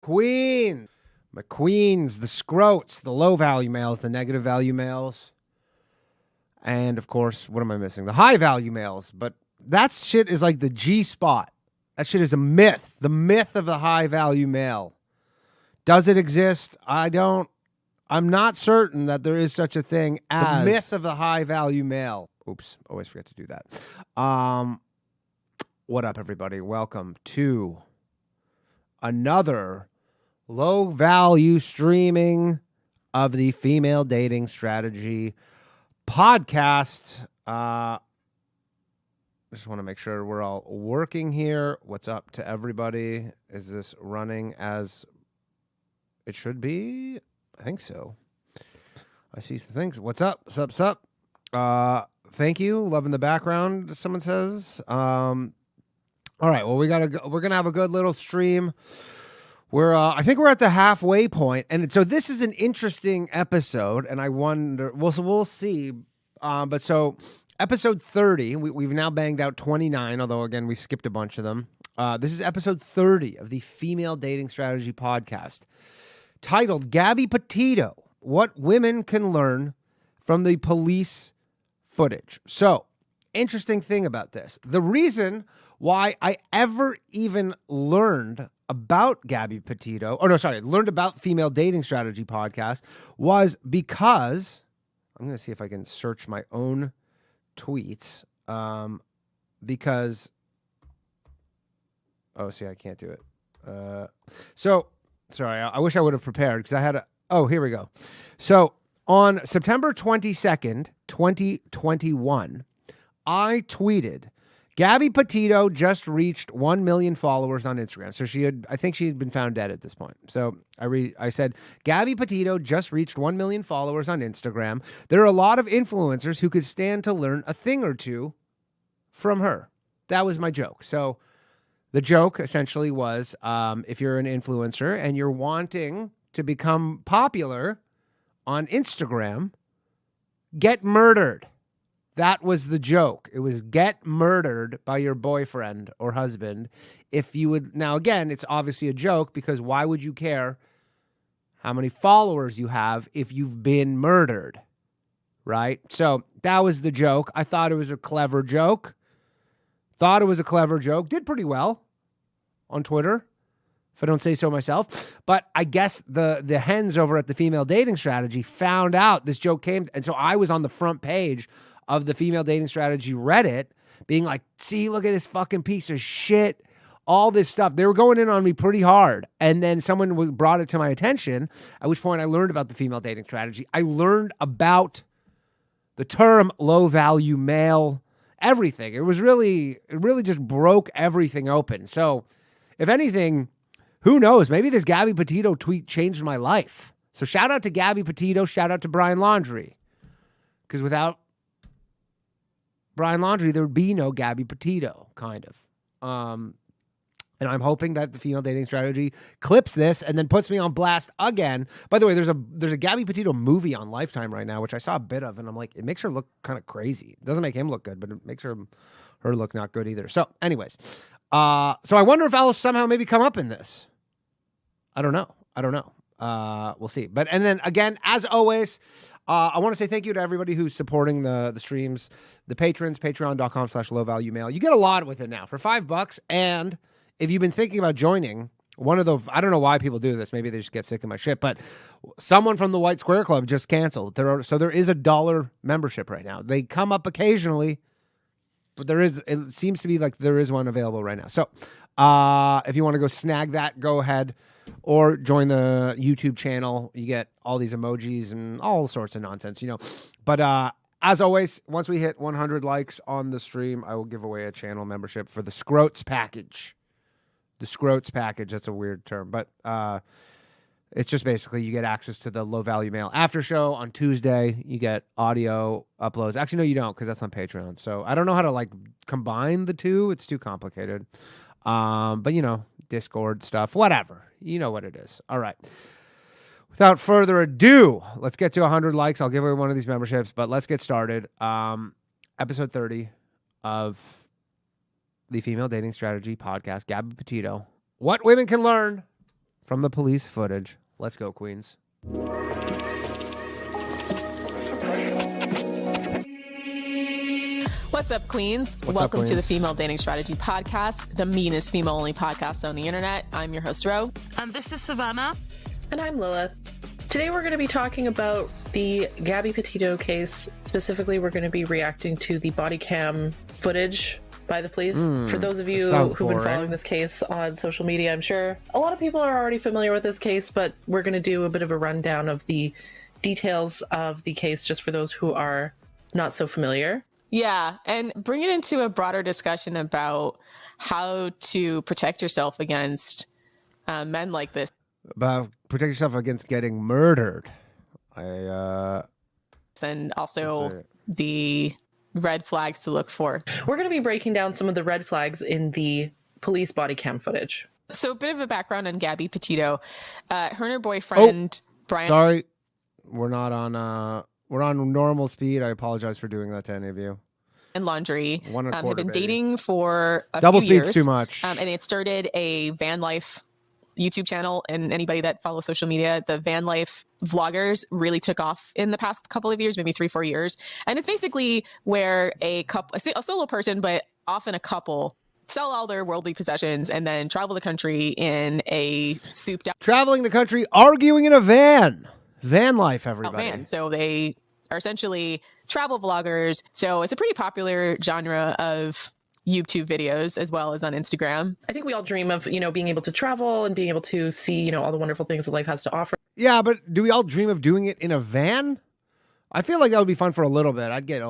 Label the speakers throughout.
Speaker 1: Queen. My queens, the scrotes, the low value males, the negative value males. And of course, what am I missing? The high value males. But that shit is like the G spot. That shit is a myth. The myth of the high value male. Does it exist? I'm not certain that there is such a thing as the myth of the high value male. Oops, always forget to do that. What up, everybody? Welcome to another low value streaming of the Female Dating Strategy podcast. Just want to make sure we're all working here. What's up to everybody? Is this running as it should be? I think so. I see some things. What's up? Sup? Thank you. Loving the background, someone says. All right. Well, we're gonna have a good little stream. I think we're at the halfway point, and so this is an interesting episode, and I wonder. We'll see. But so episode 30, we've now banged out 29, although again we've skipped a bunch of them. This is episode 30 of the Female Dating Strategy podcast, titled "Gabby Petito: What Women Can Learn from the Police Footage." So, interesting thing about this: the reason why I ever even learned about Gabby Petito, learned about Female Dating Strategy podcast was because I'm going to see if I can search my own tweets. Because I can't do it. Sorry, I wish I would have prepared because I had here we go. So on September 22nd, 2021, I tweeted, Gabby Petito just reached 1 million followers on Instagram. So I think she had been found dead at this point. So I said, Gabby Petito just reached 1 million followers on Instagram. There are a lot of influencers who could stand to learn a thing or two from her. That was my joke. So the joke essentially was, if you're an influencer and you're wanting to become popular on Instagram, get murdered. That was the joke. It was get murdered by your boyfriend or husband. If you would, now again, it's obviously a joke because why would you care how many followers you have if you've been murdered, right? So that was the joke. I thought it was a clever joke. Did pretty well on Twitter, if I don't say so myself. But I guess the hens over at the Female Dating Strategy found out this joke came. And so I was on the front page of the Female Dating Strategy Reddit being like, see, look at this fucking piece of shit. All this stuff. They were going in on me pretty hard. And then someone brought it to my attention, at which point I learned about the Female Dating Strategy. I learned about the term low value male, everything. It really just broke everything open. So if anything, who knows? Maybe this Gabby Petito tweet changed my life. So shout out to Gabby Petito. Shout out to Brian Laundrie. Because without Brian Laundrie, there would be no Gabby Petito, kind of. And I'm hoping that the Female Dating Strategy clips this and then puts me on blast again. By the way, there's a Gabby Petito movie on Lifetime right now, which I saw a bit of, and I'm like, it makes her look kind of crazy. It doesn't make him look good, but it makes her look not good either. So anyways, so I wonder if I'll somehow maybe come up in this. I don't know. We'll see. And then again, as always, I want to say thank you to everybody who's supporting the streams, the patrons, patreon.com/lowvaluemale. You get a lot with it now for $5. And if you've been thinking about joining one of the, I don't know why people do this. Maybe they just get sick of my shit, but someone from the White Square Club just canceled. So there is a $1 membership right now. They come up occasionally, but it seems to be like there is one available right now. So if you want to go snag that, go ahead. Or join the YouTube channel. You get all these emojis and all sorts of nonsense, But as always, once we hit 100 likes on the stream, I will give away a channel membership for the scrotes package. The scrotes package, that's a weird term. But it's just basically you get access to the Low Value Mail after show on Tuesday. You get audio uploads. Actually, no, you don't, because that's on Patreon. So I don't know how to combine the two. It's too complicated. But Discord stuff, whatever. You know what it is. All right. Without further ado, let's get to 100 likes. I'll give away one of these memberships, but let's get started. Episode 30 of the Female Dating Strategy podcast, Gabby Petito. What women can learn from the police footage. Let's go, Queens.
Speaker 2: What's up, Queens?
Speaker 1: What's
Speaker 2: Welcome
Speaker 1: up,
Speaker 2: to the
Speaker 1: Queens?
Speaker 2: Female Dating Strategy Podcast, the meanest female-only podcast on the internet. I'm your host, Ro.
Speaker 3: This is Savannah.
Speaker 4: And I'm Lilith. Today we're going to be talking about the Gabby Petito case. Specifically, we're going to be reacting to the body cam footage by the police. For those of you
Speaker 1: sounds
Speaker 4: who've been
Speaker 1: boring.
Speaker 4: following this case on social media, I'm sure a lot of people are already familiar with this case, but we're going to do a bit of a rundown of the details of the case just for those who are not so familiar.
Speaker 2: Yeah, and bring it into a broader discussion about how to protect yourself against men like this.
Speaker 1: About protect yourself against getting murdered.
Speaker 2: And also the red flags to look for.
Speaker 4: We're going to be breaking down some of the red flags in the police body cam footage.
Speaker 2: So a bit of a background on Gabby Petito. Her and her boyfriend, Brian.
Speaker 1: Sorry, we're not on. We're on normal speed. I apologize for doing that to any of you.
Speaker 2: And Laundry
Speaker 1: One and a
Speaker 2: have
Speaker 1: quarter,
Speaker 2: been
Speaker 1: baby.
Speaker 2: dating for a
Speaker 1: Double
Speaker 2: few years.
Speaker 1: speed's too much.
Speaker 2: And they had started a van life YouTube channel, and anybody that follows social media, the van life vloggers really took off in the past couple of years, maybe 3-4 years. And it's basically where a solo person, but often a couple, sell all their worldly possessions and then travel the country in a souped out
Speaker 1: Traveling the country, arguing in a van. Van life, everybody.
Speaker 2: van. So they are essentially travel vloggers. So it's a pretty popular genre of YouTube videos as well as on Instagram.
Speaker 4: I think we all dream of, being able to travel and being able to see, all the wonderful things that life has to offer.
Speaker 1: Yeah, but do we all dream of doing it in a van? I feel like that would be fun for a little bit. I'd get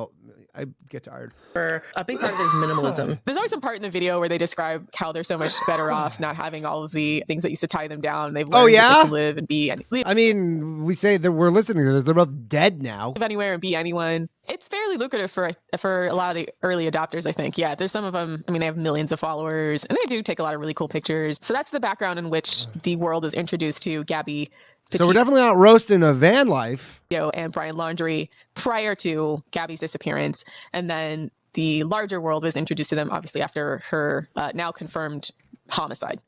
Speaker 1: tired.
Speaker 4: A big part of it is minimalism.
Speaker 2: There's always some part in the video where they describe how they're so much better off not having all of the things that used to tie them down. They've learned that they can live and be
Speaker 1: I mean, we say that we're listening to this. They're both dead now.
Speaker 2: live anywhere and be anyone. It's fairly lucrative for a lot of the early adopters, I think. Yeah, there's some of them. I mean, they have millions of followers and they do take a lot of really cool pictures. So that's the background in which the world is introduced to Gabby
Speaker 1: So we're definitely not roasting a van life.
Speaker 2: and Brian Laundry prior to Gabby's disappearance. And then the larger world was introduced to them, obviously, after her now confirmed homicide.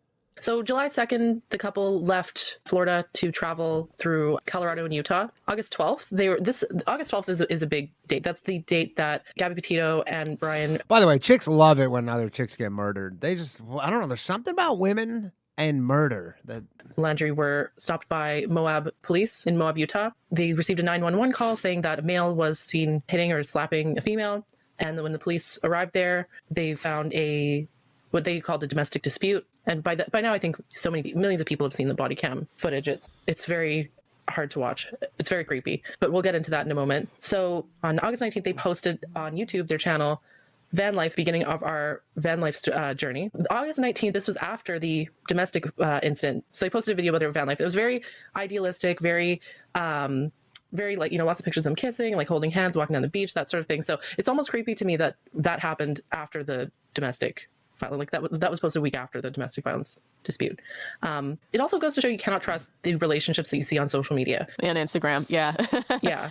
Speaker 4: So July 2nd, the couple left Florida to travel through Colorado and Utah. August 12th, August 12th is a big date. That's the date that Gabby Petito and Brian.
Speaker 1: By the way, chicks love it when other chicks get murdered. They just, I don't know, there's something about women and murder that...
Speaker 4: Landry were stopped by Moab police in Moab, Utah. They received a 911 call saying that a male was seen hitting or slapping a female. And when the police arrived there, they found what they called a domestic dispute. And by now, I think millions of people have seen the body cam footage. It's very hard to watch. It's very creepy, but we'll get into that in a moment. So on August 19th, they posted on YouTube their channel, Van Life, beginning of our van life journey. August 19th, this was after the domestic incident. So they posted a video about their van life. It was very idealistic, very lots of pictures of them kissing, like holding hands, walking down the beach, that sort of thing. So it's almost creepy to me that happened after the domestic violence. Like that was posted a week after the domestic violence dispute. It also goes to show you cannot trust the relationships that you see on social media
Speaker 2: And Instagram, yeah.
Speaker 4: Yeah.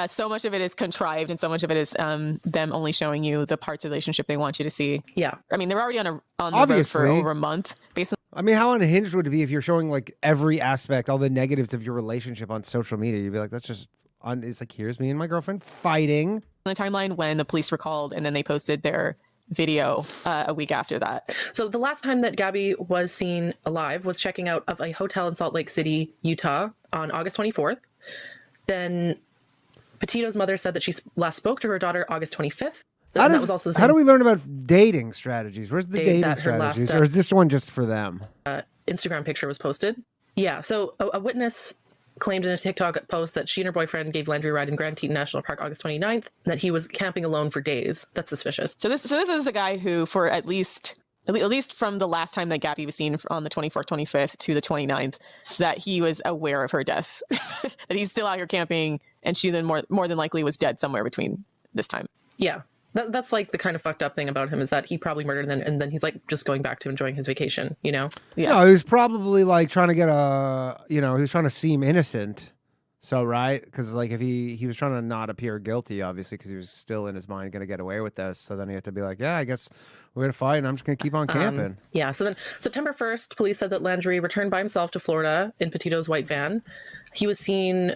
Speaker 2: So much of it is contrived and so much of it is them only showing you the parts of the relationship they want you to see.
Speaker 4: Yeah.
Speaker 2: I mean, they're already on the road
Speaker 1: Obviously.
Speaker 2: for over a month. Basically,
Speaker 1: I mean, how unhinged would it be if you're showing like every aspect, all the negatives of your relationship on social media? You'd be like, that's just, it's like, here's me and my girlfriend fighting.
Speaker 2: on the timeline when the police were called and then they posted their video a week after that.
Speaker 4: So the last time that Gabby was seen alive was checking out of a hotel in Salt Lake City, Utah on August 24th. Then Petito's mother said that she last spoke to her daughter August 25th.
Speaker 1: How do we learn about dating strategies? Where's the dating strategies? Or is this one just for them?
Speaker 4: Instagram picture was posted. Yeah, so a witness claimed in a TikTok post that she and her boyfriend gave Landry a ride in Grand Teton National Park August 29th, that he was camping alone for days. That's suspicious.
Speaker 2: So this is a guy who, for at least from the last time that Gabby was seen on the 24th, 25th to the 29th, that he was aware of her death, that he's still out here camping, and she then more than likely was dead somewhere between this time.
Speaker 4: Yeah. That's like the kind of fucked up thing about him, is that he probably murdered and then he's like just going back to enjoying his vacation, you know?
Speaker 1: Yeah, he was probably like trying to get he was trying to seem innocent So, right? Because, like, if he was trying to not appear guilty, obviously, because he was still in his mind going to get away with this. So then he had to be like, yeah, I guess we're going to fight and I'm just going to keep on camping.
Speaker 4: Yeah. So then September 1st, police said that Landry returned by himself to Florida in Petito's white van. He was seen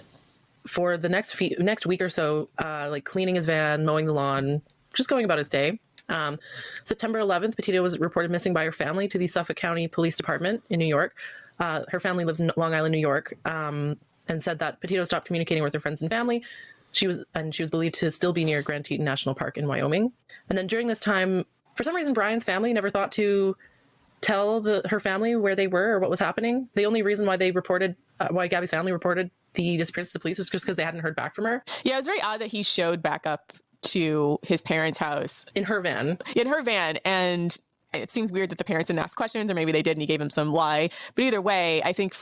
Speaker 4: for the next week or so, like cleaning his van, mowing the lawn, just going about his day. September 11th, Petito was reported missing by her family to the Suffolk County Police Department in New York. Her family lives in Long Island, New York. And said that Petito stopped communicating with her friends and family. She was believed to still be near Grand Teton National Park in Wyoming. And then during this time, for some reason, Brian's family never thought to tell her family where they were or what was happening. The only reason why why Gabby's family reported the disappearance to the police was just because they hadn't heard back from her.
Speaker 2: Yeah, it was very odd that he showed back up to his parents' house.
Speaker 4: In her van.
Speaker 2: And it seems weird that the parents didn't ask questions, or maybe they did and he gave him some lie. But either way, I think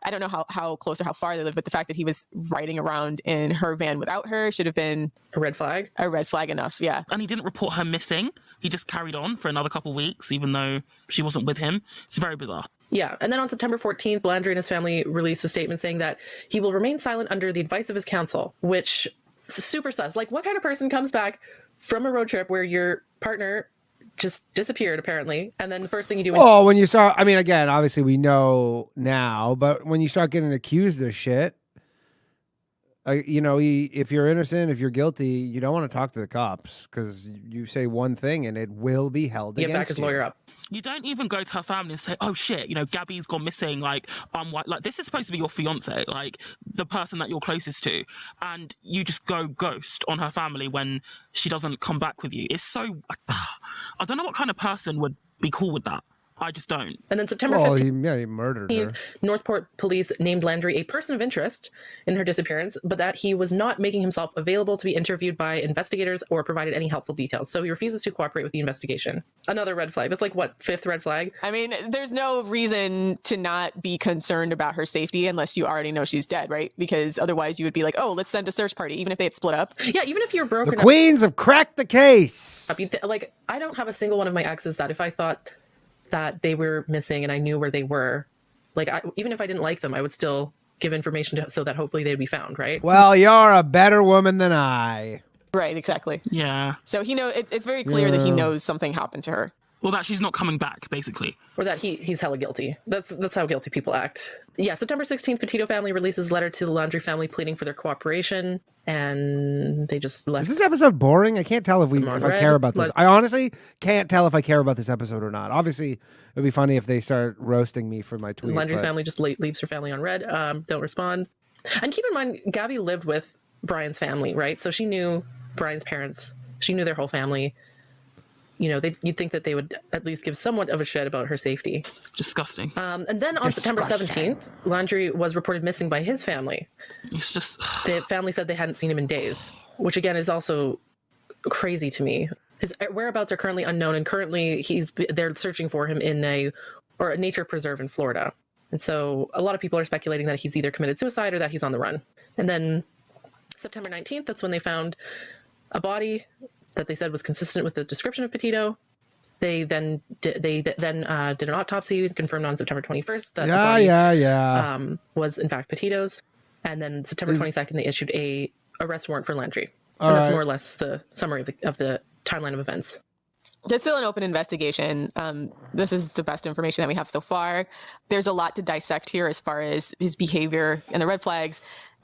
Speaker 2: I don't know how close or how far they live, but the fact that he was riding around in her van without her should have been
Speaker 4: a red flag.
Speaker 2: A red flag enough, yeah.
Speaker 3: And he didn't report her missing. He just carried on for another couple of weeks, even though she wasn't with him. It's very bizarre.
Speaker 4: Yeah. And then on September 14th, Landry and his family released a statement saying that he will remain silent under the advice of his counsel, which is super sus. Like, what kind of person comes back from a road trip where your partner just disappeared, apparently, and then the first thing you do...
Speaker 1: when you start... I mean, again, obviously we know now, but when you start getting accused of shit, if you're innocent, if you're guilty, you don't want to talk to the cops, because you say one thing and it will be held against you.
Speaker 4: Get back his lawyer up.
Speaker 3: You don't even go to her family and say, oh shit, Gabby's gone missing, like, I'm white. Like, this is supposed to be your fiance, like, the person that you're closest to. And you just go ghost on her family when she doesn't come back with you. It's so... I don't know what kind of person would be cool with that. I just don't.
Speaker 4: And then September 15th,
Speaker 1: he murdered her.
Speaker 4: Northport police named Landry a person of interest in her disappearance, but that he was not making himself available to be interviewed by investigators or provided any helpful details. So he refuses to cooperate with the investigation. Another red flag. That's like, what, fifth red flag?
Speaker 2: I mean, there's no reason to not be concerned about her safety unless you already know she's dead, right? Because otherwise you would be like, oh, let's send a search party, even if they had split up.
Speaker 4: Yeah, even if you're broken
Speaker 1: up. The queens have cracked the case.
Speaker 4: Like, I don't have a single one of my exes that if I thought that they were missing and I knew where they were, like, even if I didn't like them, I would still give information so that hopefully they'd be found, right?
Speaker 1: Well, you're a better woman than I.
Speaker 2: Right, exactly.
Speaker 3: Yeah.
Speaker 2: So it's very clear that he knows something happened to her.
Speaker 3: Well, that she's not coming back, basically.
Speaker 4: Or that he's hella guilty. That's how guilty people act. Yeah, September 16th, Petito family releases a letter to the Landry family pleading for their cooperation, and they just left.
Speaker 1: Is this episode boring? I can't tell if I care about this. I honestly can't tell if I care about this episode or not. Obviously, it would be funny if they start roasting me for my tweet.
Speaker 4: Landry's family just leaves her family on red, don't respond. And keep in mind, Gabby lived with Brian's family, right? So she knew Brian's parents. She knew their whole family. You'd think that they would at least give somewhat of a shit about her safety.
Speaker 3: Disgusting.
Speaker 4: And then on September 17th, Landry was reported missing by his family.
Speaker 3: It's just...
Speaker 4: The family said they hadn't seen him in days, which again is also crazy to me. His whereabouts are currently unknown, and currently they're searching for him in a nature preserve in Florida. And so a lot of people are speculating that he's either committed suicide or that he's on the run. And then September 19th, that's when they found a body that they said was consistent with the description of Petito. They then did an autopsy, confirmed on September 21st that the body was in fact Petito's. And then September 22nd, they issued a arrest warrant for Landry. And that's more or less the summary of the timeline of events.
Speaker 2: It's still an open investigation. This is the best information that we have so far. There's a lot to dissect here as far as his behavior and the red flags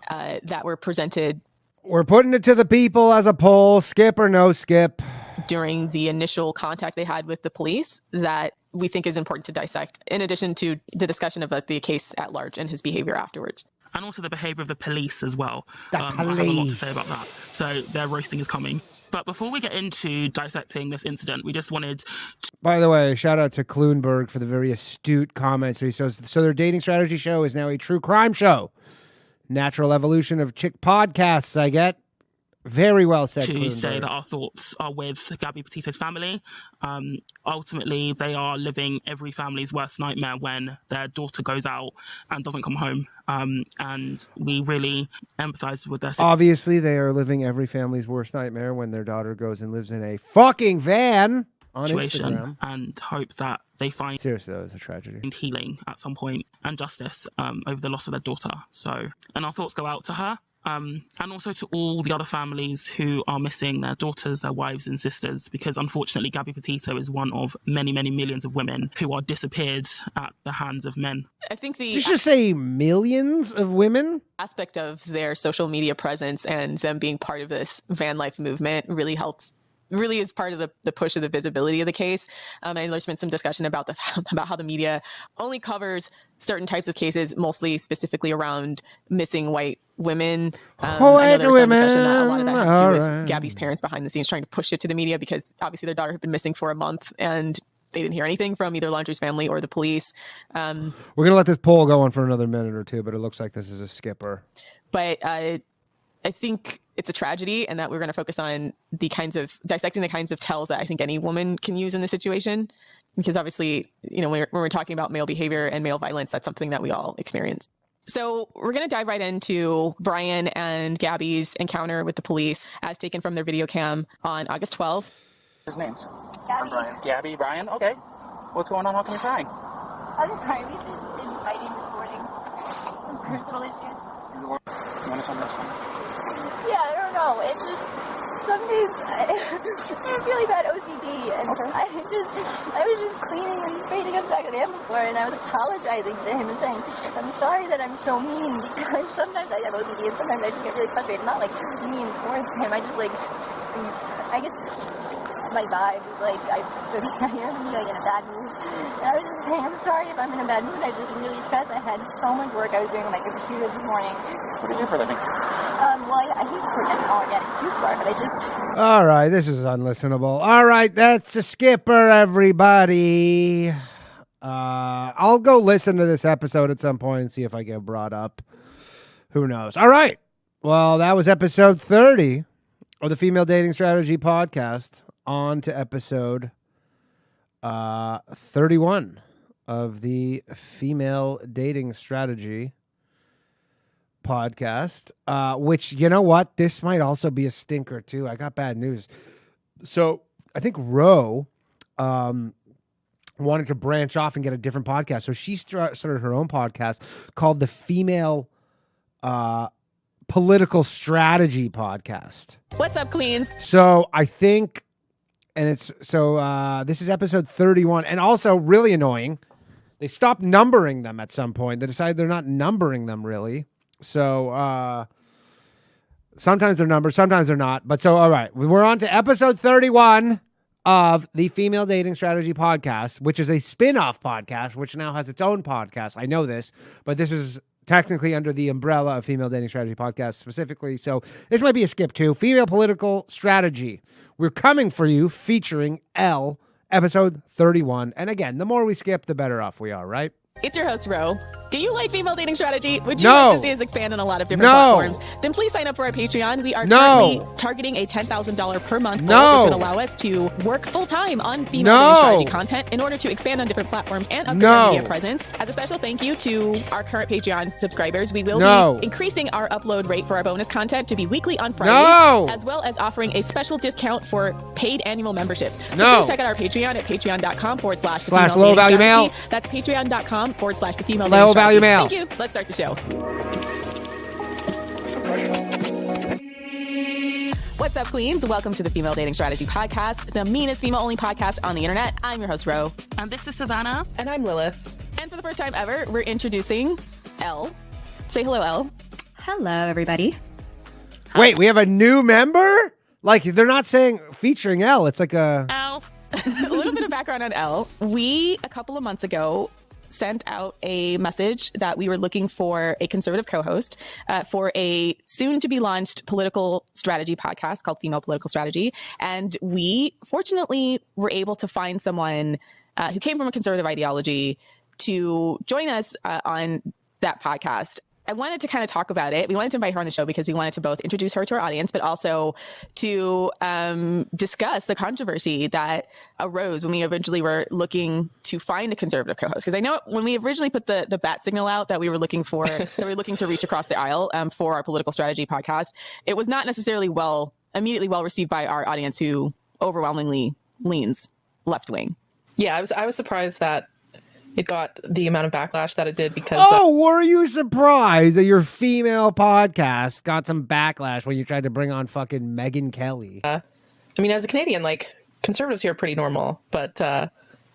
Speaker 2: that were presented.
Speaker 1: We're putting it to the people as a poll, skip or no skip.
Speaker 2: During the initial contact they had with the police that we think is important to dissect, in addition to the discussion about the case at large and his behavior afterwards.
Speaker 3: And also the behavior of the police as well.
Speaker 1: I have a lot
Speaker 3: to say about that. So their roasting is coming. But before we get into dissecting this incident, we just wanted to...
Speaker 1: By the way, shout out to Kloonberg for the very astute comments. So he says, so their dating strategy show is now a true crime show. Natural evolution of chick podcasts, I get. Very well said,
Speaker 3: to
Speaker 1: Kloonberg.
Speaker 3: say that our thoughts are with Gabby Petito's family. Ultimately, they are living every family's worst nightmare when their daughter goes out and doesn't come home. And we really empathize with their situation.
Speaker 1: Obviously, they are living every family's worst nightmare when their daughter goes and lives in a fucking van on Instagram.
Speaker 3: And hope that they find
Speaker 1: Seriously, that was a tragedy.
Speaker 3: healing at some point and justice over the loss of their daughter. So, and our thoughts go out to her. And also to all the other families who are missing their daughters, their wives and sisters, because unfortunately Gabby Petito is one of many, many millions of women who are disappeared at the hands of men.
Speaker 2: I think
Speaker 1: Did you just say millions of women?
Speaker 2: aspect of their social media presence and them being part of this van life movement really is part of the push of the visibility of the case. And there's been some discussion about about how the media only covers certain types of cases, mostly specifically around missing white women. I know there was some discussion that a lot of that had to do with Gabby's parents behind the scenes trying to push it to the media because obviously their daughter had been missing for a month and they didn't hear anything from either Laundrie's family or the police.
Speaker 1: We're going to let this poll go on for another minute or two, but it looks like this is a skipper.
Speaker 2: But I think it's a tragedy and that we're going to focus on dissecting the kinds of tells that I think any woman can use in this situation. Because obviously, when we're talking about male behavior and male violence, that's something that we all experience. So we're going to dive right into Brian and Gabby's encounter with the police as taken from their video cam on August 12th.
Speaker 5: His name's
Speaker 6: Gabby.
Speaker 5: Brian. Gabby, Brian. Okay. What's going on? How come you're crying?
Speaker 6: I'm sorry, we've just been fighting this morning. Some personal issues.
Speaker 5: You want to tell me what's going on?
Speaker 6: Yeah, I don't know. It's just some days I have really bad OCD, and I was just cleaning and straightening up the back of the van before, and I was apologizing to him and saying, I'm sorry that I'm so mean, because sometimes I have OCD and sometimes I just get really frustrated. Not like mean towards him. I just I guess my vibe is like I'm in a bad mood. And I was just saying, I'm sorry if I'm in a bad mood. I've just been really stressed. I had so much work I was doing on my computer this morning.
Speaker 5: What do you do for a living?
Speaker 6: I used to work at an organic juice bar, but I just...
Speaker 1: All right, this is unlistenable. All right, that's a skipper, everybody. I'll go listen to this episode at some point and see if I get brought up. Who knows? All right. Well, that was episode 30 of the Female Dating Strategy Podcast. On to episode 31 of the Female Dating Strategy Podcast, which, you know what? This might also be a stinker, too. I got bad news. So I think Ro wanted to branch off and get a different podcast. So she started her own podcast called the Female Political Strategy Podcast.
Speaker 2: What's up, Queens?
Speaker 1: So I think... And this is episode 31. And also, really annoying, they stopped numbering them at some point. They decided they're not numbering them, really. So sometimes they're numbered, sometimes they're not. But so, all right, we're on to episode 31 of the Female Dating Strategy Podcast, which is a spin-off podcast, which now has its own podcast. I know this, but this is technically under the umbrella of Female Dating Strategy Podcast specifically. So this might be a skip too. Female Political Strategy. We're coming for you featuring Elle, episode 31. And again, the more we skip, the better off we are, right?
Speaker 2: It's your host, Ro. Do you like female dating strategy? Would you
Speaker 1: No.
Speaker 2: like to see us expand on a lot of different
Speaker 1: No.
Speaker 2: platforms? Then please sign up for our Patreon. We are
Speaker 1: No.
Speaker 2: currently targeting a $10,000 per month
Speaker 1: No.
Speaker 2: goal, which would allow us to work full-time on female
Speaker 1: No.
Speaker 2: dating strategy content in order to expand on different platforms and upgrade
Speaker 1: No.
Speaker 2: our media presence. As a special thank you to our current Patreon subscribers, we will
Speaker 1: No.
Speaker 2: be increasing our upload rate for our bonus content to be weekly on Fridays,
Speaker 1: No.
Speaker 2: as well as offering a special discount for paid annual memberships. So
Speaker 1: No.
Speaker 2: please check out our Patreon at patreon.com/the
Speaker 1: Slash
Speaker 2: female
Speaker 1: low
Speaker 2: dating
Speaker 1: value
Speaker 2: strategy.
Speaker 1: mail.
Speaker 2: That's patreon.com/the female
Speaker 1: Low
Speaker 2: dating
Speaker 1: value
Speaker 2: strategy.
Speaker 1: mail.
Speaker 2: Thank you. Let's start the show. What's up, Queens? Welcome to the Female Dating Strategy Podcast, the meanest female-only podcast on the internet. I'm your host, Ro.
Speaker 3: And this is Savannah.
Speaker 4: And I'm Lilith.
Speaker 2: And for the first time ever, we're introducing Elle. Say hello, Elle.
Speaker 7: Hello, everybody.
Speaker 1: Wait, we have a new member? Like, they're not saying featuring Elle. It's like a...
Speaker 3: Ow.
Speaker 2: A little bit of background on Elle. We, a couple of months ago, sent out a message that we were looking for a conservative co-host for a soon-to-be-launched political strategy podcast called Female Political Strategy. And we, fortunately, were able to find someone who came from a conservative ideology to join us on that podcast. I wanted to kind of talk about it. We wanted to invite her on the show because we wanted to both introduce her to our audience, but also to discuss the controversy that arose when we originally were looking to find a conservative co-host. Because I know when we originally put the bat signal out that we were looking for, that we were looking to reach across the aisle for our political strategy podcast, it was not necessarily immediately well received by our audience, who overwhelmingly leans left wing.
Speaker 4: Yeah, I was surprised that it got the amount of backlash that it did because
Speaker 1: were you surprised that your female podcast got some backlash when you tried to bring on fucking Megyn Kelly?
Speaker 4: I mean, as a Canadian, like, conservatives here are pretty normal, but I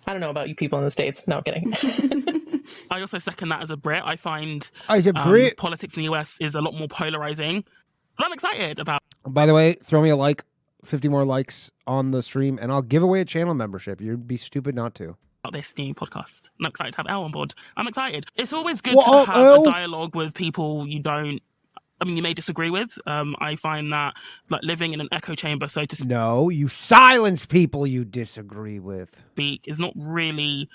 Speaker 4: don't know about you people in the States. No, I'm kidding.
Speaker 3: I also second that as a Brit. I find
Speaker 1: As a Brit?
Speaker 3: politics in the US is a lot more polarizing. But I'm excited about
Speaker 1: By the way, throw me a like, 50 more likes on the stream, and I'll give away a channel membership. You'd be stupid not to.
Speaker 3: this new podcast. I'm excited to have Elle on board. I'm excited. It's always good
Speaker 1: Well,
Speaker 3: to have a dialogue with people you may disagree with. I find that like living in an echo chamber, so to
Speaker 1: No, you silence people you disagree with.
Speaker 3: speak, is not really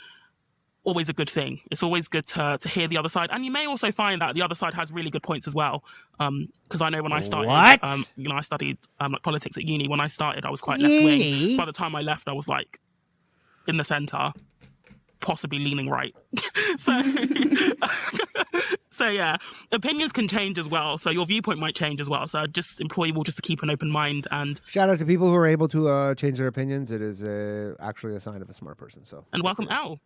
Speaker 3: always a good thing. It's always good to hear the other side, and you may also find that the other side has really good points as well. Because I know when I started,
Speaker 1: What?
Speaker 3: I studied like politics at uni. When I started, I was quite left wing.
Speaker 1: Uni?
Speaker 3: By the time I left, I was like in the center, possibly leaning right. so, so yeah, opinions can change as well. So your viewpoint might change as well. So I just implore you all just to keep an open mind and
Speaker 1: Shout out to people who are able to change their opinions. It is actually a sign of a smart person. So
Speaker 3: welcome Elle.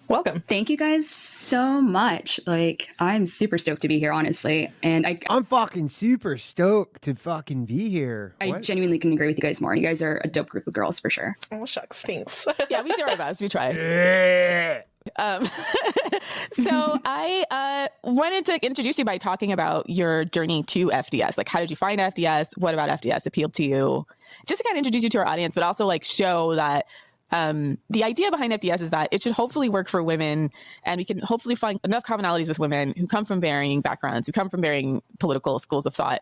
Speaker 4: Welcome.
Speaker 7: Thank you guys so much. Like, I'm super stoked to be here, honestly. And
Speaker 1: I'm fucking super stoked to fucking be here.
Speaker 7: I
Speaker 1: What?
Speaker 7: genuinely couldn't agree with you guys more. You guys are a dope group of girls for sure.
Speaker 4: Oh, shucks. Thanks.
Speaker 2: Yeah, we do our best. We try.
Speaker 1: Yeah.
Speaker 2: So I wanted to introduce you by talking about your journey to FDS. Like, how did you find FDS? What about FDS appealed to you? Just to kind of introduce you to our audience, but also like show that the idea behind FDS is that it should hopefully work for women, and we can hopefully find enough commonalities with women who come from varying backgrounds, who come from varying political schools of thought,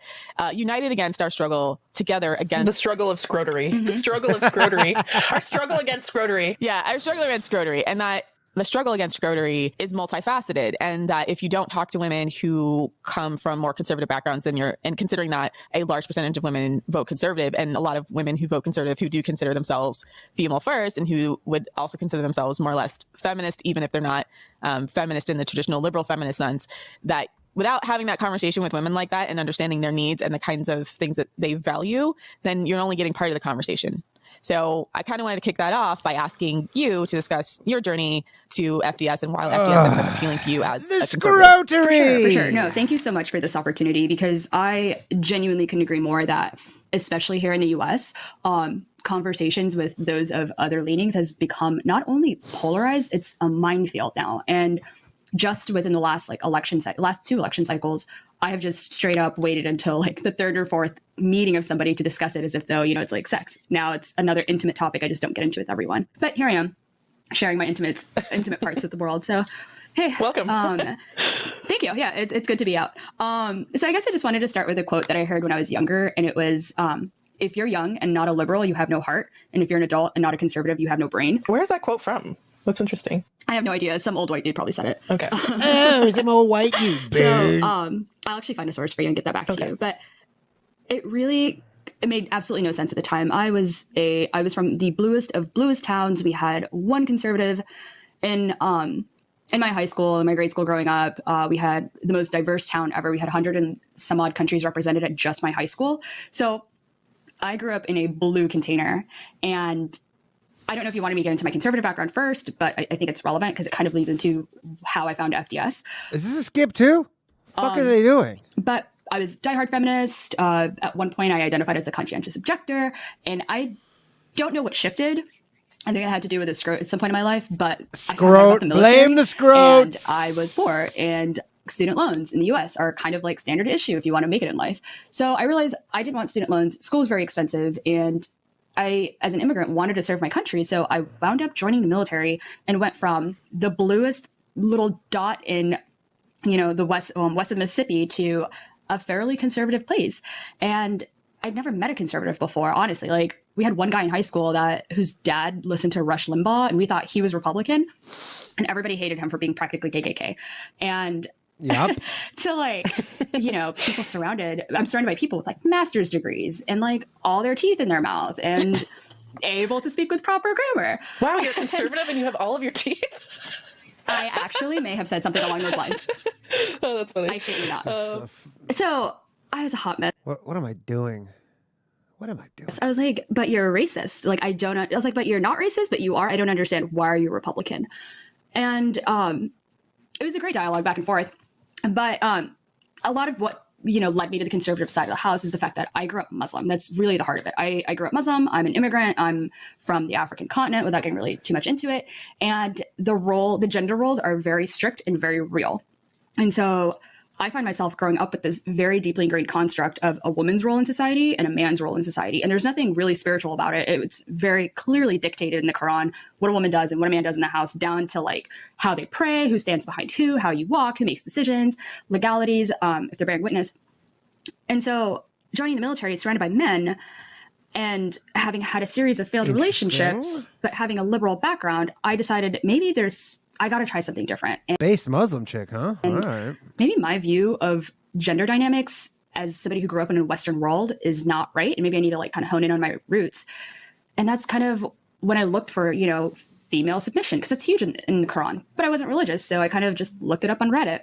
Speaker 2: united against our struggle together against
Speaker 4: The struggle of Scrotery. The struggle of Scrotery. Our struggle against Scrotery.
Speaker 2: Yeah, our struggle against Scrotery, and that the struggle against Scrotery is multifaceted, and that if you don't talk to women who come from more conservative backgrounds than and considering that a large percentage of women vote conservative, and a lot of women who vote conservative who do consider themselves female first, and who would also consider themselves more or less feminist, even if they're not feminist in the traditional liberal feminist sense, that without having that conversation with women like that and understanding their needs and the kinds of things that they value, then you're only getting part of the conversation. So I kind of wanted to kick that off by asking you to discuss your journey to FDS and why FDS ended up appealing to you as
Speaker 1: The
Speaker 2: a conservative.
Speaker 1: Scrotery!
Speaker 7: For sure. No, thank you so much for this opportunity, because I genuinely couldn't agree more that, especially here in the US, conversations with those of other leanings has become not only polarized, it's a minefield now. And just within the last last two election cycles, I have just straight up waited until like the third or fourth meeting of somebody to discuss it as if though, it's like sex. Now it's another intimate topic I just don't get into with everyone. But here I am sharing my intimate parts with the world. So, hey,
Speaker 4: Welcome.
Speaker 7: Thank you. Yeah, it's good to be out. So I guess I just wanted to start with a quote that I heard when I was younger. And it was, if you're young and not a liberal, you have no heart. And if you're an adult and not a conservative, you have no brain.
Speaker 4: Where's that quote from? That's interesting.
Speaker 7: I have no idea. Some old white dude probably said it.
Speaker 4: Okay.
Speaker 1: Oh, some old white you
Speaker 7: So
Speaker 1: bird.
Speaker 7: I'll actually find a source for you and get that back to you. But it made absolutely no sense at the time. I was from the bluest of bluest towns. We had one conservative in my high school, in my grade school growing up. We had the most diverse town ever. We had 100 and some odd countries represented at just my high school. So I grew up in a blue container, and I don't know if you wanted me to get into my conservative background first, but I think it's relevant because it kind of leads into how I found FDS.
Speaker 1: Is this a skip too? Fuck are they doing?
Speaker 7: But I was diehard feminist. At one point, I identified as a conscientious objector, and I don't know what shifted. I think it had to do with a scrote at some point in my life, but I found out about the military,
Speaker 1: Blame the scrotes.
Speaker 7: And I was poor, and student loans in the US are kind of like standard issue if you want to make it in life. So I realized I didn't want student loans. School is very expensive, and I, as an immigrant, wanted to serve my country. So I wound up joining the military and went from the bluest little dot in, the west of Mississippi to a fairly conservative place. And I'd never met a conservative before, honestly. Like, we had one guy in high school whose dad listened to Rush Limbaugh, and we thought he was Republican, and everybody hated him for being practically KKK. And
Speaker 1: Yep.
Speaker 7: to I'm surrounded by people with like master's degrees and like all their teeth in their mouth and able to speak with proper grammar.
Speaker 4: Wow, you're conservative and you have all of your teeth?
Speaker 7: I actually may have said something along those lines.
Speaker 4: Oh, that's funny.
Speaker 7: I shit you not. So I was a hot mess.
Speaker 1: What am I doing? what am I doing?
Speaker 7: I was like, but you're a racist. Like, I was like, but you're not racist, but you are. I don't understand. Why are you a Republican? And it was a great dialogue back and forth. But a lot of what, led me to the conservative side of the house was the fact that I grew up Muslim. That's really the heart of it. I grew up Muslim. I'm an immigrant. I'm from the African continent without getting really too much into it. And the gender roles are very strict and very real. And so I find myself growing up with this very deeply ingrained construct of a woman's role in society and a man's role in society. And there's nothing really spiritual about it. It's very clearly dictated in the Quran, what a woman does and what a man does in the house, down to like how they pray, who stands behind who, how you walk, who makes decisions, legalities, if they're bearing witness. And so joining the military, surrounded by men, and having had a series of failed relationships, but having a liberal background, I decided maybe I got to try something different. And
Speaker 1: Based Muslim chick, huh? All right.
Speaker 7: maybe my view of gender dynamics as somebody who grew up in a Western world is not right. And maybe I need to like kind of hone in on my roots. And that's kind of when I looked for, female submission, because it's huge in the Quran. But I wasn't religious, so I kind of just looked it up on Reddit.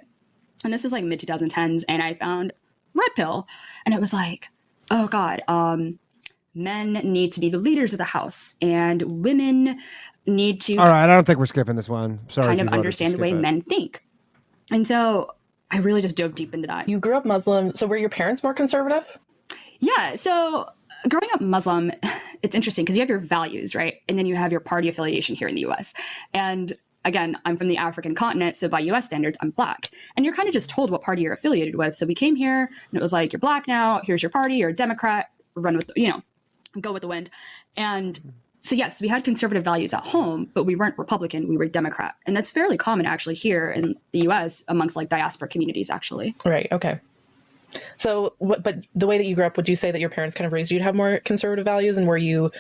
Speaker 7: And this is like mid 2010s, and I found Red Pill. And it was like, oh God, men need to be the leaders of the house, and women need to
Speaker 1: All right, I don't think we're skipping this one. Sorry.
Speaker 7: kind
Speaker 1: if
Speaker 7: of
Speaker 1: you voted to
Speaker 7: understand the
Speaker 1: skip
Speaker 7: way
Speaker 1: it.
Speaker 7: men think. And so I really just dove deep into that.
Speaker 4: You grew up Muslim, so were your parents more conservative?
Speaker 7: Yeah. So growing up Muslim, it's interesting because you have your values, right? And then you have your party affiliation here in the US. And again, I'm from the African continent, so by US standards, I'm Black. And you're kind of just told what party you're affiliated with. So we came here and it was like, you're Black now, here's your party, you're a Democrat, run with, go with the wind. And so yes, we had conservative values at home, but we weren't Republican, we were Democrat. And that's fairly common actually here in the US amongst like diaspora communities actually.
Speaker 4: Right. Okay. So, but the way that you grew up, would you say that your parents kind of raised you to have more conservative values? And were you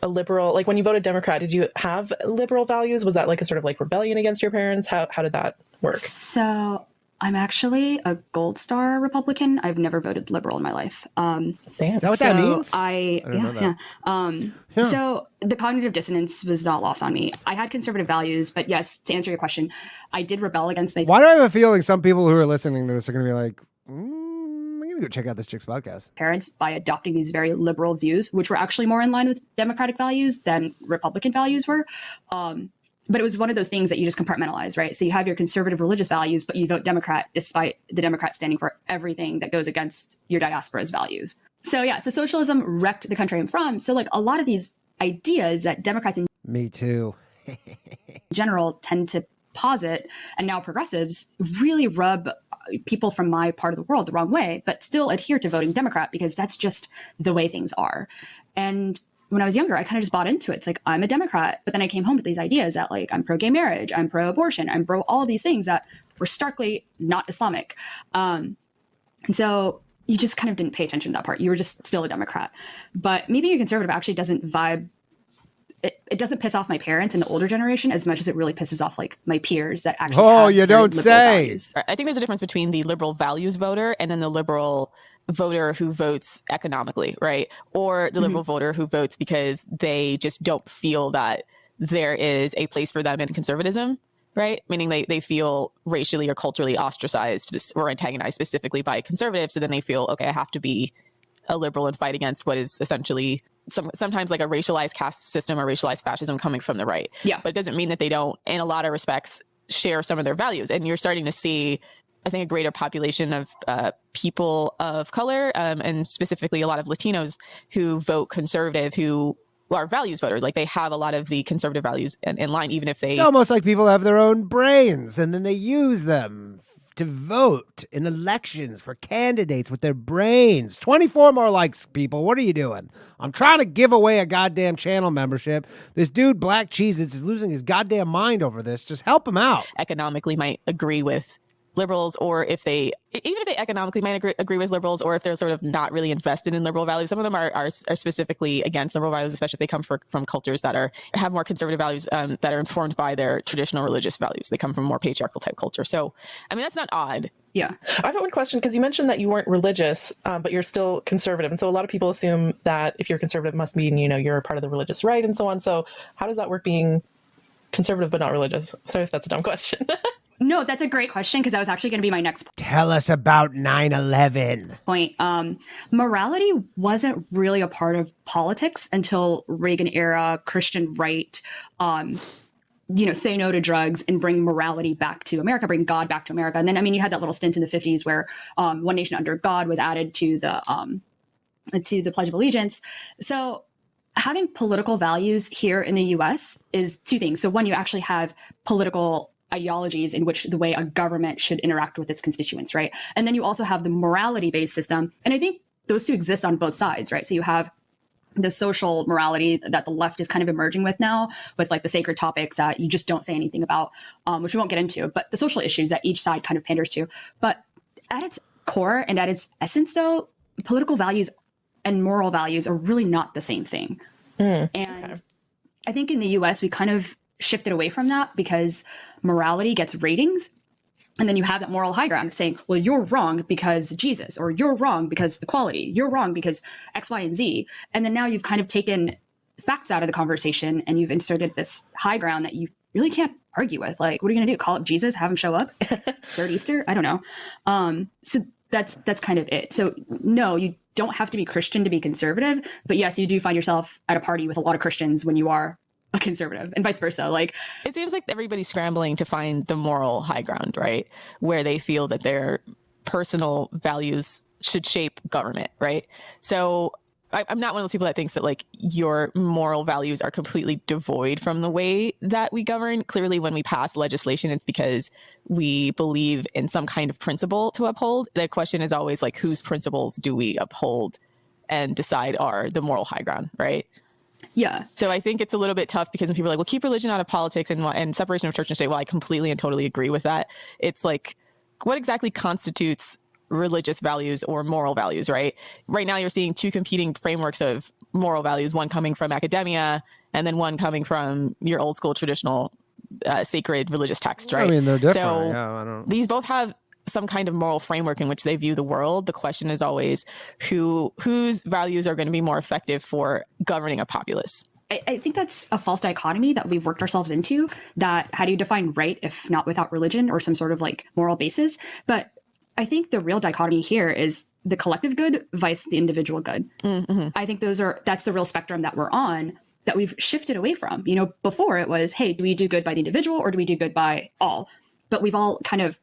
Speaker 4: a liberal? Like when you voted Democrat, did you have liberal values? Was that like a sort of like rebellion against your parents? How did that work?
Speaker 7: So I'm actually a Gold Star Republican. I've never voted liberal in my life.
Speaker 4: Damn.
Speaker 1: Is that what that means?
Speaker 7: I
Speaker 1: didn't know that.
Speaker 7: Yeah. So the cognitive dissonance was not lost on me. I had conservative values, but yes, to answer your question, I did rebel against my
Speaker 1: Why do I have a feeling some people who are listening to this are going to be like, I'm going to go check out this chick's podcast.
Speaker 7: parents by adopting these very liberal views, which were actually more in line with Democratic values than Republican values were. But it was one of those things that you just compartmentalize, right? So you have your conservative religious values, but you vote Democrat despite the Democrat standing for everything that goes against your diaspora's values. So yeah, so socialism wrecked the country I'm from. So like a lot of these ideas that Democrats in
Speaker 1: Me too.
Speaker 7: general tend to posit, and now progressives really rub people from my part of the world the wrong way, but still adhere to voting Democrat because that's just the way things are. And when I was younger, I kind of just bought into it. It's like, I'm a Democrat. But then I came home with these ideas that like, I'm pro-gay marriage, I'm pro-abortion, I'm pro all of these things that were starkly not Islamic. And so you just kind of didn't pay attention to that part. You were just still a Democrat. But me being a conservative actually doesn't vibe. It doesn't piss off my parents and the older generation as much as it really pisses off like my peers that actually have
Speaker 1: you
Speaker 7: very
Speaker 1: don't
Speaker 7: liberal
Speaker 1: say.
Speaker 7: values.
Speaker 2: I think there's a difference between the liberal values voter and then the liberal voter who votes economically, right? Or the liberal voter who votes because they just don't feel that there is a place for them in conservatism, right? Meaning they feel racially or culturally ostracized or antagonized specifically by conservatives. So then they feel, okay, I have to be a liberal and fight against what is essentially sometimes like a racialized caste system or racialized fascism coming from the right.
Speaker 7: Yeah.
Speaker 2: But it doesn't mean that they don't, in a lot of respects, share some of their values. And you're starting to see, I think, a greater population of people of color and specifically a lot of Latinos who vote conservative, who are values voters. Like they have a lot of the conservative values in line, even if they...
Speaker 1: It's almost like people have their own brains and then they use them to vote in elections for candidates with their brains. 24 more likes, people. What are you doing? I'm trying to give away a goddamn channel membership. This dude, Black Cheez-Its, is losing his goddamn mind over this. Just help him out.
Speaker 2: economically might agree with liberals, or if they, even if they economically might agree with liberals, or if they're sort of not really invested in liberal values. Some of them are specifically against liberal values, especially if they come from cultures that have more conservative values that are informed by their traditional religious values. They come from more patriarchal type culture. So, I mean, that's not odd.
Speaker 7: Yeah.
Speaker 4: I have one question, because you mentioned that you weren't religious, but you're still conservative. And so a lot of people assume that if you're conservative must mean, you're a part of the religious right and so on. So how does that work being conservative but not religious? Sorry if that's a dumb question.
Speaker 7: No, that's a great question because that was actually going to be my next
Speaker 1: Tell us about 9/11.
Speaker 7: point. Morality wasn't really a part of politics until Reagan era Christian right. Say no to drugs and bring morality back to America, bring God back to America. And then, you had that little stint in the 50s where One Nation Under God was added to the Pledge of Allegiance. So having political values here in the U.S. is two things. So one, you actually have political ideologies in which the way a government should interact with its constituents, right? And then you also have the morality-based system. And I think those two exist on both sides, right? So you have the social morality that the left is kind of emerging with now, with like the sacred topics that you just don't say anything about, which we won't get into, but the social issues that each side kind of panders to. But at its core and at its essence, though, political values and moral values are really not the same thing. And I think in the US, we kind of shifted away from that because morality gets ratings. And then you have that moral high ground of saying, well, you're wrong because Jesus, or you're wrong because equality, you're wrong because X, Y, and Z. And then now you've kind of taken facts out of the conversation and you've inserted this high ground that you really can't argue with. Like, what are you going to do? Call up Jesus, have him show up? Third Easter? I don't know. So that's kind of it. So no, you don't have to be Christian to be conservative. But yes, you do find yourself at a party with a lot of Christians when you are a conservative, and vice versa. Like,
Speaker 2: it seems like everybody's scrambling to find the moral high ground, right? Where they feel that their personal values should shape government, right? So I'm not one of those people that thinks that like your moral values are completely devoid from the way that we govern. Clearly, when we pass legislation, it's because we believe in some kind of principle to uphold. The question is always like, whose principles do we uphold and decide are the moral high ground, right?
Speaker 7: yeah.
Speaker 2: So I think it's a little bit tough because when people are like, well, keep religion out of politics and separation of church and state. Well, I completely and totally agree with that. It's like, what exactly constitutes religious values or moral values, right? Right now, you're seeing two competing frameworks of moral values, one coming from academia and then one coming from your old school traditional sacred religious text, right?
Speaker 1: I mean, they're different.
Speaker 2: So
Speaker 1: yeah, I don't... these
Speaker 2: both have some kind of moral framework in which they view the world. The question is always whose values are going to be more effective for governing a populace.
Speaker 7: I think that's a false dichotomy that we've worked ourselves into, that how do you define right if not without religion or some sort of like moral basis? But I think the real dichotomy here is the collective good vice the individual good. Mm-hmm. I think that's the real spectrum that we're on, that we've shifted away from. You know, before it was, hey, do we do good by the individual or do we do good by all? But we've all kind of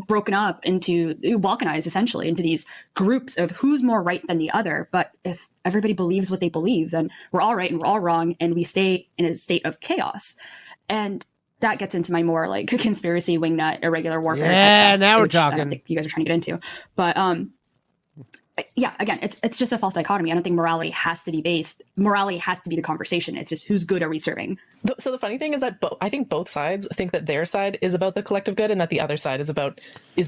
Speaker 7: broken up into, balkanized essentially into these groups of who's more right than the other. But if everybody believes what they believe, then we're all right and we're all wrong, and we stay in a state of chaos. And that gets into my more like conspiracy, wingnut, irregular warfare.
Speaker 1: Yeah,
Speaker 7: stuff,
Speaker 1: now we're
Speaker 7: which I
Speaker 1: talking.
Speaker 7: don't think you guys are trying to get into. But yeah, again, it's just a false dichotomy. I don't think morality has to be based. Morality has to be the conversation. It's just whose good are we serving?
Speaker 4: So the funny thing is that I think both sides think that their side is about the collective good and that the other side is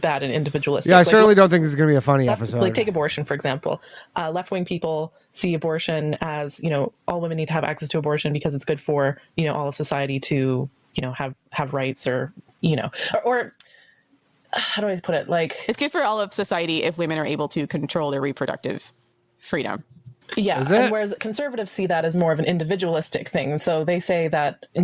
Speaker 4: bad and individualistic.
Speaker 1: Yeah, I certainly don't think this is going to be a funny episode.
Speaker 4: Like, take abortion, for example. Left-wing people see abortion as, all women need to have access to abortion because it's good for, all of society to, have rights or how do I put it? Like,
Speaker 2: it's good for all of society if women are able to control their reproductive freedom.
Speaker 4: Yeah, and whereas conservatives see that as more of an individualistic thing. So they say that
Speaker 1: they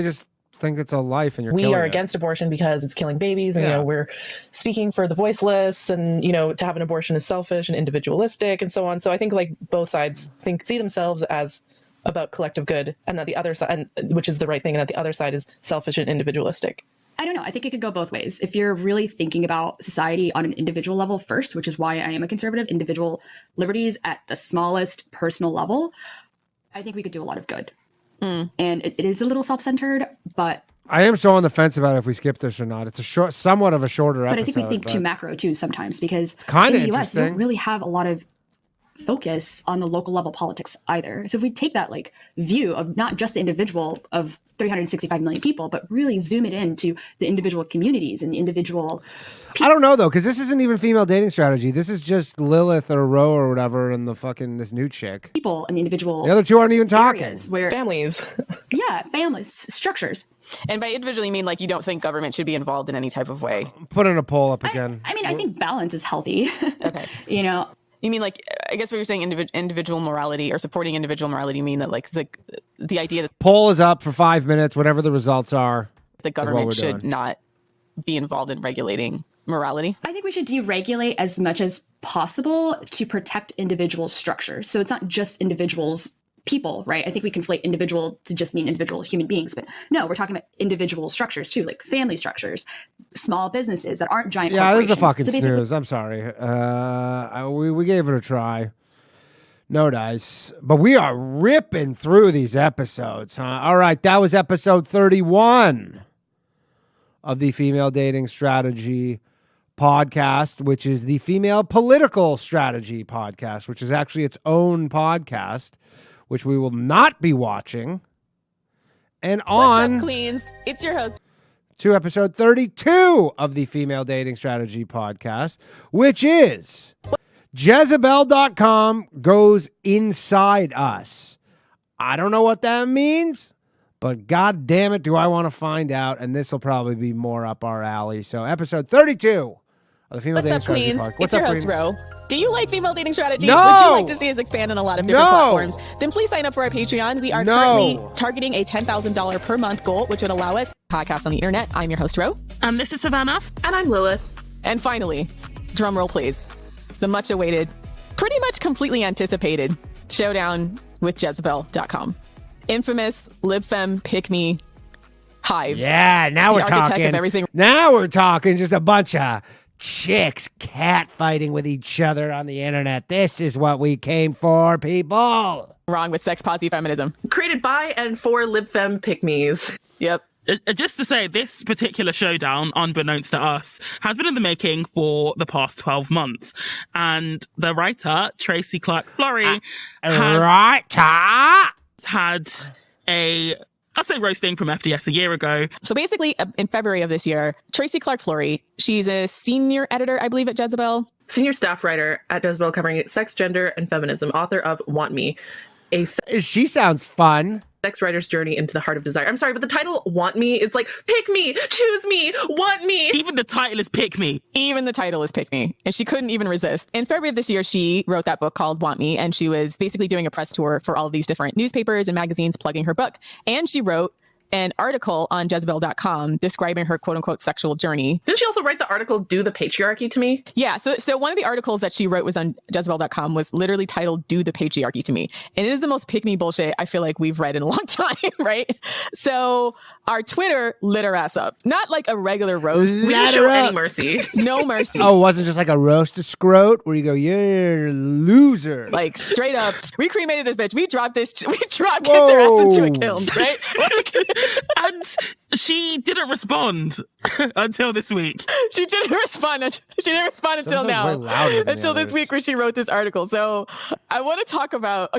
Speaker 1: just think it's a life, and we
Speaker 4: are against abortion because it's killing babies, and we're speaking for the voiceless, and to have an abortion is selfish and individualistic, and so on. So I think like both sides see themselves as about collective good, and that the other side, which is the right thing, and that the other side is selfish and individualistic.
Speaker 7: I don't know. I think it could go both ways. If you're really thinking about society on an individual level first, which is why I am a conservative, individual liberties at the smallest personal level, I think we could do a lot of good. And it is a little self-centered, but
Speaker 1: I am so on the fence about if we skip this or not. It's somewhat of a shorter episode.
Speaker 7: But I think we think too macro too sometimes, because
Speaker 1: in
Speaker 7: the US, you don't really have a lot of focus on the local level politics either. So if we take that like view of not just the individual of 365 million people, but really zoom it into the individual communities and the individual
Speaker 1: I don't know though, because this isn't even female dating strategy. This is just Lilith or Ro or whatever and this new chick.
Speaker 7: People and the individual.
Speaker 1: The other two aren't even talking.
Speaker 7: Where
Speaker 4: families.
Speaker 7: Yeah, families, structures.
Speaker 2: And by individual, you mean like you don't think government should be involved in any type of way?
Speaker 1: Put in a poll up again.
Speaker 7: I think balance is healthy.
Speaker 2: Okay.
Speaker 7: You
Speaker 2: mean like, I guess what you're saying, individual morality or supporting individual morality, you mean that like the idea that
Speaker 1: poll is up for 5 minutes, whatever the results are.
Speaker 2: The government should not be involved in regulating morality?
Speaker 7: I think we should deregulate as much as possible to protect individual structures. So it's not just individuals, people, right? I think we conflate individual to just mean individual human beings, but no, we're talking about individual structures too, like family structures, small businesses that aren't giant corporations.
Speaker 1: This is a fucking
Speaker 7: So basically,
Speaker 1: snooze. I'm sorry. We gave it a try. No dice. But we are ripping through these episodes, huh? All right, that was episode 31 of the Female Dating Strategy podcast, which is the Female Political Strategy podcast, which is actually its own podcast, which we will not be watching. And on
Speaker 2: What's up, Queens? It's your host.
Speaker 1: To episode 32 of the Female Dating Strategy podcast, which is Jezebel.com goes inside us. I don't know what that means, but god damn it, do I want to find out, and this will probably be more up our alley. So episode 32 of the Female Dating Strategy
Speaker 2: Queens?
Speaker 1: podcast.
Speaker 2: It's your host, Ro. Do you like female dating strategies?
Speaker 1: No!
Speaker 2: Would you like to see us expand on a lot of different platforms? Then please sign up for our Patreon. We are currently targeting a $10,000 per month goal, which would allow us to podcast on the internet. I'm your host, Ro.
Speaker 3: And this is Savannah.
Speaker 4: And I'm Lilith.
Speaker 2: And finally, drum roll please, the much awaited, pretty much completely anticipated showdown with Jezebel.com. Infamous libfem pick-me hive.
Speaker 1: Yeah, now we're
Speaker 2: architect
Speaker 1: talking.
Speaker 2: of everything.
Speaker 1: Now we're talking just a bunch of chicks cat fighting with each other on the internet. This is what we came for, people.
Speaker 2: Wrong with sex posse feminism.
Speaker 4: Created by and for libfem pick-me's.
Speaker 2: Yep.
Speaker 3: Just to say, this particular showdown, unbeknownst to us, has been in the making for the past 12 months. And the writer, Tracy Clark Flory, had a, I'd say, roasting from FDS a year ago.
Speaker 2: So basically, in February of this year, Tracy Clark Flory, she's a senior editor, I believe, at Jezebel.
Speaker 4: Senior staff writer at Jezebel covering sex, gender, and feminism. Author of Want Me, a
Speaker 1: She sounds fun.
Speaker 4: sex writer's journey into the heart of desire. I'm sorry, but the title Want Me, it's like, pick me, choose me, want me.
Speaker 3: Even the title is Pick Me.
Speaker 2: Even the title is Pick Me. And she couldn't even resist. In February of this year, she wrote that book called Want Me. And she was basically doing a press tour for all of these different newspapers and magazines plugging her book. And she wrote an article on Jezebel.com describing her quote unquote sexual journey.
Speaker 4: Didn't she also write the article, Do the Patriarchy to Me?
Speaker 2: Yeah. So one of the articles that she wrote was on Jezebel.com was literally titled Do the Patriarchy to Me. And it is the most pick me bullshit I feel like we've read in a long time, right? So our Twitter lit her ass up. Not like a regular roast.
Speaker 4: We didn't show any mercy.
Speaker 2: No mercy.
Speaker 1: Oh, it wasn't just like a roast to scrote where you go, you're a loser.
Speaker 2: Like straight up, we cremated this bitch. We dropped kicked their ass into a kiln, right?
Speaker 3: And she didn't respond until this week.
Speaker 2: She didn't respond until now. Until this week where she wrote this article. So I want to talk about,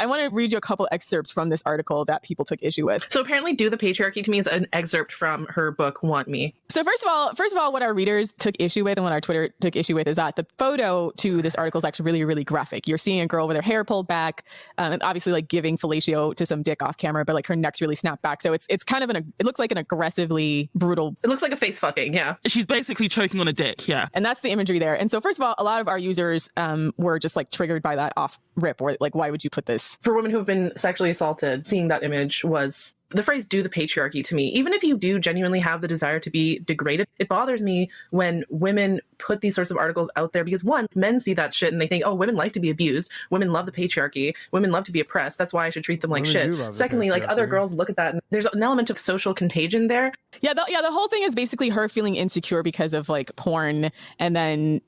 Speaker 2: I want to read you a couple excerpts from this article that people took issue with.
Speaker 4: So apparently Do the Patriarchy to Me is an excerpt from her book, Want Me.
Speaker 2: So first of all, what our readers took issue with and what our Twitter took issue with is that the photo to this article is actually really, really graphic. You're seeing a girl with her hair pulled back, and obviously like giving fellatio to some dick off camera, but like her neck's really snapped back. So it's kind of it looks like an aggressively brutal.
Speaker 4: It looks like a face fucking, yeah.
Speaker 3: She's basically choking on a dick, yeah.
Speaker 2: And that's the imagery there. And so first of all, a lot of our users were just like triggered by that off rip, or like, why would you put this?
Speaker 4: For women who have been sexually assaulted, seeing that image was the phrase do the patriarchy to me. Even if you do genuinely have the desire to be degraded, it bothers me when women put these sorts of articles out there because one, men see that shit and they think, oh, women like to be abused. Women love the patriarchy. Women love to be oppressed. That's why I should treat them like shit. Secondly, like other girls look at that and there's an element of social contagion there.
Speaker 2: Yeah, the whole thing is basically her feeling insecure because of like porn and then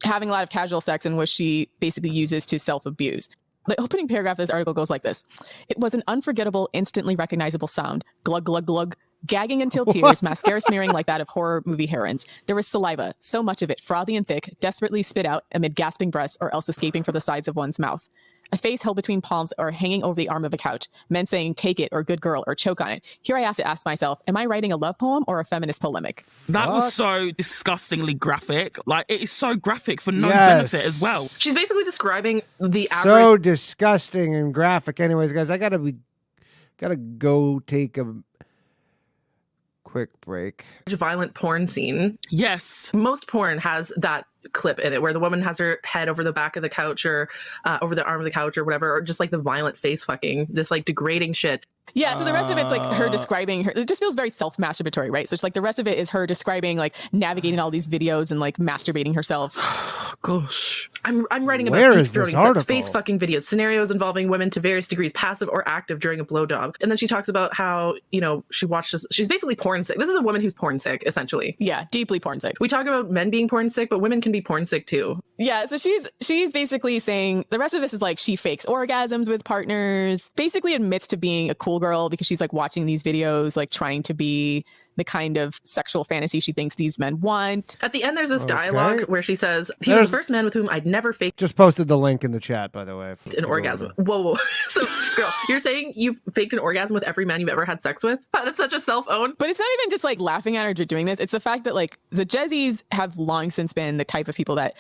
Speaker 2: having a lot of casual sex in which she basically uses to self-abuse. The opening paragraph of this article goes like this. It was an unforgettable, instantly recognizable sound. Glug, glug, glug. Gagging until tears, mascara smearing like that of horror movie heroines. There was saliva, so much of it, frothy and thick, desperately spit out amid gasping breaths or else escaping from the sides of one's mouth. A face held between palms or hanging over the arm of a couch. Men saying, take it, or good girl, or choke on it. Here I have to ask myself, am I writing a love poem or a feminist polemic?
Speaker 3: That was so disgustingly graphic. Like, it is so graphic for no benefit as well.
Speaker 4: She's basically describing the average...
Speaker 1: So disgusting and graphic. Anyways, guys, I gotta go take a quick break.
Speaker 4: Violent porn scene.
Speaker 3: Yes.
Speaker 4: Most porn has that clip in it where the woman has her head over the back of the couch or over the arm of the couch or whatever, or just like the violent face fucking, this like degrading shit.
Speaker 2: Yeah, so the rest of it's like her describing her. It just feels very self-masturbatory, right? So it's like the rest of it is her describing like navigating all these videos and like masturbating herself.
Speaker 3: Gosh.
Speaker 4: I'm writing
Speaker 1: Where
Speaker 4: about deep
Speaker 1: is this
Speaker 4: throating,
Speaker 1: article?
Speaker 4: face fucking videos, scenarios involving women to various degrees, passive or active during a blowjob. And then she talks about how, you know, she watches, she's basically porn sick. This is a woman who's porn sick, essentially.
Speaker 2: Yeah, deeply porn sick.
Speaker 4: We talk about men being porn sick, but women can be porn sick too.
Speaker 2: Yeah, so she's basically saying the rest of this is like she fakes orgasms with partners, basically admits to being a cool girl because she's like watching these videos, like trying to be the kind of sexual fantasy she thinks these men want.
Speaker 4: At the end, there's this dialogue where she says, he
Speaker 1: There's-
Speaker 4: was the first man with whom I'd never faked
Speaker 1: Just posted the link in the chat, by the way.
Speaker 4: an orgasm. Whoa. So, girl, you're saying you've faked an orgasm with every man you've ever had sex with? That's such a self-own.
Speaker 2: But it's not even just like laughing at her for doing this. It's the fact that like the Jezzies have long since been the type of people that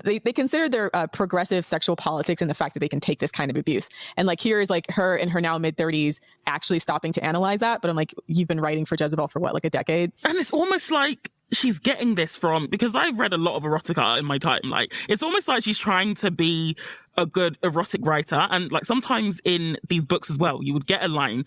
Speaker 2: they consider their progressive sexual politics and the fact that they can take this kind of abuse. And like here is like her in her now mid-30s actually stopping to analyze that. But I'm like, you've been writing for Jezebel for what, like a decade?
Speaker 3: And it's almost like she's getting this from, because I've read a lot of erotica in my time, like it's almost like she's trying to be a good erotic writer. And like sometimes in these books as well, you would get a line.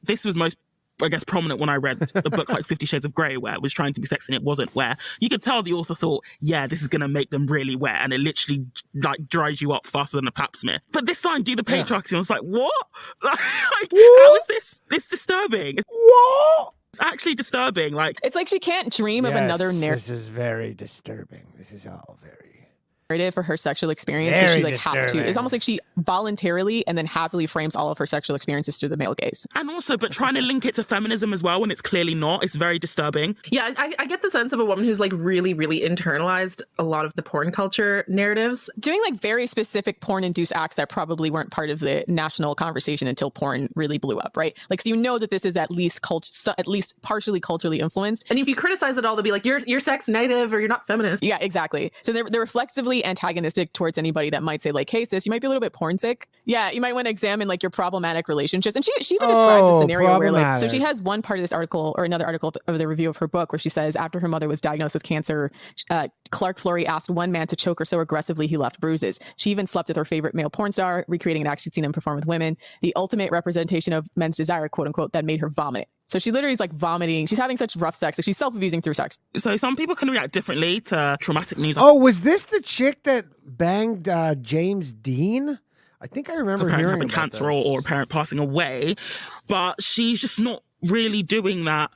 Speaker 3: This was most, I guess, prominent when I read a book like 50 Shades of Grey, where it was trying to be sexy and it wasn't, where you could tell the author thought, yeah, this is going to make them really wet, and it literally like dries you up faster than a pap smear. But this line, do the patriarchy, I was like, what? Like, how is this disturbing?
Speaker 1: What?
Speaker 3: It's actually disturbing. Like,
Speaker 2: It's like she can't dream of another
Speaker 1: This is very disturbing. This is all very...
Speaker 2: narrative for her sexual experience that
Speaker 1: Very
Speaker 2: she like has to.
Speaker 1: disturbing.
Speaker 2: It's almost like she voluntarily and then happily frames all of her sexual experiences through the male gaze.
Speaker 3: and also, but trying to link it to feminism as well when it's clearly not. It's very disturbing.
Speaker 4: Yeah, I get the sense of a woman who's like really, really internalized a lot of the porn culture narratives.
Speaker 2: Doing like very specific porn-induced acts that probably weren't part of the national conversation until porn really blew up, right? Like, so you know that this is at least at least partially culturally influenced.
Speaker 4: And if you criticize it all, they'll be like, you're sex negative or you're not feminist.
Speaker 2: Yeah, exactly. So they're reflexively antagonistic towards anybody that might say like, hey sis, you might be a little bit porn sick. Yeah, you might want to examine like your problematic relationships. And she even describes a scenario where like, so she has one part of this article or another article of the review of her book where she says after her mother was diagnosed with cancer, Clark Fleury asked one man to choke her so aggressively he left bruises. She even slept with her favorite male porn star, recreating an act she'd seen him perform with women, the ultimate representation of men's desire, quote unquote, that made her vomit. So she literally is like vomiting. She's having such rough sex. Like she's self-abusing through sex.
Speaker 3: So some people can react differently to traumatic news.
Speaker 1: Oh, was this the chick that banged James Dean? I think I remember
Speaker 3: a parent
Speaker 1: hearing
Speaker 3: having
Speaker 1: about
Speaker 3: cancer
Speaker 1: this.
Speaker 3: or a parent passing away, but she's just not really doing that.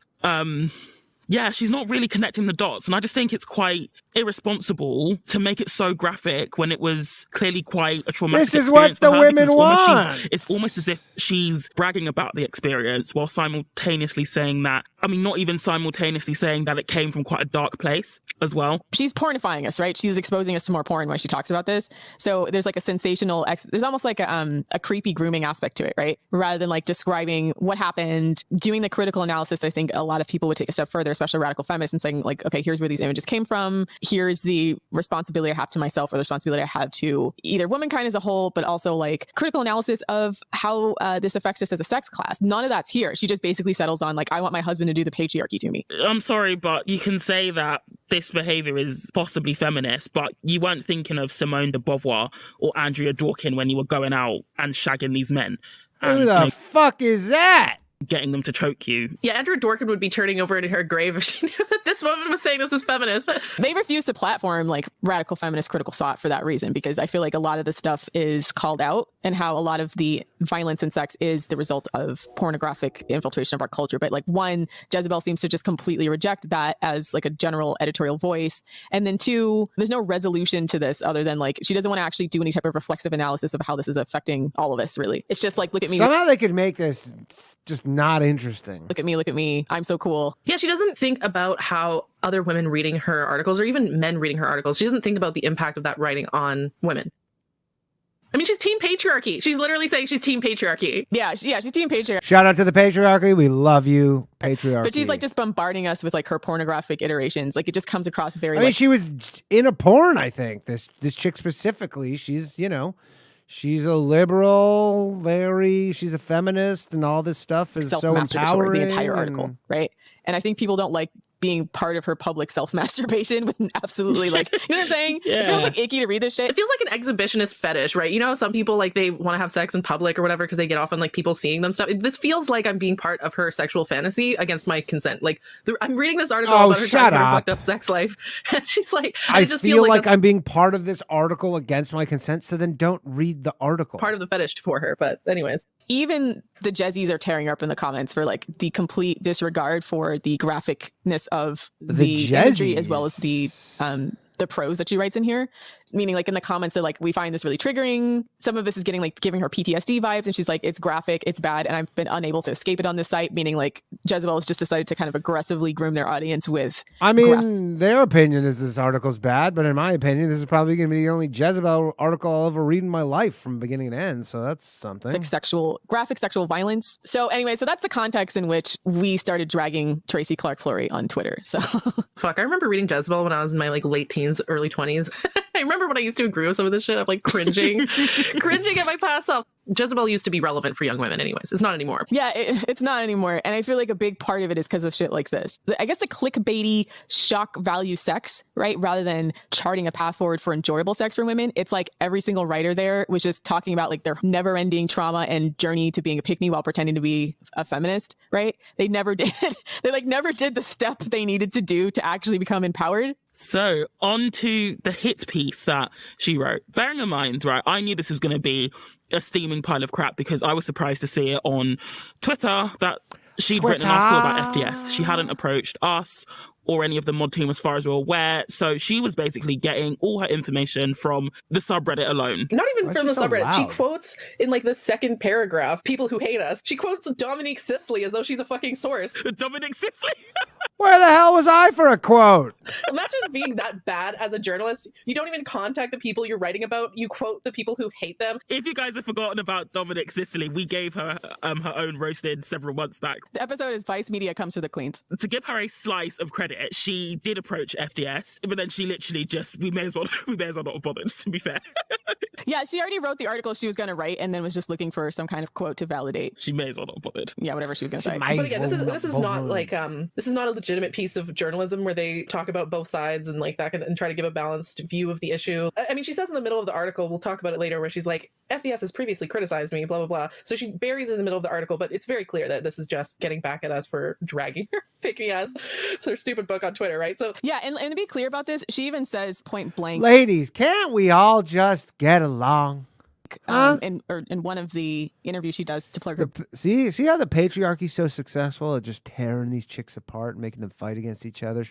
Speaker 3: Yeah, she's not really connecting the dots, and I just think it's quite irresponsible to make it so graphic when it was clearly quite a traumatic
Speaker 1: This is what
Speaker 3: experience for
Speaker 1: the
Speaker 3: her,
Speaker 1: women
Speaker 3: because
Speaker 1: want.
Speaker 3: it's almost as if she's bragging about the experience while simultaneously saying that, I mean, not even simultaneously saying that it came from quite a dark place as well.
Speaker 2: She's pornifying us, right? She's exposing us to more porn when she talks about this. So there's like a sensational, there's almost like a creepy grooming aspect to it, right? Rather than like describing what happened, doing the critical analysis. I think a lot of people would take a step further, especially radical feminists, and saying like, okay, here's where these images came from. Here's the responsibility I have to myself or the responsibility I have to either womankind as a whole, but also like critical analysis of how this affects us as a sex class. None of that's here. She just basically settles on like, I want my husband to do the patriarchy to me.
Speaker 3: I'm sorry, but you can say that this behavior is possibly feminist, but you weren't thinking of Simone de Beauvoir or Andrea Dworkin when you were going out and shagging these men. And,
Speaker 1: Who the fuck is that?
Speaker 3: getting them to choke you.
Speaker 4: Yeah, Andrea Dworkin would be turning over in her grave if she knew that this woman was saying this was feminist.
Speaker 2: They refuse to platform like radical feminist critical thought for that reason, because I feel like a lot of the stuff is called out and how a lot of the violence and sex is the result of pornographic infiltration of our culture. But like, one, Jezebel seems to just completely reject that as like a general editorial voice. And then two, there's no resolution to this other than like, she doesn't want to actually do any type of reflexive analysis of how this is affecting all of us, really. It's just like, look at me.
Speaker 1: Somehow they could make this just not interesting.
Speaker 2: Look at me. I'm so cool.
Speaker 4: Yeah, she doesn't think about how other women reading her articles, or even men reading her articles, she doesn't think about the impact of that writing on women. I mean, she's team patriarchy. She's literally saying she's team patriarchy.
Speaker 2: Yeah, she's team patriarchy.
Speaker 1: Shout out to the patriarchy. We love you, patriarchy.
Speaker 2: But she's like just bombarding us with like her pornographic iterations. Like it just comes across very.
Speaker 1: I mean,
Speaker 2: like,
Speaker 1: she was in a porn, I think. This chick specifically, she's, you know, she's a liberal, she's a feminist, and all this stuff is so
Speaker 2: self-masturbatory,
Speaker 1: empowering.
Speaker 2: the entire article, right? And I think people don't like being part of her public self-masturbation with absolutely like, you know what I'm saying?
Speaker 3: Yeah.
Speaker 2: It feels like icky to read this shit.
Speaker 4: It feels like an exhibitionist fetish, right? You know, some people like they want to have sex in public or whatever because they get off on like people seeing them stuff. This feels like I'm being part of her sexual fantasy against my consent. Like I'm reading this article about her talking about her fucked up sex life, and she's like,
Speaker 1: I
Speaker 4: just
Speaker 1: feel like I'm being part of this article against my consent. So then don't read the article.
Speaker 4: part of the fetish for her. But anyways,
Speaker 2: Even the Jezzies are tearing her up in the comments for like the complete disregard for the graphicness of the imagery as well as the prose that she writes in here. Meaning like in the comments, they're like, we find this really triggering. Some of this is getting like giving her PTSD vibes. And she's like, it's graphic, it's bad. And I've been unable to escape it on this site. Meaning like Jezebel has just decided to kind of aggressively groom their audience with.
Speaker 1: I mean, their opinion is this article's bad, but in my opinion, this is probably going to be the only Jezebel article I'll ever read in my life from beginning to end. So that's something.
Speaker 2: Graphic sexual violence. So anyway, so that's the context in which we started dragging Tracy Clark Flory on Twitter. So
Speaker 4: fuck, I remember reading Jezebel when I was in my like late teens, early 20s. I remember when I used to agree with some of this shit. I'm like cringing at my past self. Jezebel used to be relevant for young women anyways. It's not anymore.
Speaker 2: Yeah, it's not anymore. And I feel like a big part of it is because of shit like this. I guess the clickbaity shock value sex, right? Rather than charting a path forward for enjoyable sex for women, it's like every single writer there was just talking about like their never ending trauma and journey to being a pick-me while pretending to be a feminist, right? They never did. They like never did the step they needed to do to actually become empowered.
Speaker 3: So on to the hit piece that she wrote. Bearing in mind, right, I knew this was going to be a steaming pile of crap because I was surprised to see it on Twitter that she'd written an article about FDS. She hadn't approached us or any of the mod team as far as we're aware. So she was basically getting all her information from the subreddit alone.
Speaker 4: Not even from the subreddit.
Speaker 1: loud?
Speaker 4: She quotes in like the second paragraph, people who hate us. She quotes Dominique Sisley as though she's a fucking source.
Speaker 3: Dominic Sisley?
Speaker 1: Where the hell was I for a quote?
Speaker 4: Imagine being that bad as a journalist. You don't even contact the people you're writing about. You quote the people who hate them.
Speaker 3: If you guys have forgotten about Dominic Sisley, we gave her her own roasted several months back.
Speaker 2: The episode is Vice Media Comes to the Queens.
Speaker 3: To give her a slice of credit, she did approach FDS, but then she literally just, we may as well not have bothered, to be fair.
Speaker 2: Yeah, she already wrote the article she was going to write and then was just looking for some kind of quote to validate.
Speaker 3: She may as well not have bothered.
Speaker 2: Yeah, whatever she was going to say.
Speaker 4: But again, this is not like this is not a legitimate piece of journalism where they talk about both sides and like that and try to give a balanced view of the issue. I mean, she says in the middle of the article, we'll talk about it later, where she's like, FDS has previously criticized me, blah blah blah. So she buries it in the middle of the article, but it's very clear that this is just getting back at us for dragging her pick-me ass her stupid book on Twitter, right? So
Speaker 2: yeah, and to be clear about this, she even says point blank,
Speaker 1: Ladies, can't we all just get along?
Speaker 2: in one of the interviews she does to plug her
Speaker 1: See how the patriarchy's so successful at just tearing these chicks apart and making them fight against each other?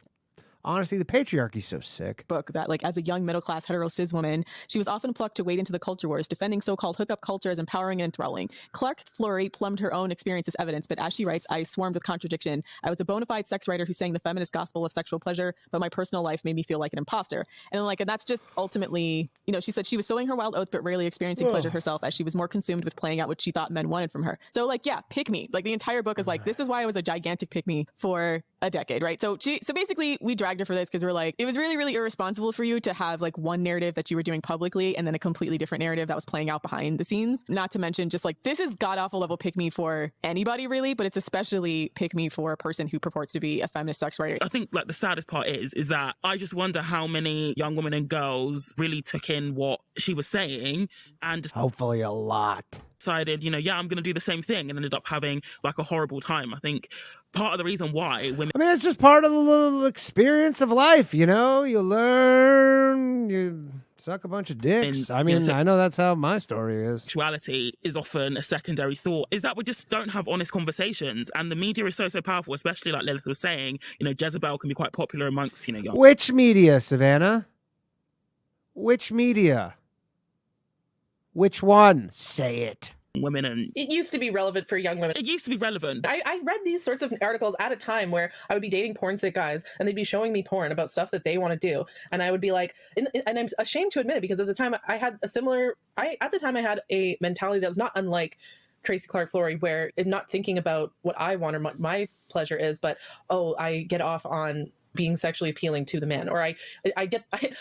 Speaker 1: Honestly, the patriarchy's so sick.
Speaker 2: book that like as a young middle class hetero cis woman, she was often plucked to wade into the culture wars, defending so-called hookup culture as empowering and enthralling. Clark Flory plumbed her own experience as evidence, but as she writes, I swarmed with contradiction. I was a bona fide sex writer who sang the feminist gospel of sexual pleasure, but my personal life made me feel like an imposter. And that's just ultimately, she said she was sowing her wild oats, but rarely experiencing pleasure herself, as she was more consumed with playing out what she thought men wanted from her. So yeah, pick me. Like the entire book is like, this is why I was a gigantic pick me for a decade, right? So basically we dragged her for this because we're like, it was really, really irresponsible for you to have like one narrative that you were doing publicly and then a completely different narrative that was playing out behind the scenes. Not to mention just like, this is god-awful level pick me for anybody really, but it's especially pick me for a person who purports to be a feminist sex writer.
Speaker 3: I think like the saddest part is that I just wonder how many young women and girls really took in what she was saying and
Speaker 1: Hopefully a lot.
Speaker 3: decided, I'm going to do the same thing and ended up having like a horrible time. I think part of the reason why women...
Speaker 1: I mean, it's just part of the little experience of life, You learn, you suck a bunch of dicks. I mean, I know that's how my story is.
Speaker 3: Sexuality is often a secondary thought, is that we just don't have honest conversations. And the media is so powerful, especially like Lilith was saying, Jezebel can be quite popular amongst, young...
Speaker 1: Which media, Savannah? Which media? Which one? Say it.
Speaker 3: Women and...
Speaker 4: it used to be relevant for young women.
Speaker 3: It used to be relevant.
Speaker 4: I read these sorts of articles at a time where I would be dating porn sick guys and they'd be showing me porn about stuff that they want to do. And I would be like, and I'm ashamed to admit it because at the time I had I had a mentality that was not unlike Tracy Clark Flory, where I'm not thinking about what I want or what my pleasure is, but, I get off on being sexually appealing to the man, or I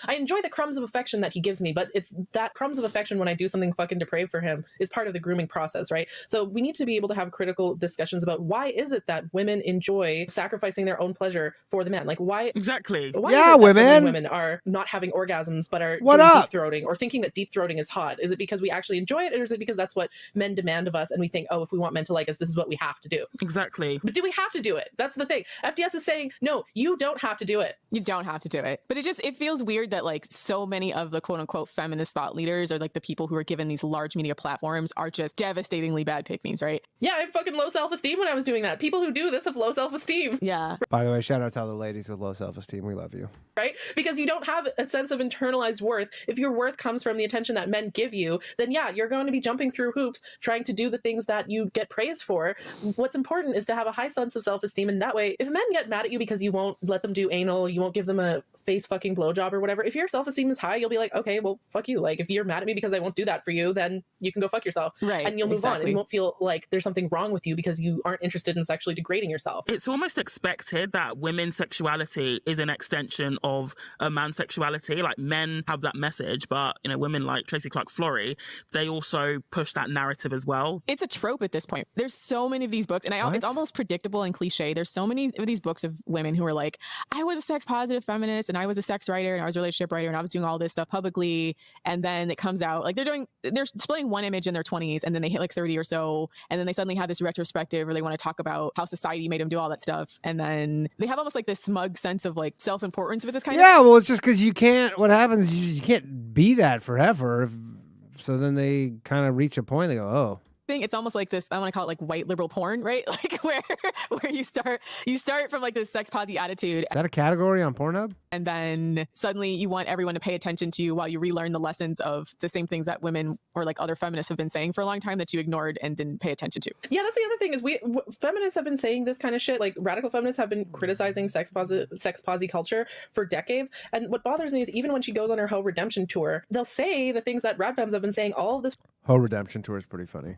Speaker 4: enjoy the crumbs of affection that he gives me, but it's that crumbs of affection when I do something fucking depraved for him is part of the grooming process, right? So we need to be able to have critical discussions about why is it that women enjoy sacrificing their own pleasure for the man? Like why
Speaker 3: Exactly.
Speaker 4: why
Speaker 1: Yeah,
Speaker 4: is it that so
Speaker 1: women.
Speaker 4: many women are not having orgasms but are
Speaker 1: What
Speaker 4: doing
Speaker 1: up?
Speaker 4: deep throating or thinking that deep throating is hot? Is it because we actually enjoy it, or is it because that's what men demand of us and we think, oh, if we want men to like us, this is what we have to do?
Speaker 3: Exactly.
Speaker 4: But do we have to do it? That's the thing. FDS is saying, no, you don't have to do it.
Speaker 2: You don't have to do it. But it feels weird that like so many of the quote unquote feminist thought leaders or like the people who are given these large media platforms are just devastatingly bad pick-me's, right?
Speaker 4: Yeah, I had fucking low self-esteem when I was doing that. People who do this have low self-esteem.
Speaker 2: Yeah.
Speaker 1: By the way, shout out to all the ladies with low self-esteem. We love you.
Speaker 4: Right? Because you don't have a sense of internalized worth. If your worth comes from the attention that men give you, then yeah, you're going to be jumping through hoops trying to do the things that you get praised for. What's important is to have a high sense of self-esteem, and that way, if men get mad at you because you won't let them do anal, you won't give them a face fucking blowjob or whatever, if your self-esteem is high, you'll be like, okay, well, fuck you. Like, if you're mad at me because I won't do that for you, then you can go fuck yourself.
Speaker 2: Right.
Speaker 4: And you'll move on, and
Speaker 2: exactly.
Speaker 4: you won't feel like there's something wrong with you because you aren't interested in sexually degrading yourself.
Speaker 3: It's almost expected that women's sexuality is an extension of a man's sexuality. Like, men have that message, but, you know, women like Tracy Clark Flory, they also push that narrative as well.
Speaker 2: It's a trope at this point. There's so many of these books, and it's almost predictable and cliche. There's so many of these books of women who are like, I was a sex positive feminist, and I was a sex writer, and I was a relationship writer, and I was doing all this stuff publicly. And then it comes out like they're displaying one image in their 20s, and then they hit like 30 or so, and then they suddenly have this retrospective where they want to talk about how society made them do all that stuff, and then they have almost like this smug sense of like self-importance with this kind of.
Speaker 1: Yeah, well, it's just because you can't. What happens is you can't be that forever. So then they kind of reach a point. They go, oh.
Speaker 2: Thing. It's almost like this, I want to call it like white liberal porn, right? Like where you start from like this sex posy attitude.
Speaker 1: Is that a category on Pornhub?
Speaker 2: And then suddenly you want everyone to pay attention to you while you relearn the lessons of the same things that women or like other feminists have been saying for a long time that you ignored and didn't pay attention to.
Speaker 4: Yeah, that's the other thing is feminists have been saying this kind of shit. Like radical feminists have been criticizing sex posy culture for decades. And what bothers me is even when she goes on her Ho Redemption tour, they'll say the things that rad femmes have been saying all of this
Speaker 1: Ho Redemption tour is pretty funny.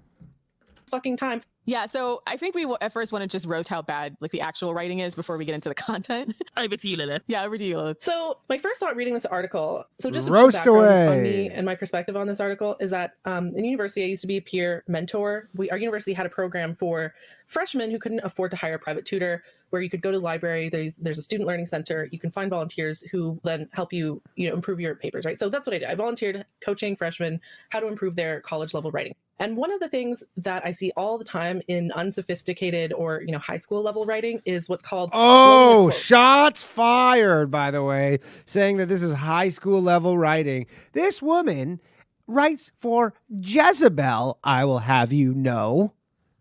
Speaker 4: fucking time.
Speaker 2: Yeah, so I think we will at first want to just roast how bad like the actual writing is before we get into the content.
Speaker 3: Over to you, Lilith.
Speaker 2: Yeah, over to you, Lilith.
Speaker 4: So my first thought reading this article, so just some
Speaker 1: Roast
Speaker 4: background
Speaker 1: away.
Speaker 4: on me and my perspective on this article is that in university I used to be a peer mentor. Our university had a program for freshmen who couldn't afford to hire a private tutor, where you could go to the library, there's a student learning center, you can find volunteers who then help you, improve your papers, right? So that's what I did. I volunteered coaching freshmen how to improve their college level writing. And one of the things that I see all the time in unsophisticated or, high school level writing is what's called
Speaker 1: Oh, shots fired, by the way, saying that this is high school level writing. This woman writes for Jezebel, I will have you know,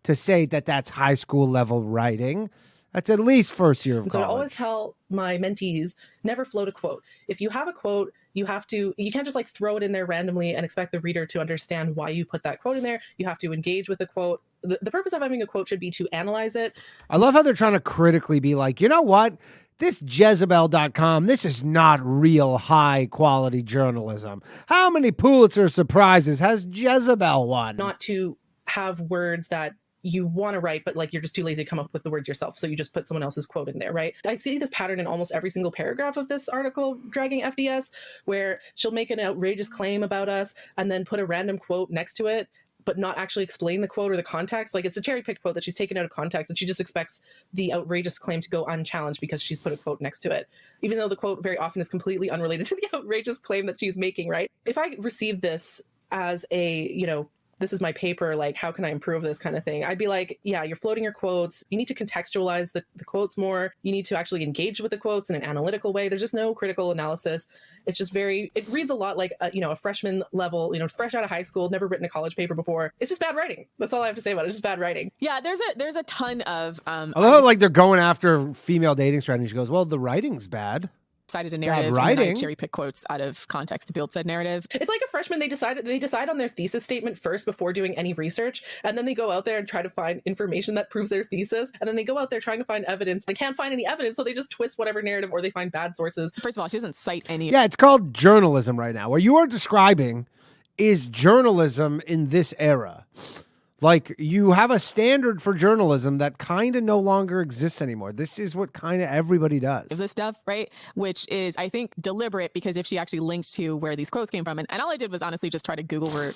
Speaker 1: to say that that's high school level writing. That's at least first year of college.
Speaker 4: So I always tell my mentees, never float a quote. If you have a quote, you can't just like throw it in there randomly and expect the reader to understand why you put that quote in there. You have to engage with the quote. The purpose of having a quote should be to analyze it.
Speaker 1: I love how they're trying to critically be like, you know what? This Jezebel.com, this is not real high quality journalism. How many Pulitzer prizes has Jezebel won?
Speaker 4: Not to have words that you want to write, but like you're just too lazy to come up with the words yourself. So you just put someone else's quote in there, right? I see this pattern in almost every single paragraph of this article dragging FDS, where she'll make an outrageous claim about us and then put a random quote next to it, but not actually explain the quote or the context. Like it's a cherry-picked quote that she's taken out of context, and she just expects the outrageous claim to go unchallenged because she's put a quote next to it, even though the quote very often is completely unrelated to the outrageous claim that she's making, right? If I received this as a, this is my paper, like, how can I improve this kind of thing? I'd be like, yeah, you're floating your quotes. You need to contextualize the quotes more. You need to actually engage with the quotes in an analytical way. There's just no critical analysis. It's just it reads a lot like, a freshman level, fresh out of high school, never written a college paper before. It's just bad writing. That's all I have to say about it. It's just bad writing.
Speaker 2: Yeah, there's a ton of
Speaker 1: I love how, like, they're going after female dating strategy. She goes, well, the writing's bad.
Speaker 2: cited a narrative and I cherry pick quotes out of context to build said narrative.
Speaker 4: It's like a freshman, they decide on their thesis statement first before doing any research, and then they go out there and try to find information that proves their thesis, and then they go out there trying to find evidence and can't find any evidence, so they just twist whatever narrative or they find bad sources.
Speaker 2: First of all, she doesn't cite any.
Speaker 1: Yeah, it's called journalism right now. What you are describing is journalism in this era. Like, you have a standard for journalism that kind of no longer exists anymore. This is what kind of everybody does.
Speaker 2: This stuff, right? Which is, I think, deliberate, because if she actually linked to where these quotes came from, and all I did was honestly just try to Google where,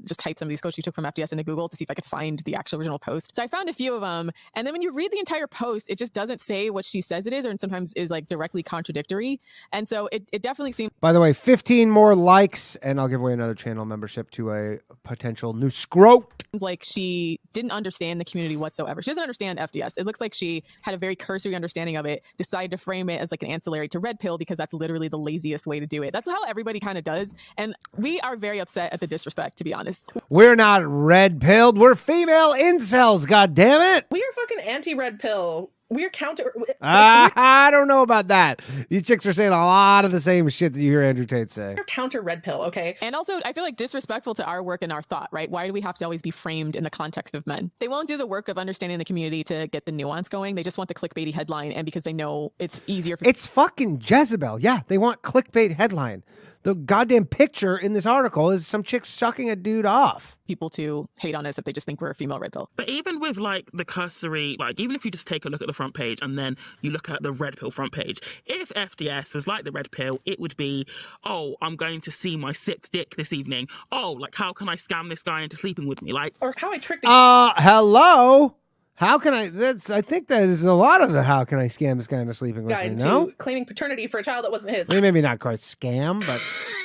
Speaker 2: just type some of these quotes she took from FDS into Google to see if I could find the actual original post. So I found a few of them. And then when you read the entire post, it just doesn't say what she says it is, or sometimes is like directly contradictory. And so it definitely seems.
Speaker 1: By the way, 15 more likes, and I'll give away another channel membership to a potential new scrote.
Speaker 2: Like she didn't understand the community whatsoever. She doesn't understand FDS. It looks like she had a very cursory understanding of it, decided to frame it as like an ancillary to Red Pill because that's literally the laziest way to do it. That's how everybody kind of does. And we are very upset at the disrespect, to be honest.
Speaker 1: We're not red pilled. We're female incels, God damn it.
Speaker 4: We are fucking anti-red pill. We're counter.
Speaker 1: I don't know about that. These chicks are saying a lot of the same shit that you hear Andrew Tate say.
Speaker 4: We're counter red pill, okay?
Speaker 2: And also, I feel like disrespectful to our work and our thought, right? Why do we have to always be framed in the context of men? They won't do the work of understanding the community to get the nuance going. They just want the clickbaity headline, and because they know it's easier.
Speaker 1: It's fucking Jezebel. Yeah, they want clickbait headline. The goddamn picture in this article is some chick sucking a dude off.
Speaker 2: People to hate on us if they just think we're a female red pill.
Speaker 3: But even with like the cursory, like even if you just take a look at the front page and then you look at the red pill front page, if FDS was like the red pill, it would be, oh, I'm going to see my sixth dick this evening. Oh, like how can I scam this guy into sleeping with me? Like,
Speaker 4: or how I tricked.
Speaker 1: Hello. How can I? I think that is a lot of the how can I scam this guy into sleeping with me? No,
Speaker 4: claiming paternity for a child that wasn't his.
Speaker 1: I mean, maybe not quite scam, but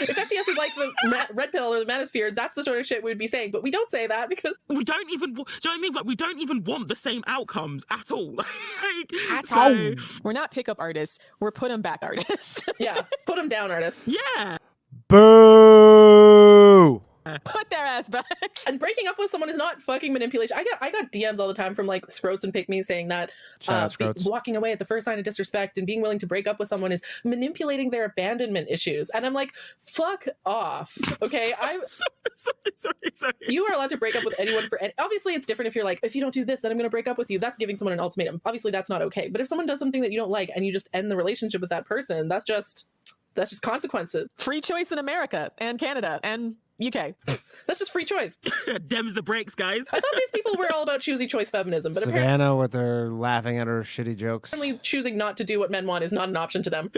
Speaker 4: if FDS was like the red pill or the manosphere, that's the sort of shit we'd be saying. But we don't say that because
Speaker 3: we don't even. Do you know what I mean? Like, we don't even want the same outcomes at all.
Speaker 2: We're not pickup artists. We're put 'em back artists.
Speaker 4: Yeah, put 'em down artists.
Speaker 3: Yeah.
Speaker 1: Boo.
Speaker 2: Put their ass back.
Speaker 4: And breaking up with someone is not fucking manipulation. I got DMs all the time from like scrotes and pick me saying that walking away at the first sign of disrespect and being willing to break up with someone is manipulating their abandonment issues. And I'm like, fuck off. Okay, I'm
Speaker 3: sorry.
Speaker 4: You are allowed to break up with anyone obviously it's different if you're like, if you don't do this, then I'm going to break up with you. That's giving someone an ultimatum. Obviously that's not okay. But if someone does something that you don't like and you just end the relationship with that person, that's just consequences.
Speaker 2: Free choice in America and Canada and UK.
Speaker 4: That's just free choice.
Speaker 3: Dems the brakes, guys.
Speaker 4: I thought these people were all about choosy choice feminism, but
Speaker 1: Savannah with her laughing at her shitty jokes.
Speaker 4: Apparently choosing not to do what men want is not an option to them.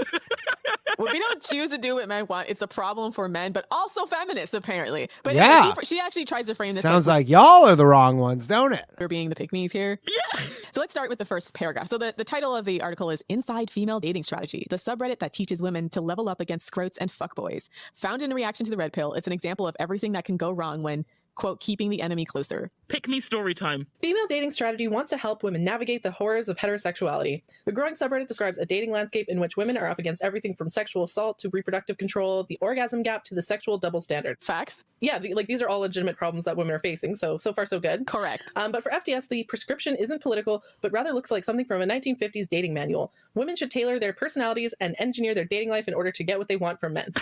Speaker 2: Well, we don't choose to do what men want. It's a problem for men, but also feminists, apparently. But
Speaker 1: yeah,
Speaker 2: anyway, she actually tries to frame this.
Speaker 1: Sounds like y'all are the wrong ones, don't it?
Speaker 2: We're being the pick-me's here.
Speaker 3: Yeah.
Speaker 2: So let's start with the first paragraph. So the title of the article is Inside Female Dating Strategy, the subreddit that teaches women to level up against scrotes and fuckboys. Founded in reaction to the red pill, it's an example of everything that can go wrong when, quote, keeping the enemy closer.
Speaker 3: Pick me story time.
Speaker 4: Female Dating Strategy wants to help women navigate the horrors of heterosexuality. The growing subreddit describes a dating landscape in which women are up against everything from sexual assault to reproductive control, the orgasm gap to the sexual double standard.
Speaker 2: Facts?
Speaker 4: Yeah, these are all legitimate problems that women are facing, so far so good.
Speaker 2: Correct.
Speaker 4: But for FDS, the prescription isn't political, but rather looks like something from a 1950s dating manual. Women should tailor their personalities and engineer their dating life in order to get what they want from men.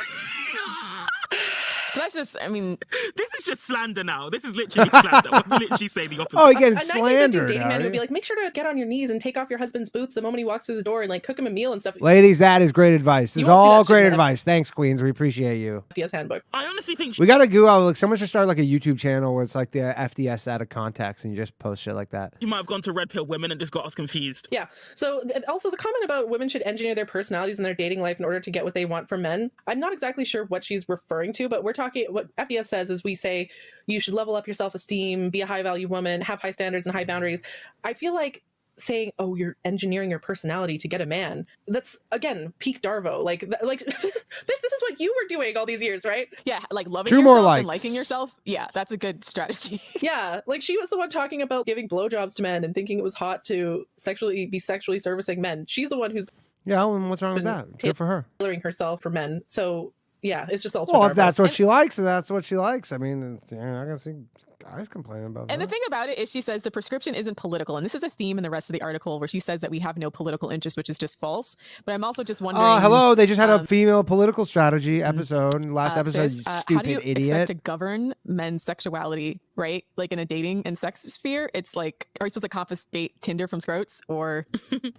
Speaker 2: So that's just, I mean...
Speaker 3: This is just slander now. This is literally slander. I'm literally saying the opposite.
Speaker 1: Oh, again,
Speaker 4: a
Speaker 1: slander.
Speaker 4: 1950s dating man would be like, make sure to get on your knees and take off your husband's boots the moment he walks through the door and like cook him a meal and stuff.
Speaker 1: Ladies, that is great advice. This is all great advice. Thanks, Queens. We appreciate you.
Speaker 4: FDS handbook.
Speaker 3: I honestly think...
Speaker 1: We gotta go out. Like, someone should start like a YouTube channel where it's like the FDS out of context and you just post shit like that.
Speaker 3: You might have gone to red pill women and just got us confused.
Speaker 4: Yeah. So also the comment about women should engineer their personalities and their dating life in order to get what they want from men. I'm not exactly sure what she's referring to, but we're talking, what FDS says is we say you should level up your self-esteem, be a high value woman, have high standards and high boundaries. I feel like saying, oh, you're engineering your personality to get a man, that's again peak Darvo. Like this is what you were doing all these years, right?
Speaker 2: Yeah, like loving
Speaker 1: Two
Speaker 2: yourself
Speaker 1: more likes.
Speaker 2: and liking yourself. Yeah, that's a good strategy.
Speaker 4: Yeah, like she was the one talking about giving blowjobs to men and thinking it was hot to be sexually servicing men. She's the one who's
Speaker 1: and what's wrong with that? Good for her.
Speaker 4: Tailoring herself for men. So yeah, it's just
Speaker 1: well, if that's what she likes, that's what she likes. I mean, I can see guys complaining about that.
Speaker 2: And the thing about it is she says the prescription isn't political. And this is a theme in the rest of the article where she says that we have no political interest, which is just false. But I'm also just wondering...
Speaker 1: hello, they just had a female political strategy episode. Last episode,
Speaker 2: sis,
Speaker 1: you
Speaker 2: how
Speaker 1: stupid
Speaker 2: do you
Speaker 1: idiot.
Speaker 2: expect to govern men's sexuality, right? Like in a dating and sex sphere, it's like, are we supposed to confiscate Tinder from scrotes or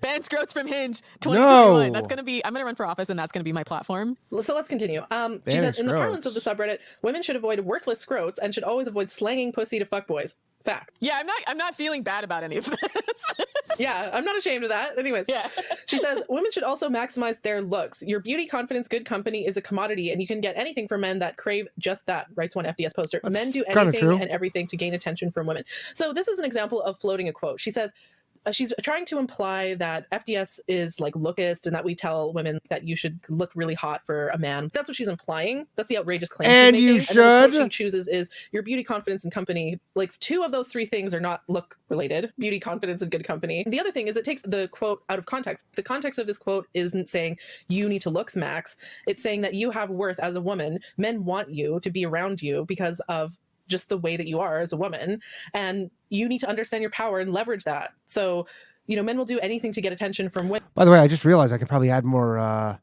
Speaker 2: ban scrotes from Hinge 2021?
Speaker 1: No.
Speaker 2: That's going to be... I'm going to run for office and that's going to be my platform.
Speaker 4: So let's continue. She said, in the parlance of the subreddit, women should avoid worthless scrotes and should always avoid slanging pussy to fuckboys. Fact.
Speaker 2: Yeah, I'm not feeling bad about any of this.
Speaker 4: Yeah, I'm not ashamed of that. Anyways,
Speaker 2: Yeah.
Speaker 4: she says women should also maximize their looks. Your beauty, confidence, good company is a commodity, and you can get anything from men that crave just that, writes one FDS poster.
Speaker 1: That's
Speaker 4: Men do
Speaker 1: kinda
Speaker 4: anything
Speaker 1: true.
Speaker 4: and everything to gain attention from women. So this is an example of floating a quote. She says, she's trying to imply that FDS is like lookist and that we tell women that you should look really hot for a man. That's what she's implying. That's the outrageous claim.
Speaker 1: And
Speaker 4: she's
Speaker 1: you
Speaker 4: making. And then the quote
Speaker 1: should.
Speaker 4: she chooses is your beauty, confidence, and company. Like 2 of those 3 things are not look related. Beauty, confidence, and good company. The other thing is it takes the quote out of context. The context of this quote isn't saying you need to looks max. It's saying that you have worth as a woman. Men want you to be around you because of just the way that you are as a woman, and you need to understand your power and leverage that. So, men will do anything to get attention from women.
Speaker 1: By the way, I just realized I could probably add more